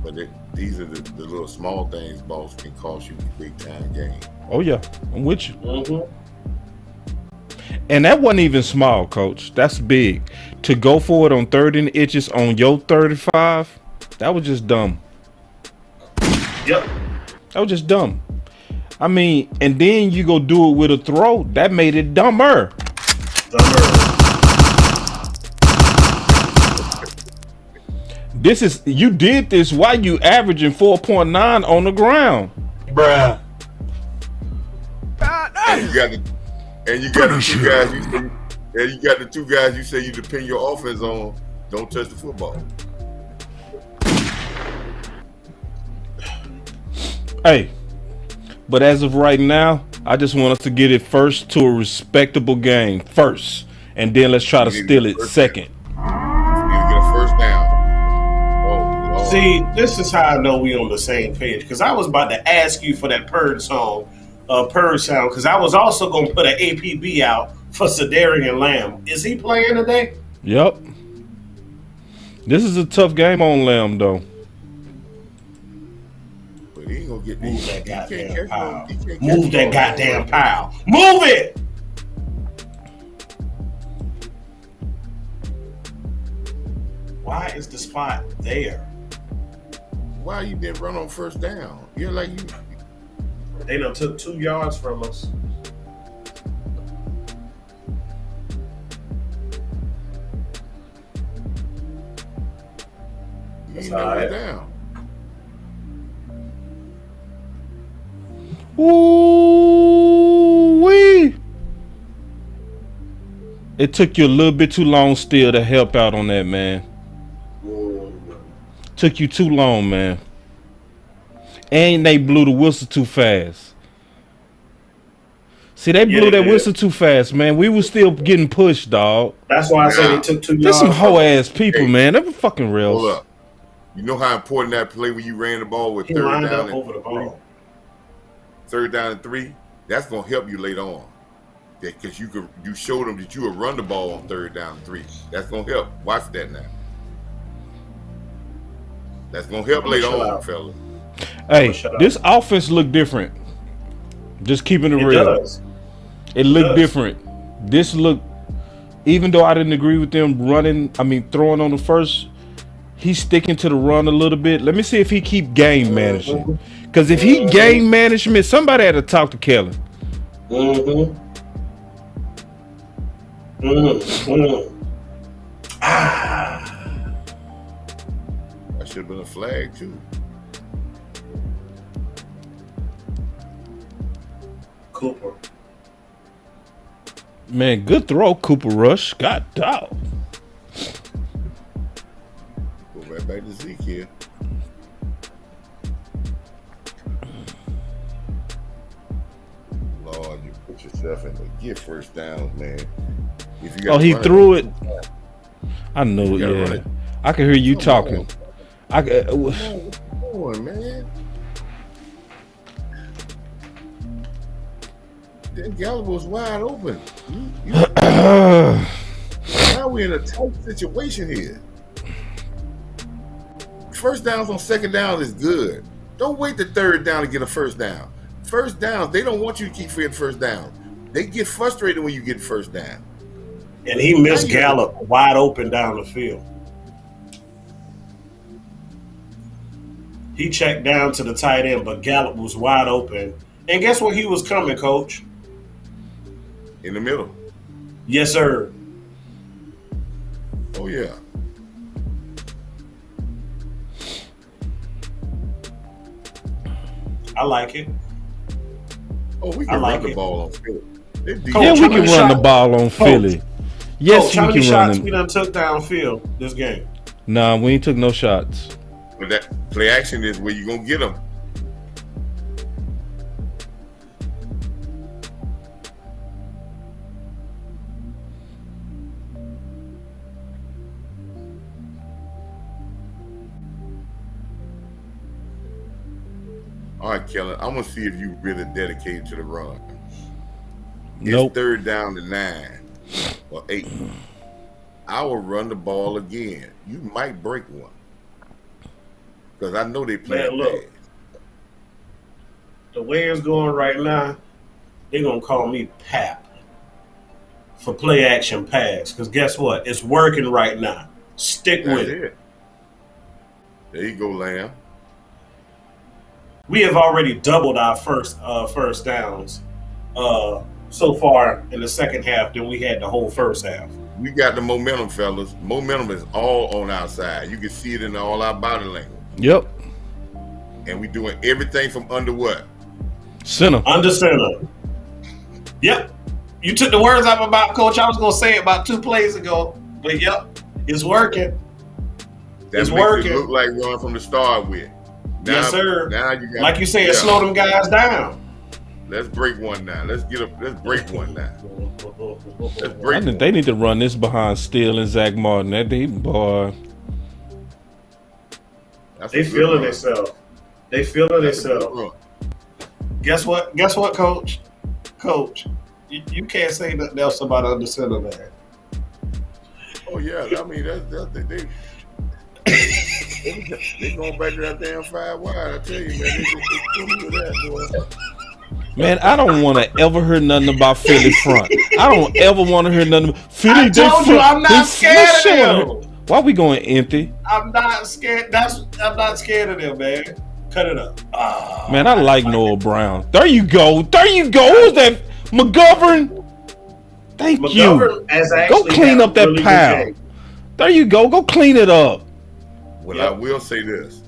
But these are the little small things, boss, can cost you a big time game. Oh yeah, I'm with you. Mm-hmm. And that wasn't even small, Coach. That's big. To go forward on 3rd and inches on your 35, that was just dumb. Yep. That was just dumb. I mean, and then you go do it with a throw. That made it dumber. You did this while you averaging 4.9 on the ground. Bruh. And you got the two guys you say you depend your offense on. Don't touch the football. Hey, but as of right now, I just want us to get it first to a respectable game first, and then let's try to steal it second. You need to get a first down. Oh, See, this is how I know we on the same page, because I was about to ask you for that purge sound, because I was also going to put an APB out for Sedarian Lamb. Is he playing today? Yep. This is a tough game on Lamb, though. But he ain't gonna get Move that goddamn pile. Move Move that goddamn pile. Move it! Why is the spot there? Why you didn't run on first down? You're like you. They done took 2 yards from us. You ain't never down. Ooh-wee. It took you a little bit too long still to help out on that, man. Took you too long, man. And they blew the whistle too fast. See, they blew that whistle too fast, man. We were still getting pushed, dog. That's why I said they took 2 yards. There's some hoe-ass people, man. They were fucking real. Hold up. You know how important that play when you ran the ball with He 3rd lined down up over the ball. 3rd down and 3? That's gonna help you later on. Because you showed them that you would run the ball on 3rd down and 3. That's gonna help. Watch that now. That's gonna help later on, fella. Hey, this offense look different. Just keeping it real. Does. It looked different. This look, even though I didn't agree with them throwing on the first, he's sticking to the run a little bit. Let me see if he keep game managing. Because if he game management, somebody had to talk to Kelly. Mm-hmm. That should have been a flag too. Cooper. Man, good throw, Cooper Rush. God dog. Go right back to Zeke here. Lord, you put yourself in the get first downs, man. If you He threw it. I know, yeah. I can hear you talking. What you doing, man? That Gallup was wide open. Uh, Now we're in a tight situation here. First downs on second down is good. Don't wait the third down to get a first down. First downs, they don't want you to keep getting first down. They get frustrated when you get first down. And he missed Gallup wide open down the field. He checked down to the tight end, but Gallup was wide open. And guess where he was coming, Coach? In the middle. Yes, sir. Oh, yeah. I like it. Oh, we can run the ball on Philly. Yeah, we can run the ball on Philly. Yes, Coach, we can run shots we done took downfield this game? Nah, we ain't took no shots. But that play action is where you gonna get them. All right, Kellen, I'm gonna see if you really dedicated to the run. Nope. It's third down to 9 or 8. I will run the ball again. You might break one. Because I know they play bad. The way it's going right now, they're going to call me Pap for play action pass. Because guess what? It's working right now. Stick with it. There you go, Lamb. We have already doubled our first downs so far in the second half than we had the whole first half. We got the momentum, fellas. Momentum is all on our side. You can see it in all our body language. Yep. And we doing everything from under what? Center. Under center. Yep. You took the words out of my mouth, Coach. I was going to say it about 2 plays ago. But, yep, it's working. It's working. It look like run from the start with. Now, yes, sir. Now you got, like you said, slow them guys down. Let's break one now. Let's break one now. Let's break one. They need to run this behind Steele and Zach Martin. That boy. They feeling themselves. They feeling themselves. Guess what? Guess what, Coach? Coach, you can't say nothing else about under center, man. Oh yeah, I mean they going back to that damn 5 wide. I tell you, man, they do that, boy. Man, I don't want to ever hear nothing about Philly front. I don't ever want to hear nothing. Philly, I told you, I'm not scared of them. Why we going empty? I'm not scared. I'm not scared of them, man. Cut it up. Man, I like Noah Brown. There you go. There you go. Who's that? McGovern? Thank you. Go clean up that really pile. There you go. Go clean it up. Well, I will say this.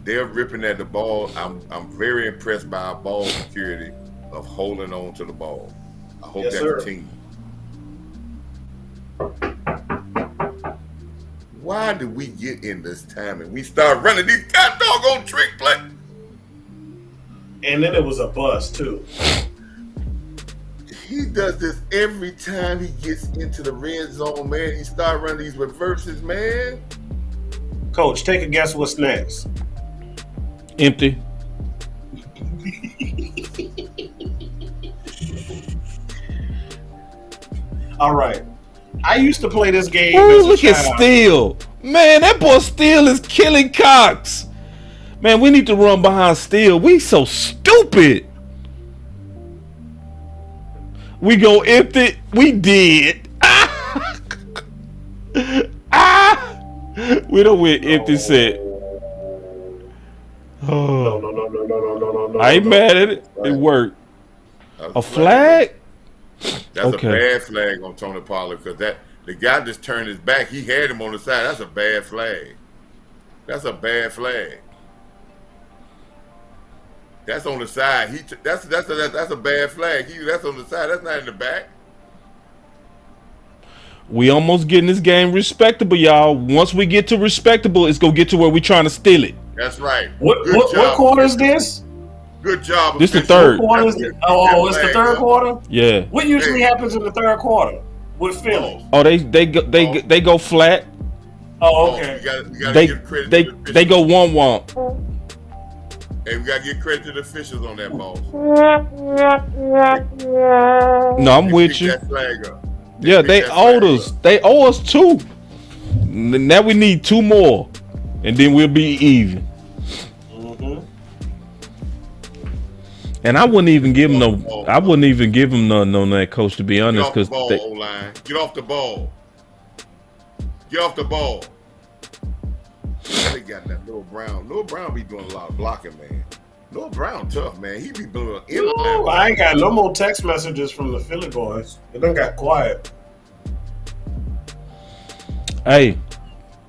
They're ripping at the ball. I'm very impressed by our ball security of holding on to the ball. I hope that's a team. Why did we get in this time and we start running these doggone trick play? And then it was a bust too. He does this every time he gets into the red zone, man. He start running these reverses, man. Coach, take a guess what's next. Empty. All right. I used to play this game. Ooh, look at Steele. Man, that boy Steele is killing Cox. Man, we need to run behind Steele. We so stupid. We go empty. We did. We don't win empty set. Oh. No. I ain't mad at it. It worked. A flag? That's okay. A bad flag on Tony Pollard because the guy just turned his back. He had him on the side. That's a bad flag. That's a bad flag. That's on the side. That's a bad flag. That's on the side. That's not in the back. We almost getting this game respectable, y'all. Once we get to respectable, it's gonna get to where we trying to steal it. That's right. What quarter is this? Good job. This the third. It's the third quarter. Yeah. What usually happens in the third quarter with Philly? Oh, they go flat. Oh, okay. We gotta give credit to the they go 1-1. Hey, we gotta give credit to the officials on that ball. No, I'm with you. That flag up. Yeah, they owe us. They owe us 2. Now we need 2 more. and then we'll be even. Mm-hmm. And I wouldn't even give him no. I wouldn't even give him no that coach, to be honest, because O-line. Get off the ball. Get off the ball. They got that Noah Brown. Noah Brown be doing a lot of blocking, man. Noah Brown tough, man. He be doing. I ain't got no more text messages from the Philly boys. It done got quiet. Hey,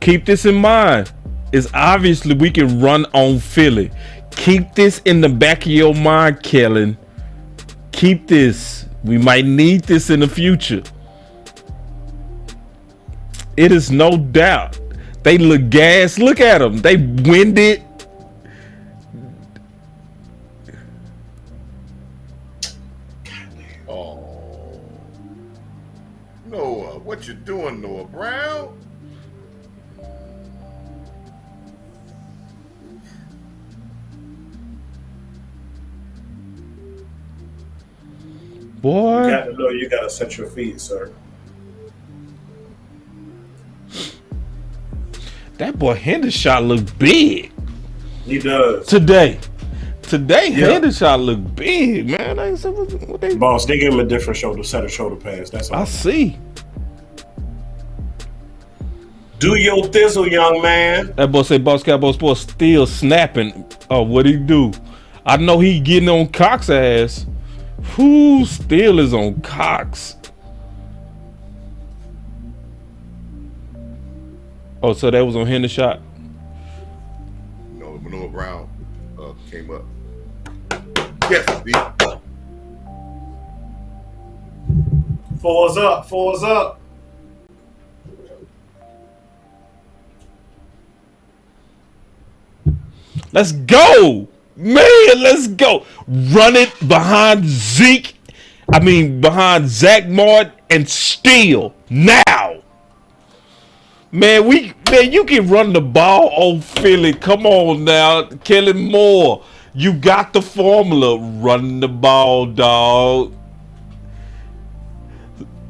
keep this in mind. It's obviously we can run on Philly. Keep this in the back of your mind, Kellen. Keep this. We might need this in the future. It is no doubt. They look gassed. Look at them. They winded. Oh, Noah, what you doing, Noah Brown? Boy. You got to know you got to set your feet, sir. That boy Hendershot look big. He does. Today, Hendershot look big, man. What Boss, they gave him a different set of shoulder pads. That's all. I see. Do your thizzle, young man. That boy say Boss Cowboy Sports still snapping. Oh, what he do? I know he getting on Cox ass. Who still is on Cox? Oh, so that was on Hendershot? No, Noah Brown came up. Yes, B. Four's up. Let's go, man. Let's go. Run it behind Zeke. Behind Zach Martin and Steele now. Man, you can run the ball on Philly. Come on now, Kellen Moore. You got the formula. Run the ball, dog.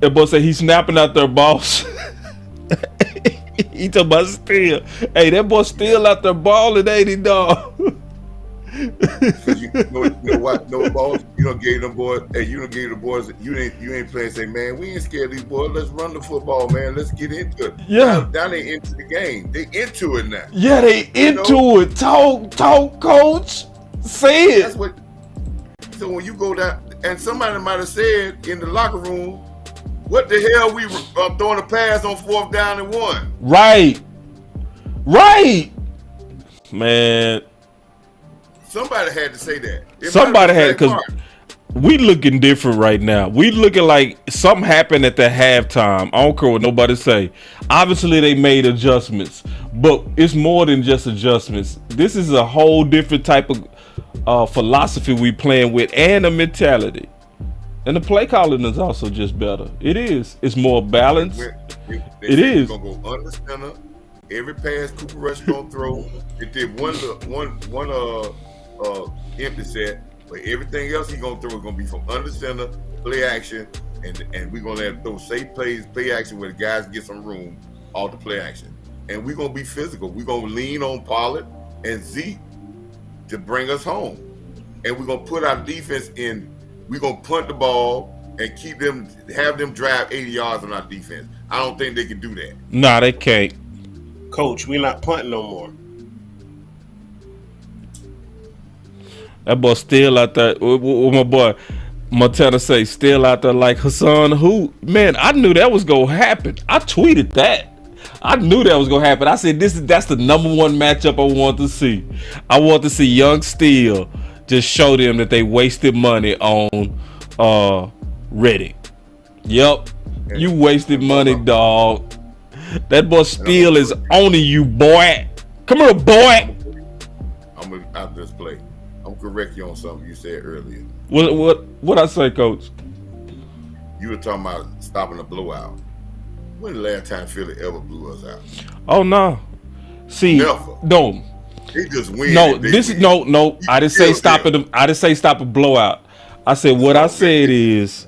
That boy say he's snapping out there, boss. He talking about Steele. Hey, that boy Steele out there balling, ain't he, dog? You know what? No balls. You don't gave them boys. Hey, you don't gave the boys. You ain't playing. Say, man, we ain't scared of these boys. Let's run the football, man. Let's get into it. Yeah. Now they into the game. They into it now. Yeah, they into it. Talk, coach. Say it. That's what. So when you go down, and somebody might have said in the locker room, "What the hell we throwing a pass on 4th down and 1?" Right, man. Somebody had to say that. Somebody had, because we looking different right now. We looking like something happened at the halftime. I don't care what nobody say. Obviously, they made adjustments, but it's more than just adjustments. This is a whole different type of philosophy we playing with, and a mentality. And the play calling is also just better. It is. It's more balanced. It is. Gonna go under center. Every pass Cooper Rush gonna throw. It did one empty set, but everything else he gonna throw is gonna be from under center, play action, and we're gonna let him throw safe plays, play action where the guys get some room off the play action. And we're gonna be physical. We're gonna lean on Pollard and Zeke to bring us home. And we're gonna put our defense in. We're gonna punt the ball and have them drive 80 yards on our defense. I don't think they can do that. Nah, they can't. Coach, we're not punting no more. That boy still out there. What my boy Montana say, still out there like Hassan Hoot. Man, I knew that was gonna happen. I tweeted that. I knew that was gonna happen. I said that's the number one matchup I want to see. I want to see young Steele just show them that they wasted money on Reddick. Yep. You wasted money, dog. That boy Steele is owning you, boy. Come here, boy. I'll just play. I'm correct you on something you said earlier. What I say, Coach? You were talking about stopping a blowout. When the last time Philly ever blew us out? Oh no. See, Never. no. They just win. No, this is no. I didn't say stop it. I didn't say stop a blowout. I said what I said is,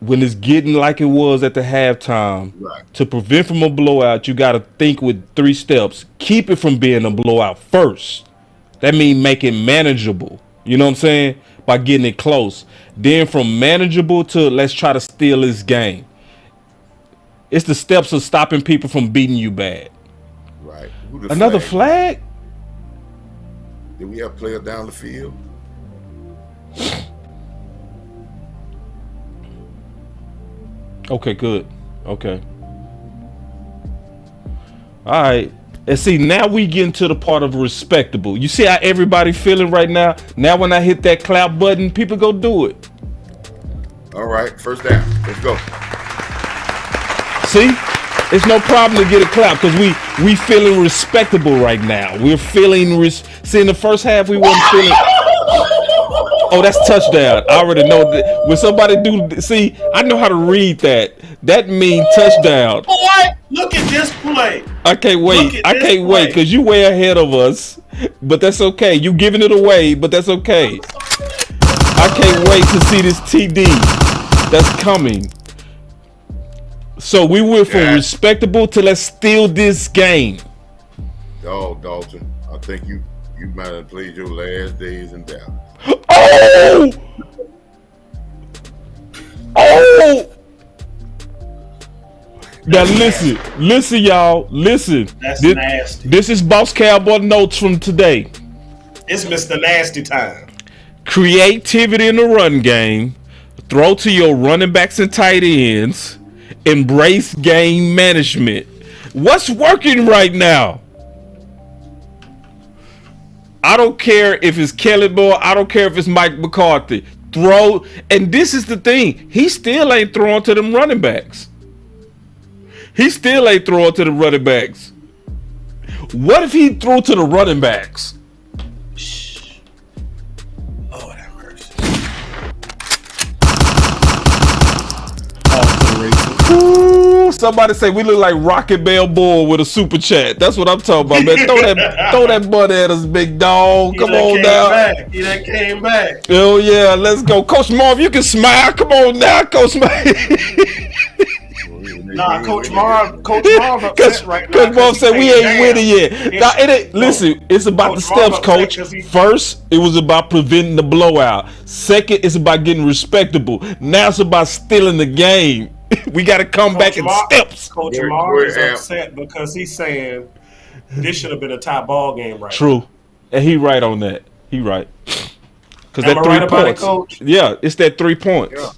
when it's getting like it was at the halftime, Right. to prevent from a blowout, you got to think with 3 steps. Keep it from being a blowout first. That means make it manageable. You know what I'm saying? By getting it close. Then from manageable to let's try to steal this game. It's the steps of stopping people from beating you bad. Right. Who the Another flag? Did we have players down the field? Okay, good. Okay. All right. And see, now we get into the part of respectable. You see how everybody feeling right now? Now when I hit that clap button, people go do it. All right, first down. Let's go. See? It's no problem to get a clap because we feeling respectable right now. We're feeling see, in the first half we wasn't feeling. Oh, that's touchdown. I already know that when somebody see, I know how to read that. That means touchdown. Boy, look at this play. I can't wait. I can't wait because you way ahead of us. But that's okay. You giving it away, but that's okay. I can't wait to see this TD that's coming. So we went from respectable to let's steal this game. Oh, Dalton, I think you might have played your last days in Dallas. Oh! Oh! Now listen, y'all, listen. That's nasty. This is Boss Cowboy notes from today. It's Mr. Nasty time. Creativity in the run game. Throw to your running backs and tight ends. Embrace game management. What's working right now? I don't care if it's Kelly Moore. I don't care if it's Mike McCarthy. Throw, and this is the thing. He still ain't throwing to them running backs. He still ain't throwing to the running backs. What if he threw to the running backs? Oh, that hurts. Ooh, somebody say we look like Rocket Balboa with a super chat. That's what I'm talking about, man. Throw that butt at us, big dog. Come on now. He done came back. Oh yeah, let's go, Coach Marv. You can smile. Come on now, Coach Marv. Nah, Coach Marv upset right now. Coach Marv said we ain't winning yet. Now, it ain't, listen, it's about the steps, Coach. First, it was about preventing the blowout. Second, it's about getting respectable. Now it's about stealing the game. We got to come back in steps. Coach Marv is upset because he's saying this should have been a tie ball game, right? True, and he right on that. He right. Because that 3 right points. Coach? Yeah, it's that 3 points. Yeah.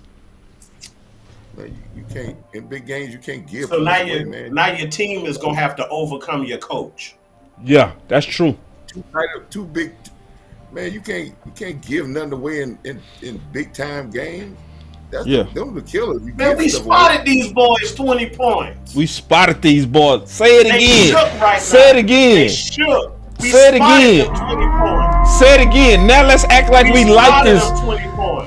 You can't in big games. You can't give. So now your team is gonna have to overcome your coach. Yeah, that's true. Too big, man. You can't give nothing away in big time games. That's them the killers. Man, we spotted these boys 20 points. We spotted these boys. Say it again. Say it again. They shook. Say it again. Say it again. Now let's act like we like this.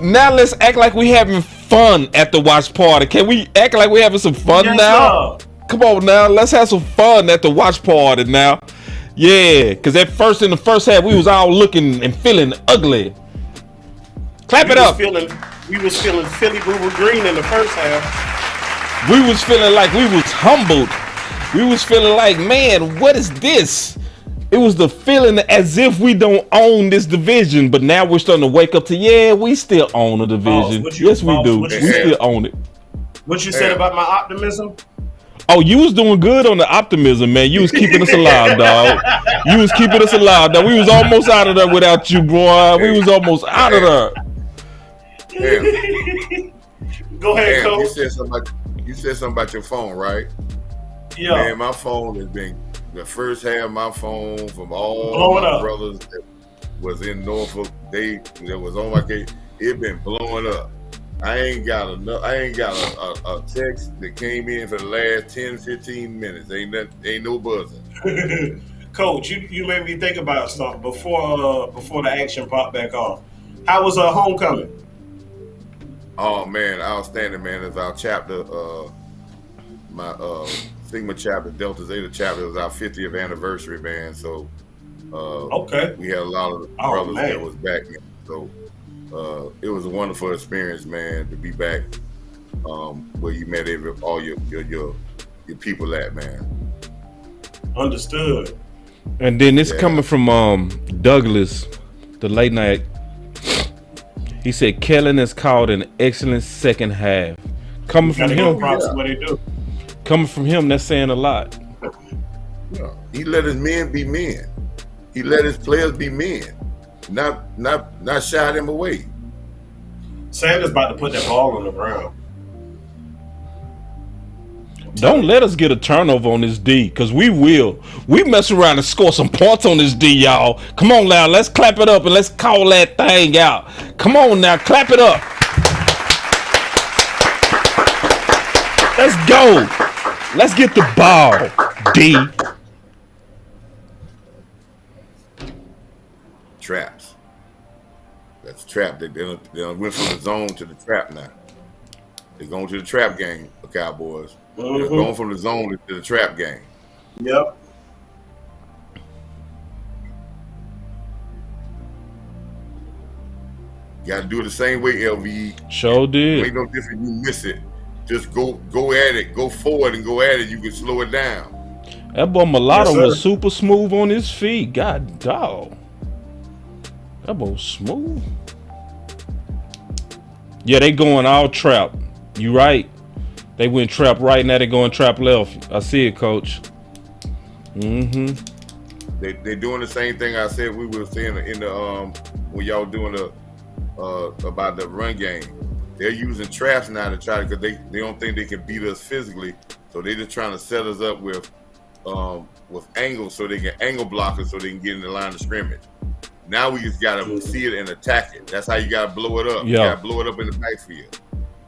Now let's act like we having fun at the watch party. Can we act like we having some fun now? Come on now. Let's have some fun at the watch party now. Yeah, because in the first half, we was all looking and feeling ugly. Clap it up. We was feeling Philly Boo Green in the first half. We was feeling like we was humbled. We was feeling like, man, what is this? It was the feeling as if we don't own this division, but now we're starting to wake up to, we still own the division. Yes, we do. We still own it. What you said about my optimism? Oh, you was doing good on the optimism, man. You was keeping us alive, dog. You was keeping us alive, dog. We was almost out of there without you, boy. We was almost out of there. Go ahead, Coach. You said something about your phone, right? Yeah. Man, my phone has been the first half of my phone from all my brothers that was in Norfolk. That was on my case. It been blowing up. I ain't got a text that came in for the last 10, 15 minutes. Ain't no buzzing. Coach, you made me think about something before the action popped back off. How was homecoming? Oh man, outstanding, man. It's our chapter, my Sigma chapter, Delta Zeta chapter. It was our 50th anniversary, man. So we had a lot of brothers that was back, man. So it was a wonderful experience, man, to be back where you met all your people at, man. Understood. And then it's coming from Douglas, the late night. He said Kellen has called an excellent second half. Coming from him, what they do. Coming from him, that's saying a lot. Yeah. He let his men be men. He let his players be men. Not shy them away. Sanders about to put that ball on the ground. Don't let us get a turnover on this D, because we will. We mess around and score some points on this D, y'all. Come on now, let's clap it up and let's call that thing out. Come on now, clap it up. Let's go. Let's get the ball, D. Traps. That's trap. They went from the zone to the trap now. They're going to the trap game, the Cowboys. They're going from the zone to the trap game. Yep. You got to do it the same way, LVE. Sure did. Ain't no different. You miss it. Just go at it. Go forward and go at it. You can slow it down. That boy Mulatto was super smooth on his feet. God dog. That boy smooth. Yeah, they going all trap. You right. They went trap right, now they going trap left. I see it, Coach. They're doing the same thing I said we were saying in the when y'all doing the about the run game. They're using traps now to try to, because they don't think they can beat us physically, so they're just trying to set us up with angles so they can angle block us so they can get in the line of scrimmage. Now we just gotta see it and attack it. That's how you gotta blow it up. Yeah. You gotta blow it up in the backfield.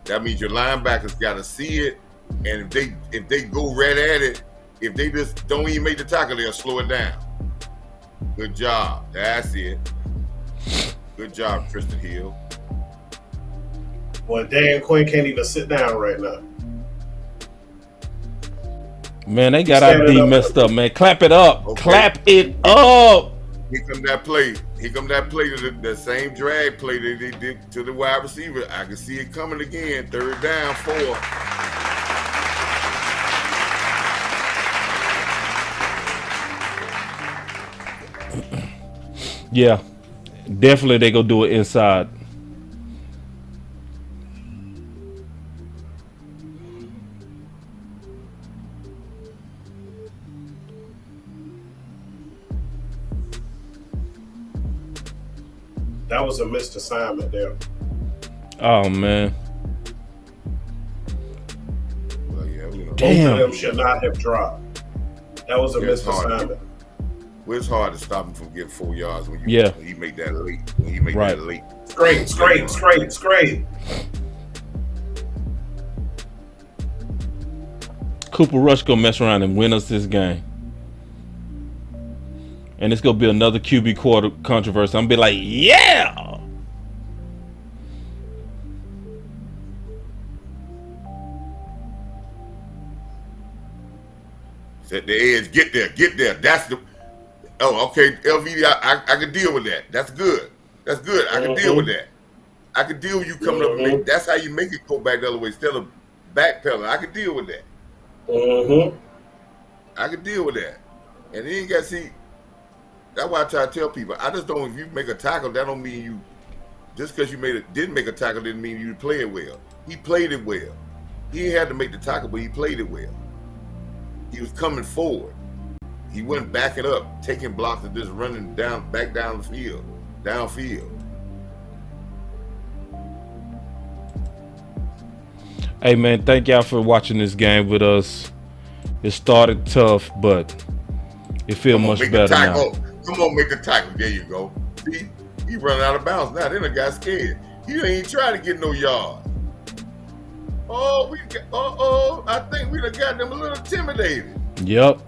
That means your linebackers gotta see it, and if they go right at it, if they just don't even make the tackle, they'll slow it down. Good job. That's it. Good job, Tristan Hill. Boy, Dan Quinn can't even sit down right now. Man, they got our D messed up, man. Clap it up. Okay. Clap it up. Here come that play. Here come that play, the same drag play that they did to the wide receiver. I can see it coming again. 3rd down, 4. Yeah, definitely they go do it inside. That was a missed assignment there. Oh man. Well, yeah, damn. Both of them should not have dropped. That was a missed assignment. Well, it's hard to stop him from getting 4 yards when he make that late. When he make that late. Straight. Cooper Rush gonna mess around and win us this game. And it's gonna be another QB quarter controversy. I'm gonna be like, yeah. Set the edge. Get there. That's the. Oh, okay, LV. I can deal with that. That's good. I can deal with that. I can deal with you coming up. And that's how you make it go back the other way instead of backpedaling. I can deal with that. I can deal with that. And then you got to see. That's why I try to tell people. I just don't. If you make a tackle, that don't mean you. Just because you didn't make a tackle didn't mean you play it well. He played it well. He had to make the tackle, but he played it well. He was coming forward. He wasn't backing up, taking blocks and just running back down the field, downfield. Hey man, thank y'all for watching this game with us. It started tough, but it feels much better now. Come on, make the tackle. There you go. See, he running out of bounds now. Then the guy scared. He ain't even trying to get no yard. I think we done got them a little intimidated. Yep.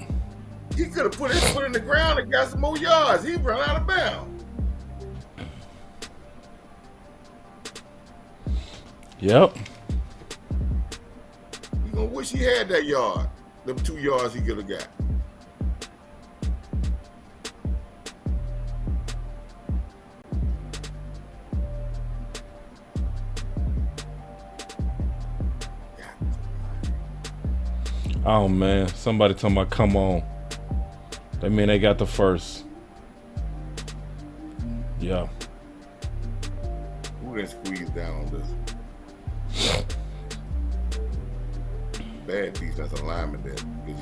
He could have put his foot in the ground and got some more yards. He run out of bounds. Yep. You gonna wish he had that yard. Them 2 yards he could have got. Oh man, somebody talking about come on. That mean they got the first. Yeah. Who didn't squeeze down on this? Bad defensive lineman there because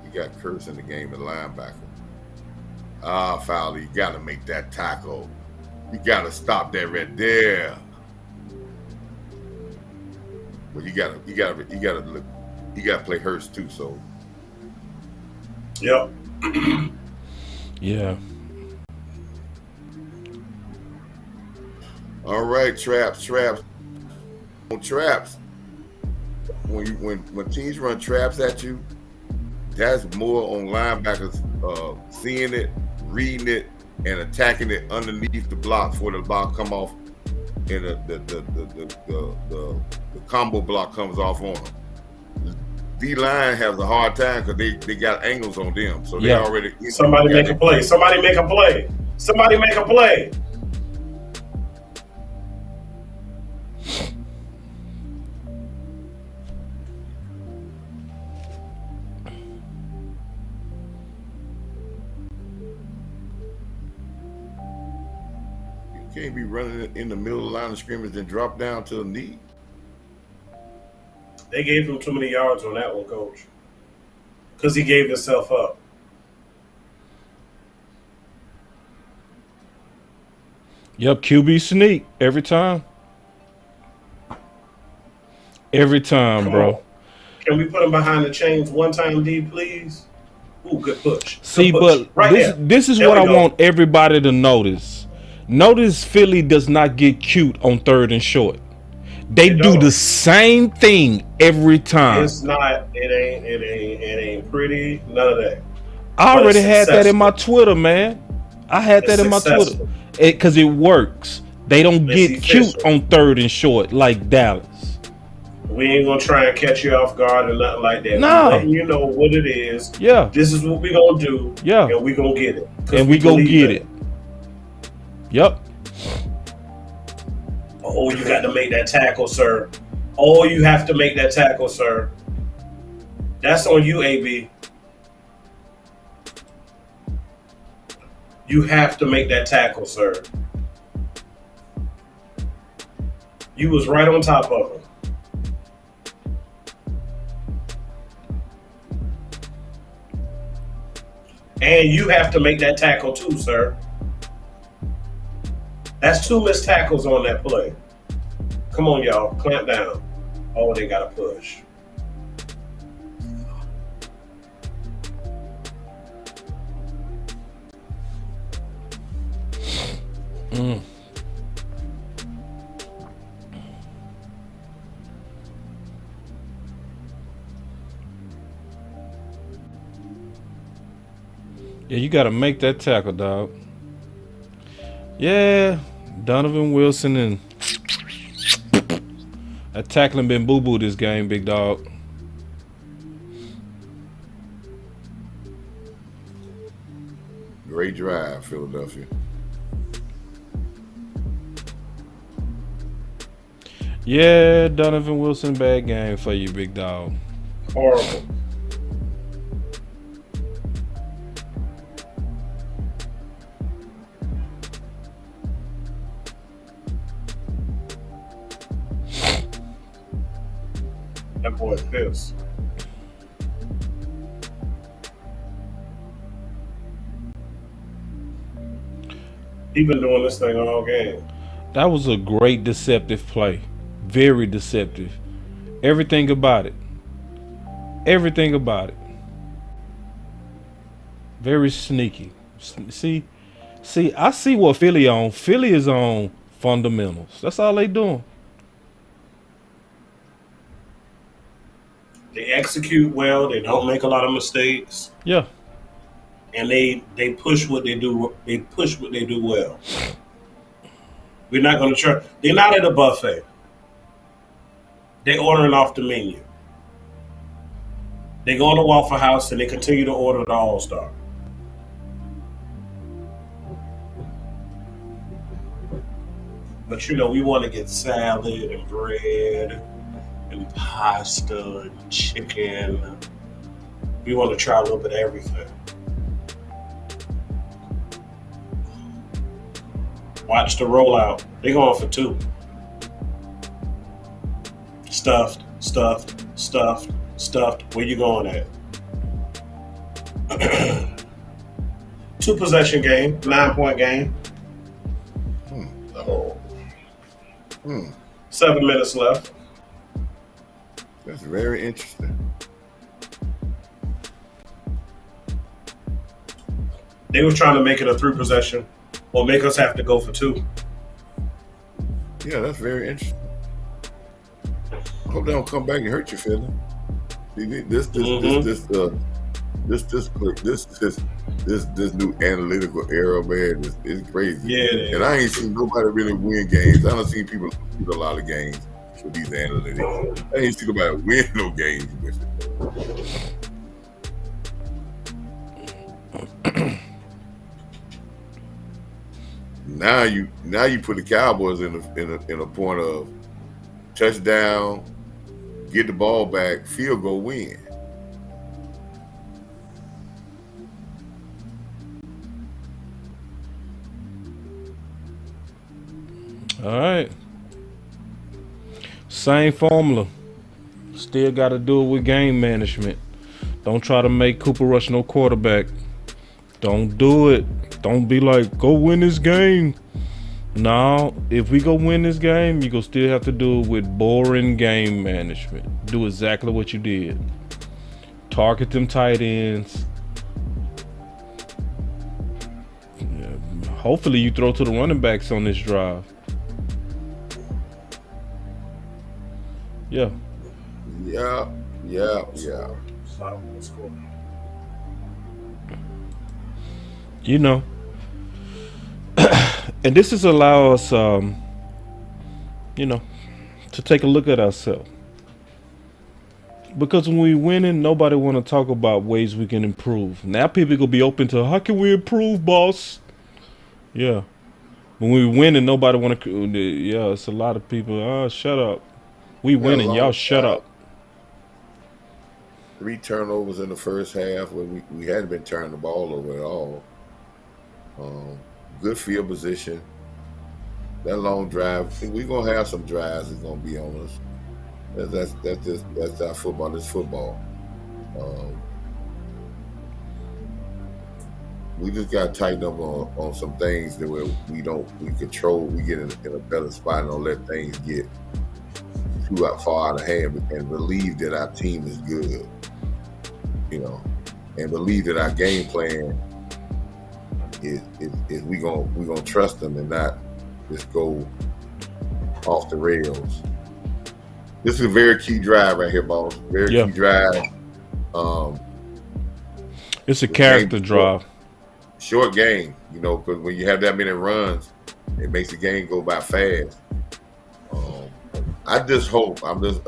you got Curse in the game at linebacker. Fowler, you got to make that tackle. You got to stop that right there. But you got to play Hurst too. So. Yep. Yeah. All right, traps. On traps. When teams run traps at you, that's more on linebackers seeing it, reading it, and attacking it underneath the block before the block come off, and the combo block comes off on them. D-line has a hard time because they got angles on them, so they already. Somebody make a play. Somebody make a play. Somebody make a play. Can't be running in the middle of the line of scrimmage and drop down to a knee. They gave him too many yards on that one, Coach. Because he gave himself up. Yep, QB sneak every time. Every time, bro. On. Can we put him behind the chains one time, D, please? Ooh, good push. See, good push. but this is what I want everybody to notice. Notice Philly does not get cute on 3rd and short. They do the same thing every time. It's not. It ain't pretty. None of that. I already had that in my Twitter, man. I had that in my Twitter because it works. They don't get cute on 3rd and short like Dallas. We ain't gonna try and catch you off guard or nothing like that. No. We're letting you know what it is. Yeah. This is what we gonna do. Yeah. And we gonna get it. And we gonna get it. Yep. Oh, you got to make that tackle, sir. Oh, you have to make that tackle, sir. That's on you, AB. You have to make that tackle, sir. You was right on top of him. And you have to make that tackle too, sir. That's 2 missed tackles on that play. Come on, y'all. Clamp down. Oh, they got to push. Yeah, you got to make that tackle, dog. Yeah, Donovan Wilson and that tackling been boo-boo this game, big dog. Great drive, Philadelphia. Yeah, Donovan Wilson, bad game for you, big dog. Horrible. That boy's pissed. He been doing this thing all game. That was a great deceptive play. Very deceptive. Everything about it. Everything about it. Very sneaky. See, I see what Philly on. Philly is on fundamentals. That's all they doing. They execute well. They don't make a lot of mistakes. Yeah. And they push what they do. They push what they do well. We're not going to try. They're not at a buffet. They're ordering off the menu. They go to Waffle House and they continue to order the All-Star. But you know, we want to get salad and bread and pasta and chicken. We want to try a little bit of everything. Watch the rollout. They going for 2. Stuffed. Where you going at? 2 possession game, 9-point game. 7 minutes left. That's very interesting. They were trying to make it a 3 possession or make us have to go for 2. Yeah, that's very interesting. Hope they don't come back and hurt your feeling. This new analytical era, man, is crazy. Yeah. And I ain't seen nobody really win games. I don't see people lose a lot of games with these analytics. I ain't seen nobody win no games with it. Now you put the Cowboys in a point of touchdown, get the ball back, field goal, win. All right. Same formula. Still got to do it with game management. Don't try to make Cooper Rush no quarterback. Don't do it. Don't be like, go win this game. No, if we go win this game, you gonna still have to do it with boring game management. Do exactly what you did. Target them tight ends. Yeah, hopefully you throw to the running backs on this drive. Yeah. Yeah. You know. And this is allow us, to take a look at ourselves. Because when we winning, nobody want to talk about ways we can improve. Now people gonna be open to, how can we improve, boss? Yeah. When we winning, nobody want to. Yeah, it's a lot of people. Shut up. We winning, y'all shut up. 3 turnovers in the first half where we hadn't been turning the ball over at all. Good field position. That long drive. We're gonna have some drives that's gonna be on us. That's our football. That's football. We just got to tighten up on some things that we control. We get in a better spot and don't let things get too far out of hand, and believe that our team is good. And believe that our game plan is we gonna trust them and not just go off the rails. This is a very key drive right here, boss. Very key drive. It's a character drive. Short game, because when you have that many runs, it makes the game go by fast. I'm just hoping this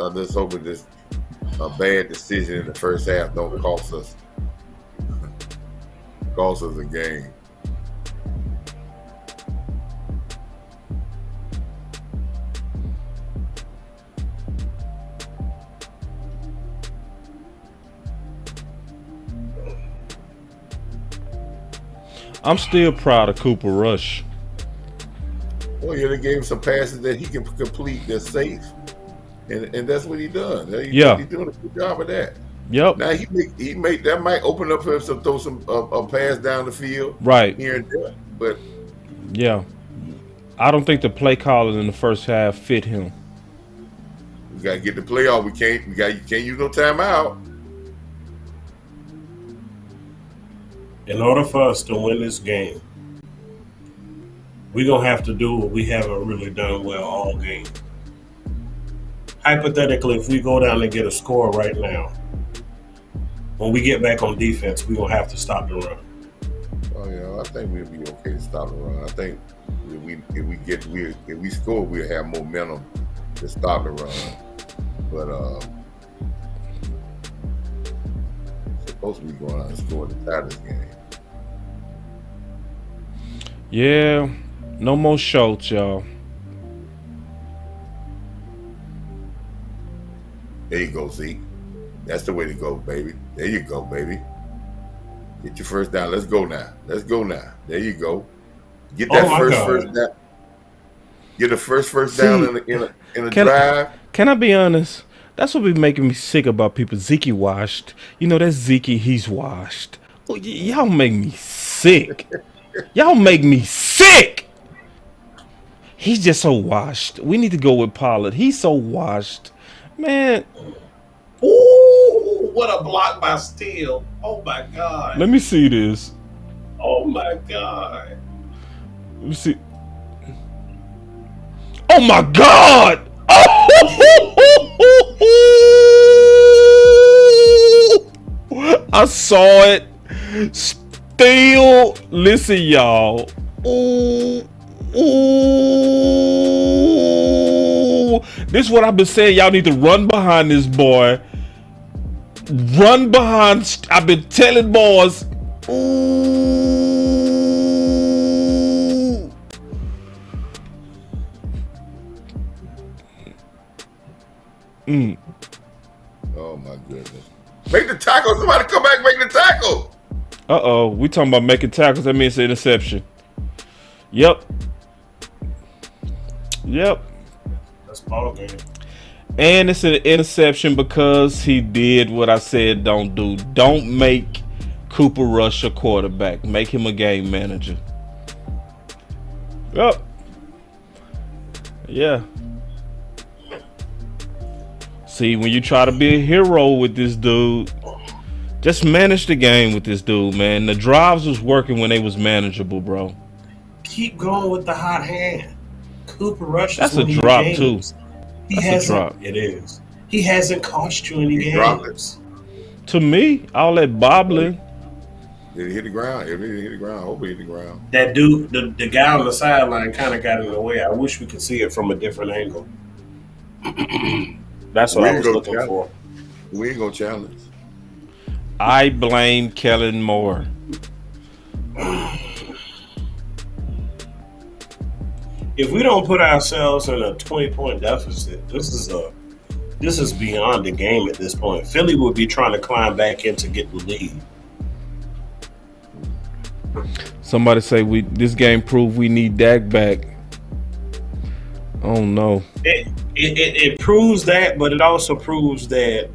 a bad decision in the first half don't cost us a game. I'm still proud of Cooper Rush. Well, they gave him some passes that he can complete that's safe, and that's what he done. He's doing a good job of that. Yep. Now he make that might open up for him to throw some a pass down the field, right here and there. But yeah, I don't think the play calling in the first half fit him. We gotta get the playoff. You can't use no timeout. In order for us to win this game, we're going to have to do what we haven't really done well all game. Hypothetically, if we go down and get a score right now, when we get back on defense, we're going to have to stop the run. Oh, yeah, I think we'll be okay to stop the run. I think if we score, we'll have momentum to stop the run. But supposed to be going out and scoring the tie this game. Yeah, no more Schultz, y'all. There you go, Zeke. That's the way to go, baby. There you go, baby. Get your first down. Let's go now. Let's go now. There you go. Get that first down. Get the first down in a drive. Can I be honest? That's what be making me sick about people. Zeke washed. You know, that's Zeke. He's washed. Oh, y'all make me sick. Y'all make me sick. He's just so washed. We need to go with Pollard. He's so washed. Man. Ooh, what a block by Steele. Oh, my God. Let me see this. Oh, my God. Let me see. Oh, my God. Oh! I saw it. Still, listen, y'all. Ooh. This is what I've been saying. Y'all need to run behind this boy. Run behind. I've been telling boys. Ooh. Oh my goodness. Make the tackle. Somebody come back and make the tackle. Uh-oh. We talking about making tackles. That means it's an interception. Yep. That's ball game. And it's an interception because he did what I said don't do. Don't make Cooper Rush a quarterback. Make him a game manager. Yep. Yeah. See, when you try to be a hero with this dude, just manage the game with this dude, man. The drives was working when they was manageable, bro. Keep going with the hot hand. Cooper Rush. That's a drop too. That's a drop. It is. He hasn't cost you any games. To me, all that bobbling. Did he hit the ground? If he didn't hit the ground, I hope he hit the ground. That dude, the guy on the sideline kind of got in the way. I wish we could see it from a different angle. That's what I was looking for. We ain't gonna challenge. I blame Kellen Moore. If we don't put ourselves in a 20-point deficit, this is beyond the game at this point. Philly would be trying to climb back in to get the lead. Somebody say this game proved we need Dak back. Oh no. It proves that, but it also proves that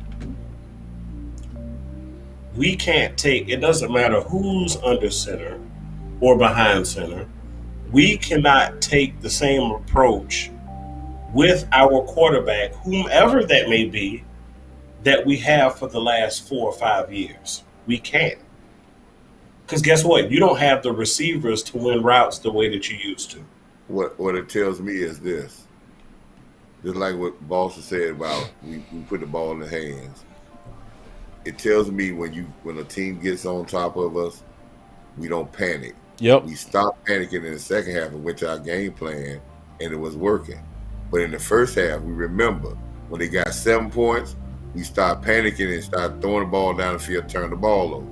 we can't take. It doesn't matter who's under center or behind center. We cannot take the same approach with our quarterback, whomever that may be, that we have for the last 4 or 5 years. We can't. Because guess what? You don't have the receivers to win routes the way that you used to. What it tells me is this. Just like what Boss said about we put the ball in the hands. It tells me when a team gets on top of us, we don't panic. Yep. We stopped panicking in the second half and went to our game plan, and it was working. But in the first half, we remember when they got 7 points, we started panicking and started throwing the ball down the field, turn the ball over.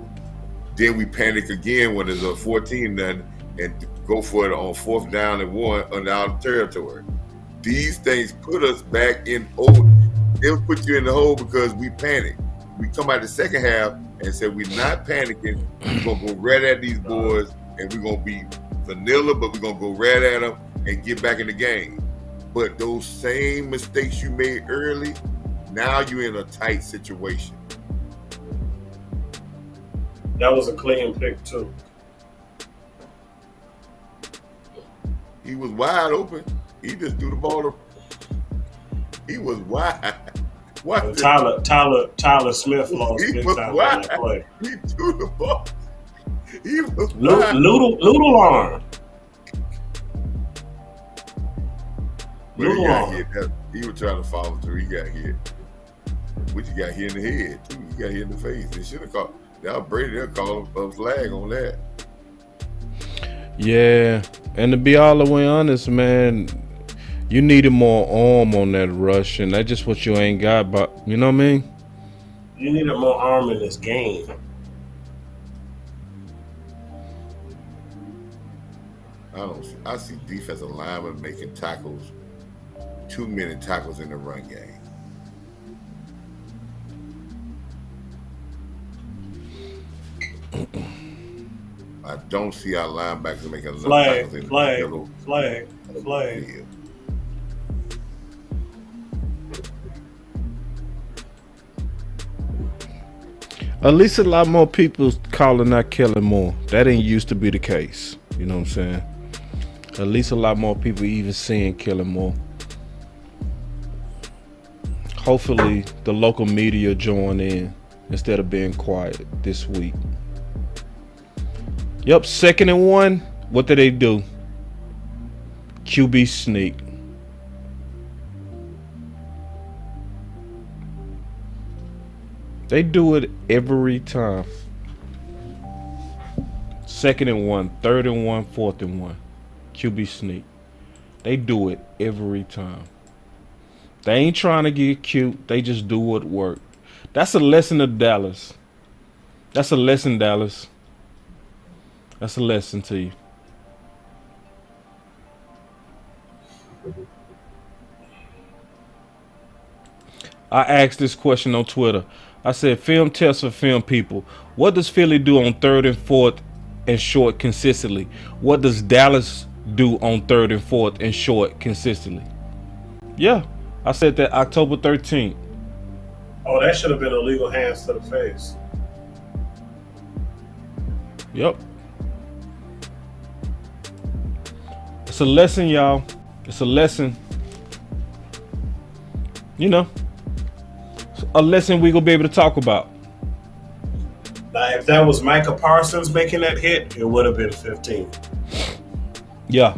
Then we panic again when there's a 14-0 and go for it on 4th down and 1 under our territory. These things put us back in hole. They'll put you in the hole because we panic. We come out the second half and say we're not panicking. We're going to go right at these boys, and we're going to be vanilla, but we're going to go right at them and get back in the game. But those same mistakes you made early, now you're in a tight situation. That was a clean pick, too. He was wide open. He just threw the ball. He was wide. Tyler Smith lost big time on that play. He threw the ball. He was wide. Noodle arm. Noodle arm. He was trying to follow through. He got hit. But you got hit in the head, too. You got hit in the face. They should have called. Now Brady, they'll call a flag on that. Yeah. And to be all the way honest, man, you needed more arm on that rush, and that's just what you ain't got. But you know what I mean? You needed more arm in this game. I see defensive linemen making tackles, too many tackles in the run game. I don't see our linebackers making enough Flag, tackles in the flag, middle. flag, flag. field. At least a lot more people calling out Kellen Moore. That didn't used to be the case. You know what I'm saying? At least a lot more people even seeing Kellen Moore. Hopefully the local media join in instead of being quiet this week. Yep, 2nd and 1. What do? QB sneak. They do it every time. 2nd and 1, 3rd and 1, 4th and 1. QB sneak. They do it every time. They ain't trying to get cute. They just do what work. That's a lesson to Dallas. That's a lesson, Dallas. That's a lesson to you. I asked this question on Twitter. I said, film test for film people. What does Philly do on 3rd and 4th and short consistently? What does Dallas do on 3rd and 4th and short consistently? Yeah, I said that October 13th. Oh, that should have been illegal hands to the face. Yep. It's a lesson, y'all. It's a lesson. You know, a lesson we gonna be able to talk about. Now, if that was Micah Parsons making that hit, it would have been 15. Yeah.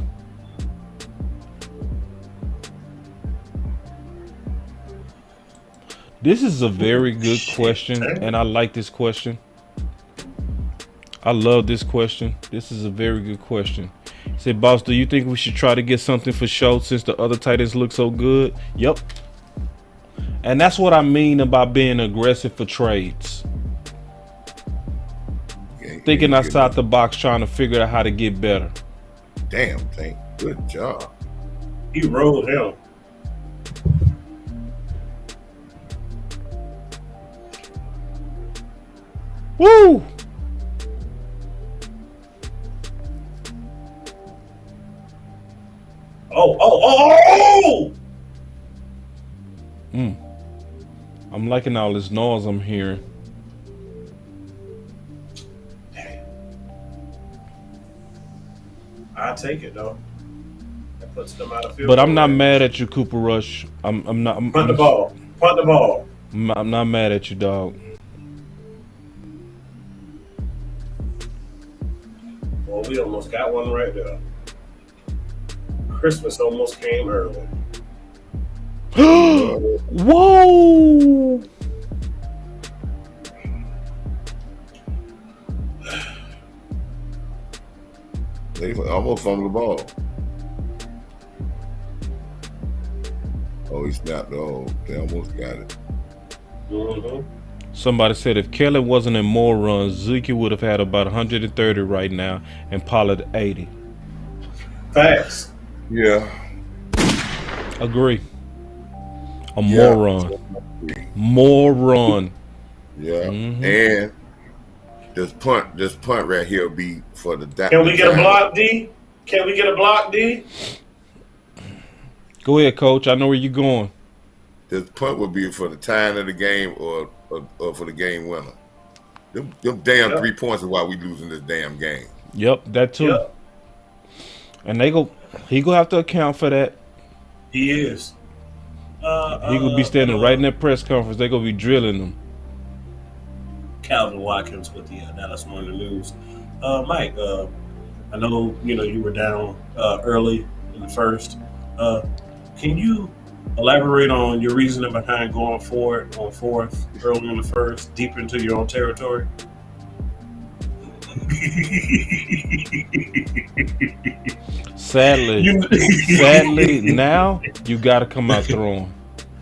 This is a very good question, and I like this question. I love this question. This is a very good question. He said, boss, do you think we should try to get something for show since the other tight ends look so good? Yep. And that's what I mean about being aggressive for trades. Thinking outside the box, trying to figure out how to get better. Damn, Tank. Good job. He rolled him. Woo! Oh! I'm liking all this noise I'm hearing. I take it though. That puts them out of field. But I'm not mad at you, Cooper Rush. I'm not. Punt the ball. Punt the ball. I'm not mad at you, dog. Well, we almost got one right there. Christmas almost came early. Whoa! They almost fumbled the ball. Oh, he snapped. Oh, they almost got it. Mm-hmm. Somebody said if Kelly wasn't in more runs, Zeke would have had about 130 right now and Pollard 80. Facts. Yeah. Agree. A moron. Moron. Yeah. Mm-hmm. And this punt right here will be for the. Can we get a block, D? Can we get a block, D? Go ahead, Coach. I know where you're going. This punt would be for the tying of the game or for the game winner. Them damn 3 points is why we losing this damn game. Yep, that too. Yep. And he gonna have to account for that. He is. He gonna be standing right in that press conference. They gonna be drilling him. Calvin Watkins with the Dallas Morning News. Mike, I know you were down early in the first. Can you elaborate on your reasoning behind going for it on fourth, early in the first, deep into your own territory? Sadly, now you got to come out throwing.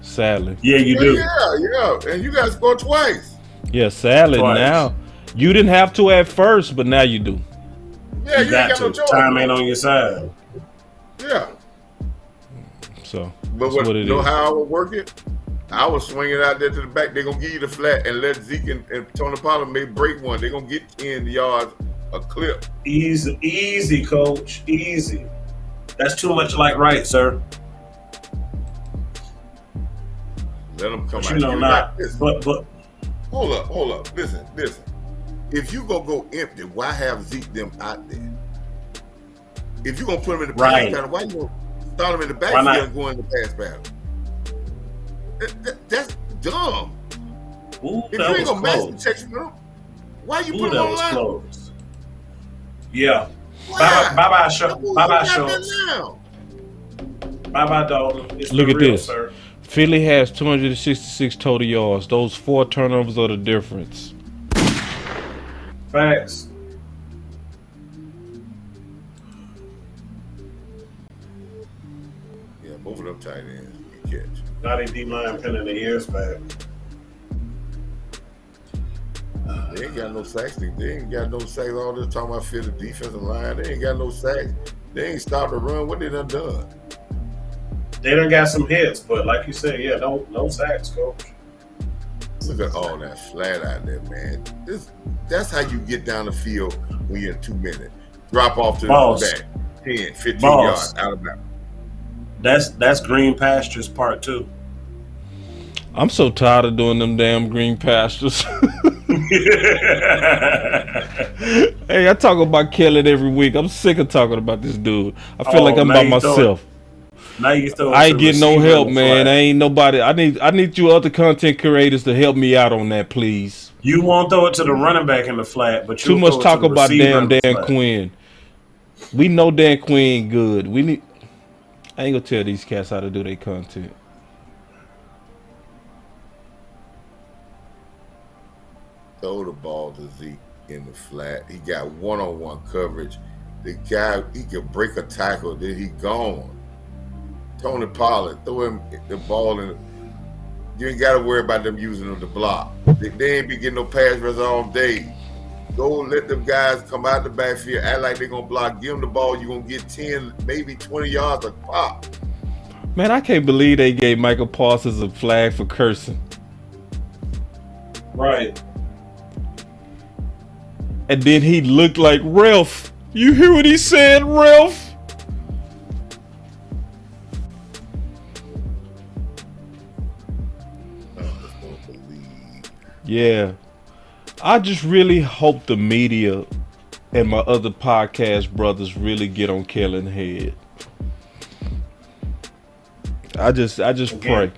Sadly. Yeah, you do. Yeah. And you guys scored twice. Yeah, sadly Twice. Now. You didn't have to at first, but now you do. Yeah, You got to. no choice. Time ain't on your side. Yeah. So, But that's what it is. how I would work it? I was swinging out there to the back. They're going to give you the flat and let Zeke and Tony Pollard may break one. They're going to get 10 yards a clip. Easy, coach. Easy. That's too much like right, sir. Let them come But out. you know not. But hold up. Listen. If you go empty, why have Zeke them out there? If you gonna put them in the pass pattern, why you gonna start them in the backfield and go in the pass pattern? That's dumb. Ooh, if you ain't gonna match the text them, why you put them on line? Close. Yeah. Bye-bye, Schultz. Bye-bye, Schultz. Bye-bye, Dalton. Look at this. Sir. Philly has 266 total yards. Those 4 turnovers are the difference. Facts. Yeah, both of them tight ends you catch. Now they D-line pinning their ears back. They ain't got no sacks. They ain't got no sacks. All this talking about Philly defensive line. They ain't got no sacks. They ain't stopped the run. What they done? They done got some hits, but like you said, yeah, no sacks, coach. Look at all that flat out there, man. That's how you get down the field when you're in 2 minutes. Drop off to the back. 10, 15 yards out of bounds. That's green pastures part 2. I'm so tired of doing them damn green pastures. Hey, I talk about Kellen every week. I'm sick of talking about this dude. I feel like I'm by myself. Now you throw. I ain't getting no help, man. I ain't nobody. I need you other content creators to help me out on that, please. You won't throw it to the running back in the flat, but too much talk about Dan Quinn. We know Dan Quinn good. I ain't gonna tell these cats how to do their content. Throw the ball to Zeke in the flat. He got one-on-one coverage. The guy, he could break a tackle, then he gone. Tony Pollard, throw him the ball in. You ain't got to worry about them using them to block. They ain't be getting no pass rush all day. Go let them guys come out the backfield, act like they're going to block. Give them the ball. You're going to get 10, maybe 20 yards a pop. Man, I can't believe they gave Michael Parsons a flag for cursing. Right. And then he looked like Ralph. You hear what he said, Ralph? Yeah. I just really hope the media and my other podcast brothers really get on Kellen's head. I just pray.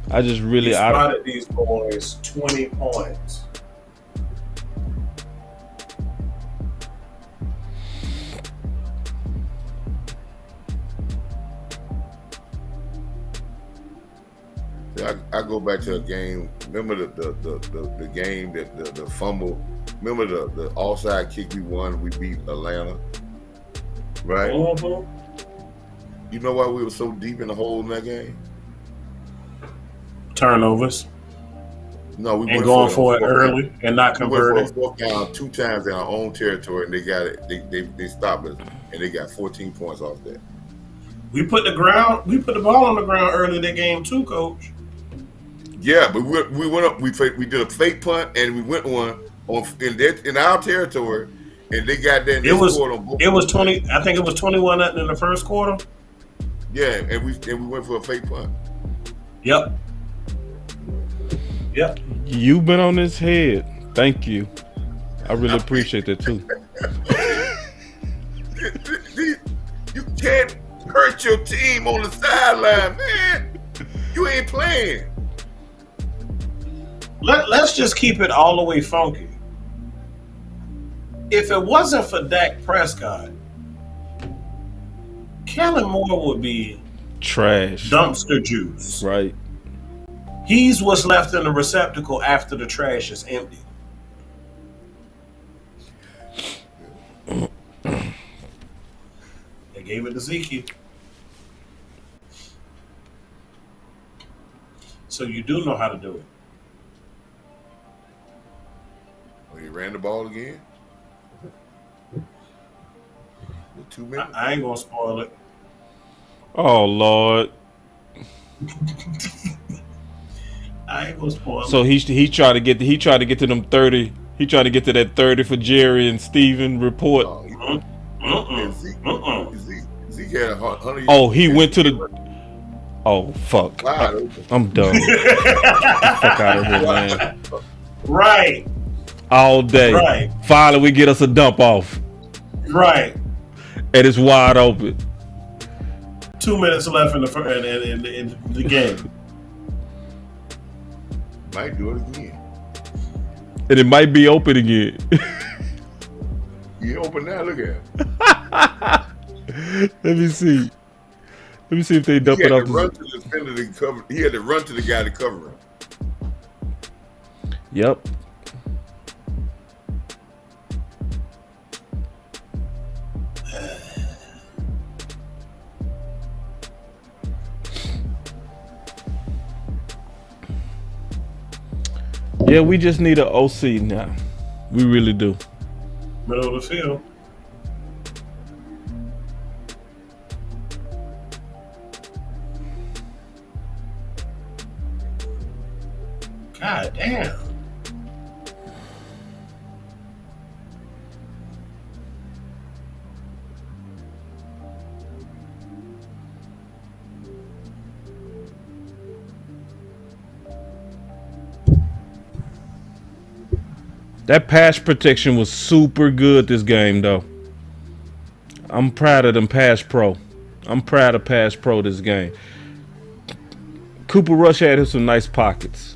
I just really spotted these boys 20 points. I go back to a game. Remember the game that the fumble. Remember the offside kick we won. We beat Atlanta, right? Mm-hmm. You know why we were so deep in the hole in that game? Turnovers. No, we went going for it early and not converting. We went for a fourth down 2 times in our own territory, and they got it. They stopped us, and they got 14 points off that. We put the ball on the ground early in that game too, Coach. Yeah, but we went up. We did a fake punt, and we went one in our territory, and they got that. It was 20. I think it was 21-0 in the first quarter. Yeah, and we went for a fake punt. Yep. You've been on his head. Thank you. I really appreciate that too. You can't hurt your team on the sideline, man. You ain't playing. Let's just keep it all the way funky. If it wasn't for Dak Prescott, Kellen Moore would be trash, dumpster juice. Right. He's what's left in the receptacle after the trash is empty. They gave it to Zeke. So you do know how to do it. Well, he ran the ball again. With 2 minutes. I ain't gonna spoil it. Oh Lord. I ain't gonna spoil it. So he tried to get to them 30 He trying to get to that 30 for Jerry and Steven report. And Zeke had 100. Oh, he went to the. Oh fuck! I'm done. Get the fuck out of here, man. Right. All day. Right. Finally, we get us a dump off. Right. And it's wide open. 2 minutes left in the game. Might do it again. And it might be open again. You open now, look at it. Let me see. Let me see if they dump it off. He had to run to the guy to cover him. Yep. Yeah, we just need an OC now. We really do. Middle of the field. God damn. That pass protection was super good this game, though. I'm proud of them pass pro. I'm proud of pass pro this game. Cooper Rush had some nice pockets.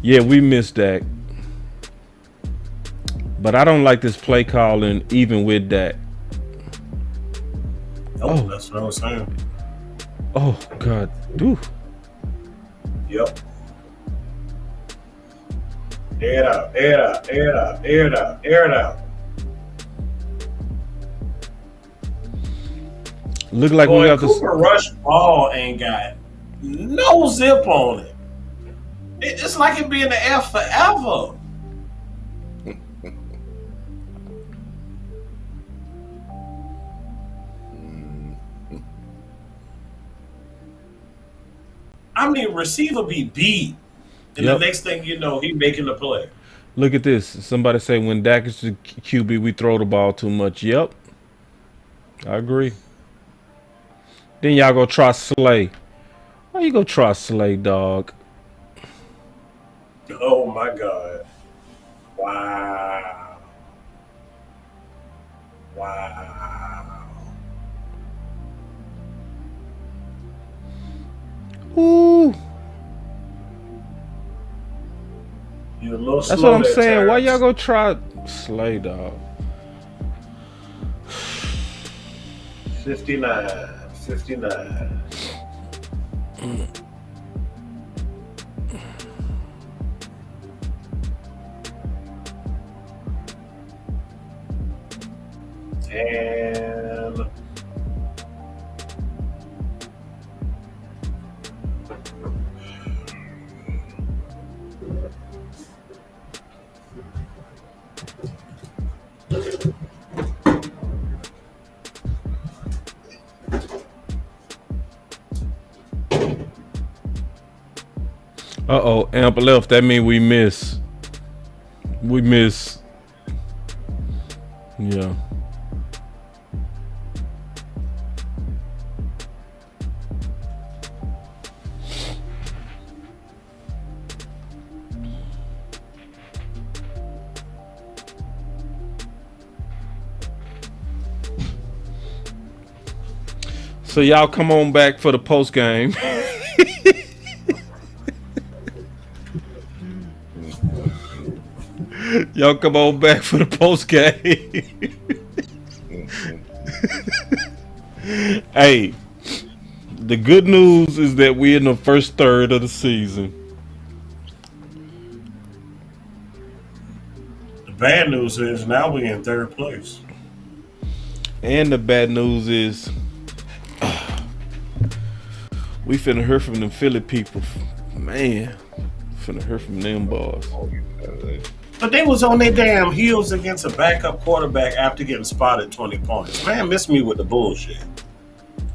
Yeah, we missed that. But I don't like this play calling even with that. Oh, that's what I was saying. Oh, God. Ooh. Yep. Air it out, air it out, air it out, air it out, air it out. Look like Boy, we have Cooper Rush ball ain't got no zip on it. It's like it be in the air forever. I mean, receiver be beat. And the next thing you know, he making the play. Look at this. Somebody say when Dak is the QB, we throw the ball too much. Yep. I agree. Then y'all go try Slay. Why you go try Slay, dog? Oh, my God. Wow. Wow. Ooh. You're a little That's slow what I'm there, saying. Terrence. Why y'all go try Slay, dog? 59. And Uh-oh, amp left. That means we miss. We miss. Yeah. So y'all come on back for the post game. Y'all come on back for the post game. Hey, the good news is that we're in the first third of the season. the bad news is now we're in third place. And the bad news is we finna hear from them Philly people. Man, finna hear from them boys. But they was on their damn heels against a backup quarterback after getting spotted 20 points. Man, miss me with the bullshit.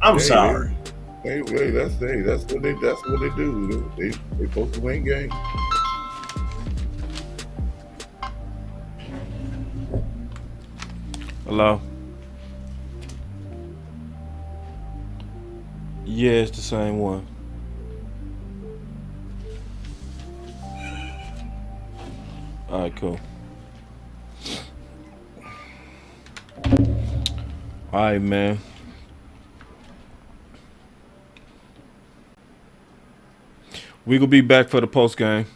I'm sorry. Hey, that's what they do. They supposed to win games. Hello? Yeah, it's the same one. All right, cool. All right, man. We gonna be back for the post game.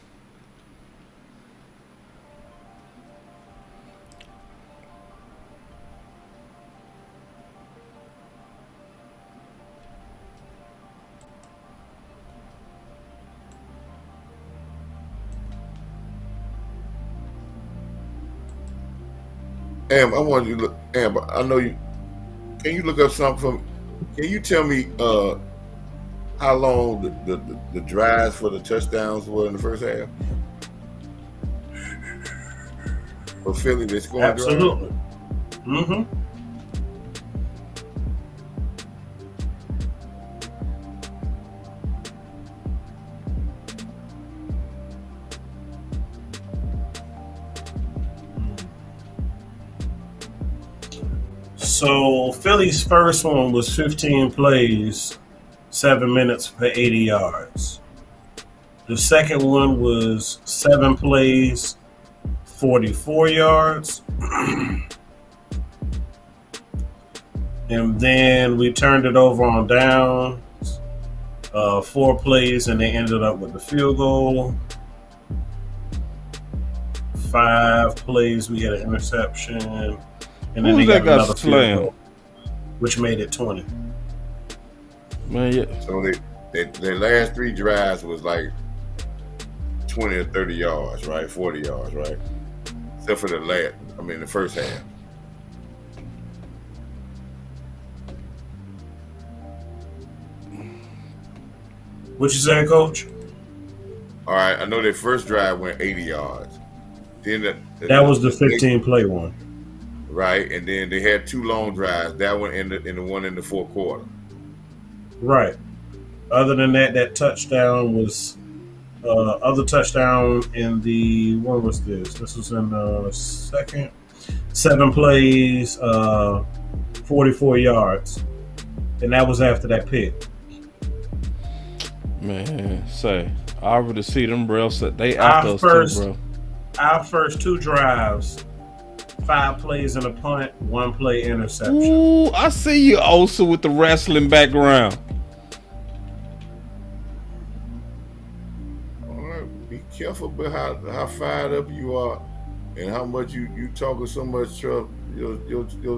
Am, I want you to look. Am, I know you. Can you look up something from? Can you tell me how long the drives for the touchdowns were in the first half? For Philly, they scoring Absolutely. drive? Mm-hmm. So Philly's first one was 15 plays, 7 minutes for 80 yards. The second one was 7 plays, 44 yards. And then we turned it over on downs, 4 plays, and they ended up with the field goal. 5 plays, we had an interception. And then Who's they that got guy another slaying? field goal, which made it 20. Man, yeah. So their last 3 drives was like 20 or 30 yards, right? 40 yards, right? Except for the first half. What you saying, Coach? All right, I know their first drive went 80 yards. Then That was the 15-play one. Right, and then they had 2 long drives. That one and the one in the fourth quarter. Right. Other than that, that touchdown was other touchdown in the when was this? This was in the second. 7 plays, 44 yards, and that was after that pick. Man, say I already see them, bro. So they after us too, bro. Our first 2 drives, 5 plays and a punt, 1 play interception. Ooh, I see you also with the wrestling background. All right, be careful about how fired up you are and how much you talking so much stuff, your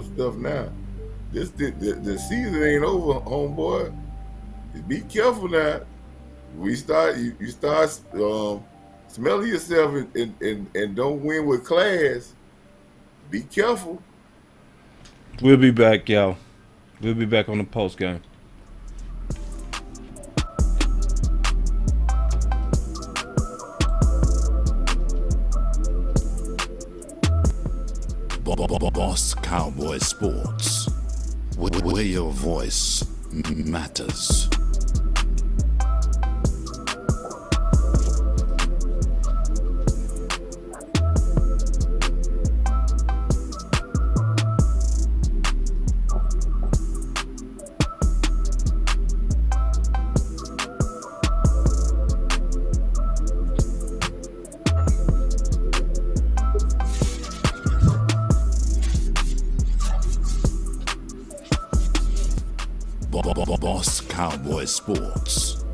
stuff now. The season ain't over, homeboy. Be careful now. You start smelling yourself and don't win with class. Be careful. We'll be back, y'all. We'll be back on the post game. Boss Cowboy Sports, where your voice matters. Boss Cowboy Sports.